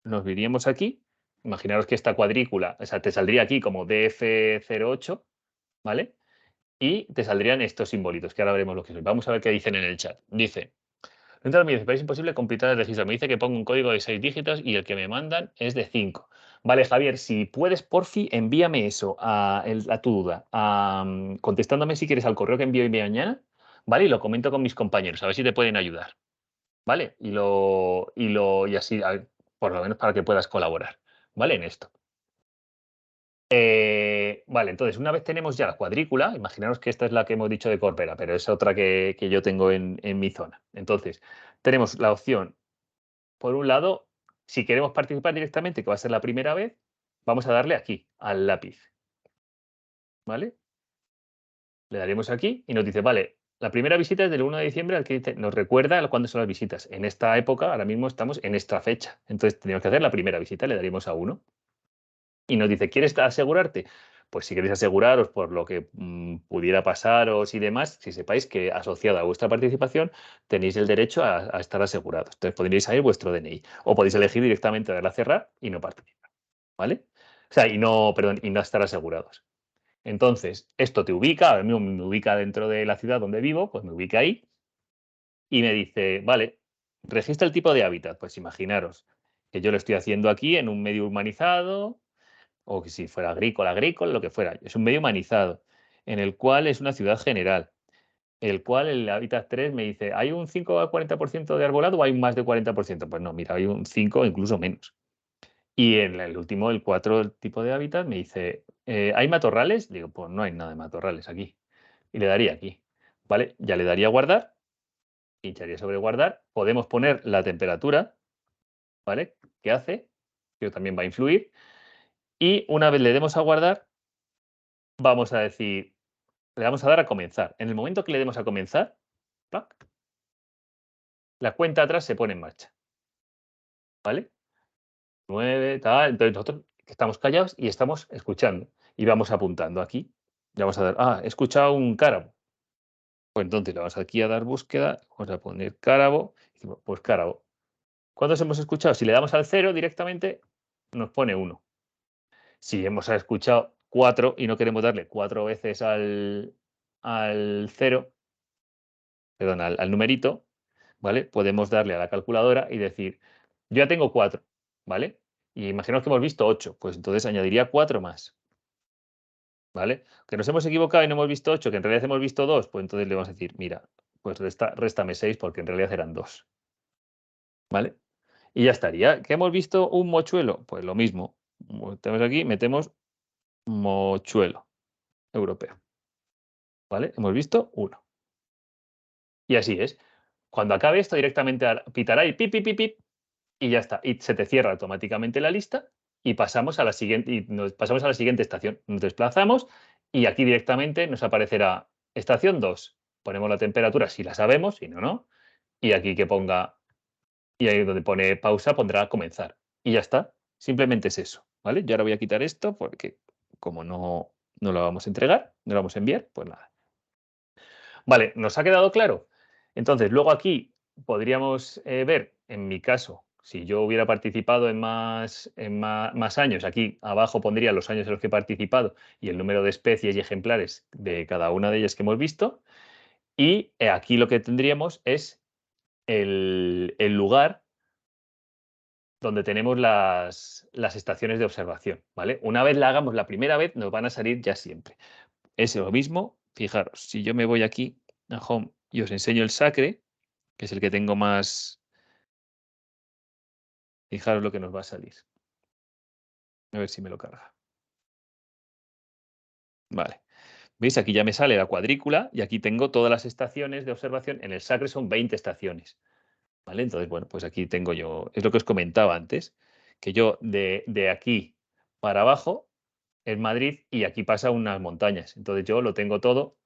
nos iríamos aquí. Imaginaros que esta cuadrícula, o sea, te saldría aquí como DF08, ¿vale? Y te saldrían estos simbolitos, que ahora veremos lo que son. Vamos a ver qué dicen en el chat. Dice, entonces me dice, pero es imposible completar el registro. Me dice que pongo un código de 6 dígitos y el que me mandan es de 5. Vale, Javier, si puedes, porfi, envíame eso a tu duda, contestándome si quieres al correo que envío mañana, ¿vale? Y lo comento con mis compañeros, a ver si te pueden ayudar, ¿vale? Y así, por lo menos para que puedas colaborar, ¿vale? En esto. Vale, entonces, una vez tenemos ya la cuadrícula, imaginaros que esta es la que hemos dicho de Corbera, pero es otra que yo tengo en mi zona. Entonces, tenemos la opción, por un lado, si queremos participar directamente, que va a ser la primera vez, vamos a darle aquí, al lápiz. ¿Vale? Le daremos aquí y nos dice, vale, la primera visita es del 1 de diciembre al que nos recuerda cuándo son las visitas. En esta época, ahora mismo estamos en esta fecha. Entonces, tenemos que hacer la primera visita, le daremos a 1. Y nos dice, ¿quieres asegurarte? Pues si queréis aseguraros por lo que pudiera pasaros y demás, si sepáis que asociado a vuestra participación tenéis el derecho a estar asegurados. Entonces podréis salir vuestro DNI o podéis elegir directamente darle a cerrar y no participar. ¿Vale? O sea, y no estar asegurados. Entonces, esto te ubica, a mí me ubica dentro de la ciudad donde vivo, pues me ubica ahí y me dice, vale, registra el tipo de hábitat. Pues imaginaros que yo lo estoy haciendo aquí en un medio urbanizado, o que si fuera agrícola, lo que fuera. Es un medio humanizado, en el cual es una ciudad general, el cual el hábitat 3 me dice, ¿hay un 5 al 40% de arbolado o hay más de 40%? Pues no, mira, hay un 5 incluso menos. Y en el último, el 4, el tipo de hábitat, me dice, ¿hay matorrales? Digo, pues no hay nada de matorrales aquí. Y le daría aquí, ¿vale? Ya le daría a guardar, pincharía sobre guardar, podemos poner la temperatura, ¿vale? ¿Qué hace? Que también va a influir. Y una vez le demos a guardar, vamos a decir, le vamos a dar a comenzar. En el momento que le demos a comenzar, ¡plac!, la cuenta atrás se pone en marcha. ¿Vale? 9, tal. Entonces nosotros estamos callados y estamos escuchando. Y vamos apuntando aquí. Le vamos a dar, he escuchado un cárabo. Pues entonces le vamos aquí a dar búsqueda, vamos a poner cárabo. Pues cárabo. ¿Cuántos hemos escuchado? Si le damos al 0 directamente, nos pone 1. Si hemos escuchado 4 y no queremos darle 4 veces al 0, perdón, al numerito, ¿vale? Podemos darle a la calculadora y decir, yo ya tengo 4, ¿vale? Y imaginaos que hemos visto 8, pues entonces añadiría 4 más, ¿vale? Que nos hemos equivocado y no hemos visto 8, que en realidad hemos visto 2, pues entonces le vamos a decir, mira, pues réstame 6 porque en realidad eran 2, ¿vale? Y ya estaría. ¿Qué hemos visto? Un mochuelo. Pues lo mismo. Tenemos aquí, metemos mochuelo europeo. ¿Vale? Hemos visto uno. Y así es. Cuando acabe esto, directamente pitará y pip, pip, pip, pip, y ya está. Y se te cierra automáticamente la lista y pasamos a la siguiente, pasamos a la siguiente estación. Nos desplazamos y aquí directamente nos aparecerá estación 2. Ponemos la temperatura si la sabemos, si no, no. Y aquí que ponga, y ahí donde pone pausa pondrá comenzar. Y ya está. Simplemente es eso. ¿Vale? Yo ahora voy a quitar esto porque como no lo vamos a entregar, no lo vamos a enviar, pues nada. Vale, ¿nos ha quedado claro? Entonces, luego aquí podríamos ver, en mi caso, si yo hubiera participado en más años, aquí abajo pondría los años en los que he participado y el número de especies y ejemplares de cada una de ellas que hemos visto. Y aquí lo que tendríamos es el lugar donde tenemos las estaciones de observación. ¿Vale? Una vez la hagamos la primera vez, nos van a salir ya siempre. Es lo mismo, fijaros, si yo me voy aquí a Home y os enseño el Sacre, que es el que tengo más, fijaros lo que nos va a salir. A ver si me lo carga. Vale. ¿Veis? Aquí ya me sale la cuadrícula y aquí tengo todas las estaciones de observación. En el Sacre son 20 estaciones. ¿Vale? Entonces, bueno, pues aquí tengo yo, es lo que os comentaba antes, que yo de aquí para abajo es Madrid y aquí pasa unas montañas. Entonces yo lo tengo todo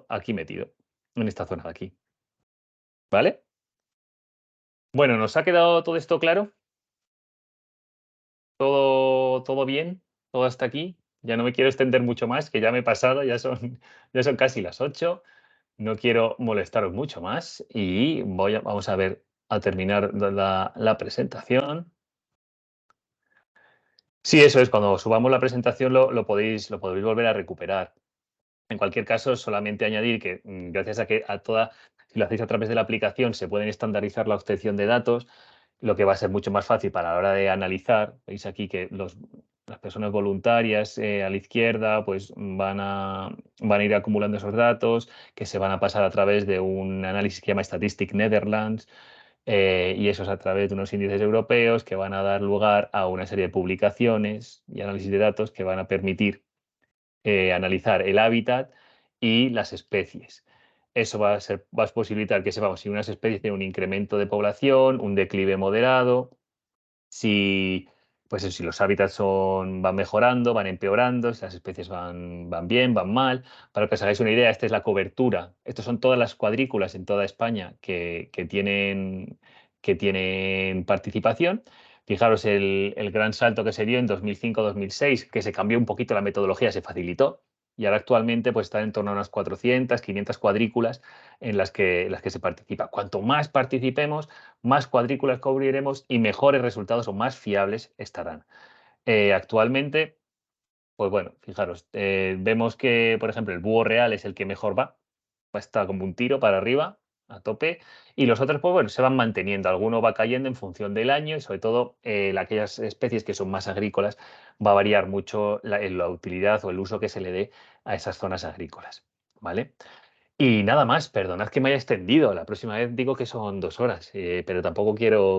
aquí metido, en esta zona de aquí. ¿Vale? Bueno, ¿nos ha quedado todo esto claro? ¿Todo bien? ¿Todo hasta aquí? Ya no me quiero extender mucho más, que ya me he pasado, ya son casi las 8. No quiero molestaros mucho más y vamos a ver, a terminar la presentación. Sí, eso es, cuando subamos la presentación lo podéis volver a recuperar. En cualquier caso, solamente añadir que gracias a que si lo hacéis a través de la aplicación, se pueden estandarizar la obtención de datos, lo que va a ser mucho más fácil para la hora de analizar. Veis aquí que las personas voluntarias a la izquierda pues van a ir acumulando esos datos que se van a pasar a través de un análisis que se llama Statistic Netherlands, y eso es a través de unos índices europeos que van a dar lugar a una serie de publicaciones y análisis de datos que van a permitir analizar el hábitat y las especies. Eso va a posibilitar que sepamos si unas especies tienen un incremento de población, un declive moderado, si los hábitats van mejorando, van empeorando, si las especies van bien, van mal. Para que os hagáis una idea, esta es la cobertura. Estas son todas las cuadrículas en toda España que tienen participación. Fijaros el gran salto que se dio en 2005-2006, que se cambió un poquito la metodología, se facilitó. Y ahora actualmente pues están en torno a unas 400, 500 cuadrículas en las que se participa. Cuanto más participemos, más cuadrículas cubriremos y mejores resultados o más fiables estarán. Actualmente, pues bueno, fijaros, vemos que, por ejemplo, el búho real es el que mejor va, está como un tiro para arriba, a tope, y los otros, pues bueno, se van manteniendo. Alguno va cayendo en función del año y sobre todo aquellas especies que son más agrícolas va a variar mucho la utilidad o el uso que se le dé a esas zonas agrícolas, ¿vale? Y nada más, perdonad que me haya extendido. La próxima vez digo que son 2 horas, pero tampoco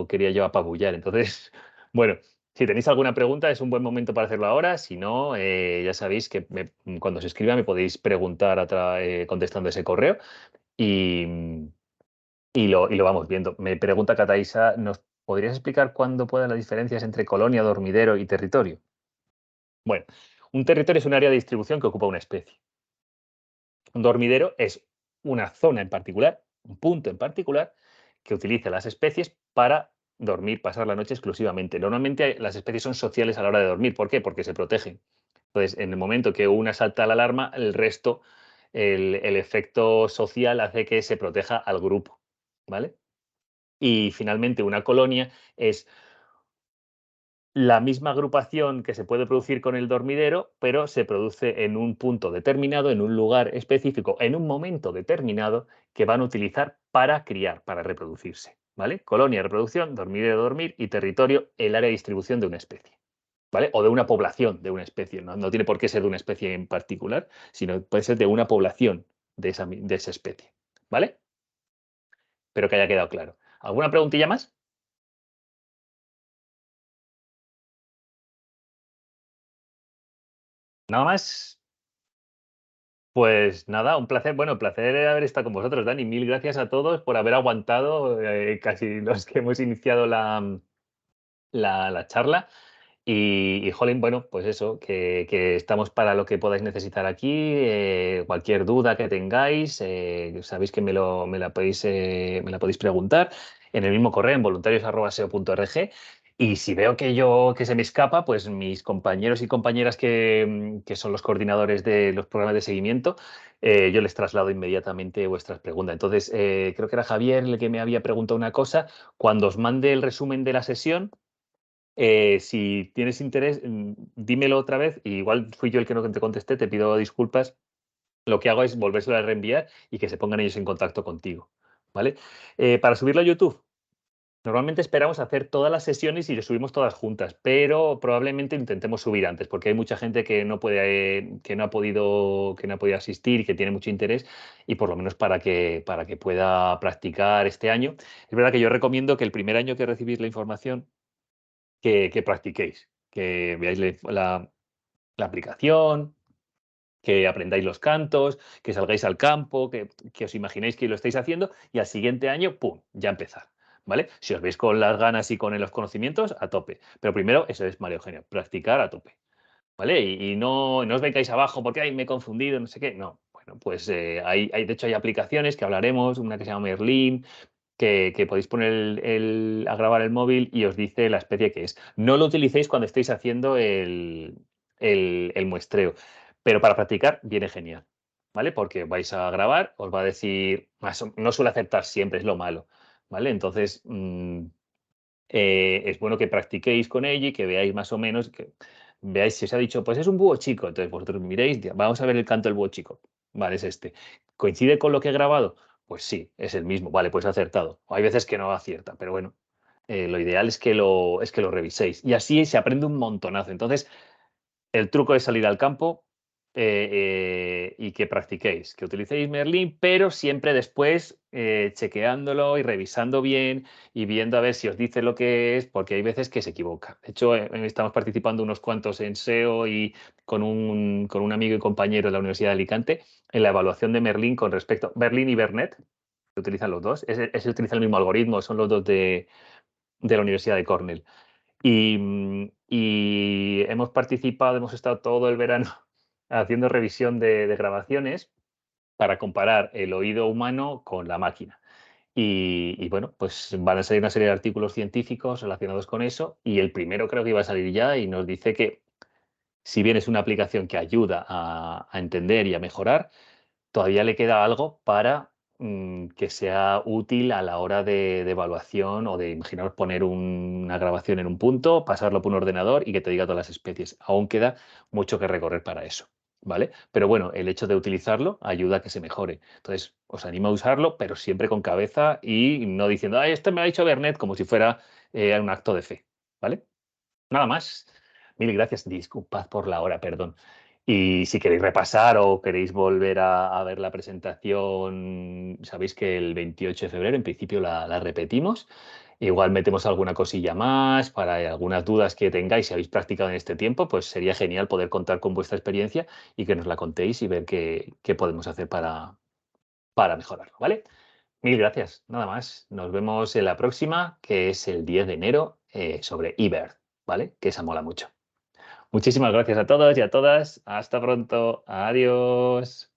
quería yo apabullar. Entonces, bueno, si tenéis alguna pregunta es un buen momento para hacerlo ahora. Si no, ya sabéis que cuando se escriba me podéis preguntar contestando ese correo y, y lo vamos viendo. Me pregunta Cataísa, ¿nos podrías explicar cuándo pueden las diferencias entre colonia, dormidero y territorio? Bueno, un territorio es un área de distribución que ocupa una especie. Un dormidero es una zona en particular, un punto en particular, que utiliza las especies para dormir, pasar la noche exclusivamente. Normalmente las especies son sociales a la hora de dormir. ¿Por qué? Porque se protegen. Entonces, en el momento que una salta la alarma, el resto, el efecto social hace que se proteja al grupo. ¿Vale? Y finalmente, una colonia es la misma agrupación que se puede producir con el dormidero, pero se produce en un punto determinado, en un lugar específico, en un momento determinado que van a utilizar para criar, para reproducirse. ¿Vale? Colonia, reproducción, dormidero, dormir y territorio, el área de distribución de una especie. ¿Vale? O de una población de una especie. No tiene por qué ser de una especie en particular, sino puede ser de una población de esa especie. ¿Vale? Espero que haya quedado claro. ¿Alguna preguntilla más? Nada más. Pues nada, un placer. Bueno, placer haber estado con vosotros, Dani. Mil gracias a todos por haber aguantado, casi los que hemos iniciado la charla. Jolín, bueno, pues eso, que estamos para lo que podáis necesitar aquí. Cualquier duda que tengáis, sabéis que me la podéis preguntar en el mismo correo, en voluntarios@seo.org. Y si veo que se me escapa, pues mis compañeros y compañeras que son los coordinadores de los programas de seguimiento, yo les traslado inmediatamente vuestras preguntas. Entonces, creo que era Javier el que me había preguntado una cosa. Cuando os mande el resumen de la sesión, si tienes interés, dímelo otra vez. Y igual fui yo el que no te contesté, te pido disculpas. Lo que hago es volvérselo a reenviar y que se pongan ellos en contacto contigo, ¿vale? Para subirlo a YouTube, normalmente esperamos hacer todas las sesiones y lo subimos todas juntas, pero probablemente intentemos subir antes, porque hay mucha gente que no ha podido asistir y que tiene mucho interés, y por lo menos para que pueda practicar este año. Es verdad que yo recomiendo que el primer año que recibís la información, que practiquéis, que veáis la aplicación, que aprendáis los cantos, que salgáis al campo, que os imaginéis que lo estáis haciendo, y al siguiente año, ¡pum!, ya empezar, ¿vale? Si os veis con las ganas y con los conocimientos, a tope. Pero primero, eso es, María Eugenia, practicar a tope, ¿vale? Y no os vengáis abajo porque, ay, me he confundido, no sé qué. No, bueno, pues de hecho hay aplicaciones que hablaremos, una que se llama Merlin, que podéis poner a grabar el móvil y os dice la especie que es. No lo utilicéis cuando estéis haciendo el muestreo, pero para practicar viene genial, ¿vale? Porque vais a grabar, os va a decir, no suele aceptar siempre, es lo malo, ¿vale? Entonces, es bueno que practiquéis con ella y que veáis más o menos, que veáis si os ha dicho, pues es un búho chico. Entonces vosotros miréis, vamos a ver el canto del búho chico. Vale, es este. ¿Coincide con lo que he grabado? Pues sí, es el mismo. Vale, pues acertado. O hay veces que no acierta, pero bueno, lo ideal es que lo reviséis. Y así se aprende un montonazo. Entonces, el truco es salir al campo y que practiquéis, que utilicéis Merlin, pero siempre después chequeándolo y revisando bien y viendo a ver si os dice lo que es, porque hay veces que se equivoca. De hecho, estamos participando unos cuantos en SEO y con un amigo y compañero de la Universidad de Alicante en la evaluación de Merlin con respecto a Merlin y Vernet, que utilizan los dos. Ese utiliza el mismo algoritmo, son los dos de la Universidad de Cornell. Y hemos participado, hemos estado todo el verano haciendo revisión de grabaciones para comparar el oído humano con la máquina. Y bueno, pues van a salir una serie de artículos científicos relacionados con eso, y el primero creo que iba a salir ya y nos dice que si bien es una aplicación que ayuda a entender y a mejorar, todavía le queda algo para que sea útil a la hora de evaluación o de, imaginaros, poner una grabación en un punto, pasarlo por un ordenador y que te diga todas las especies. Aún queda mucho que recorrer para eso, ¿vale? Pero bueno, el hecho de utilizarlo ayuda a que se mejore. Entonces, os animo a usarlo, pero siempre con cabeza y no diciendo, ay, esto me lo ha dicho Bernet, como si fuera un acto de fe, ¿vale? Nada más. Mil gracias. Disculpad por la hora, perdón. Y si queréis repasar o queréis volver a ver la presentación, sabéis que el 28 de febrero en principio la repetimos. Igual metemos alguna cosilla más para algunas dudas que tengáis si habéis practicado en este tiempo, pues sería genial poder contar con vuestra experiencia y que nos la contéis y ver qué podemos hacer para mejorarlo, ¿vale? Mil gracias. Nada más. Nos vemos en la próxima, que es el 10 de enero, sobre eBird, ¿vale? Que esa mola mucho. Muchísimas gracias a todos y a todas. Hasta pronto. Adiós.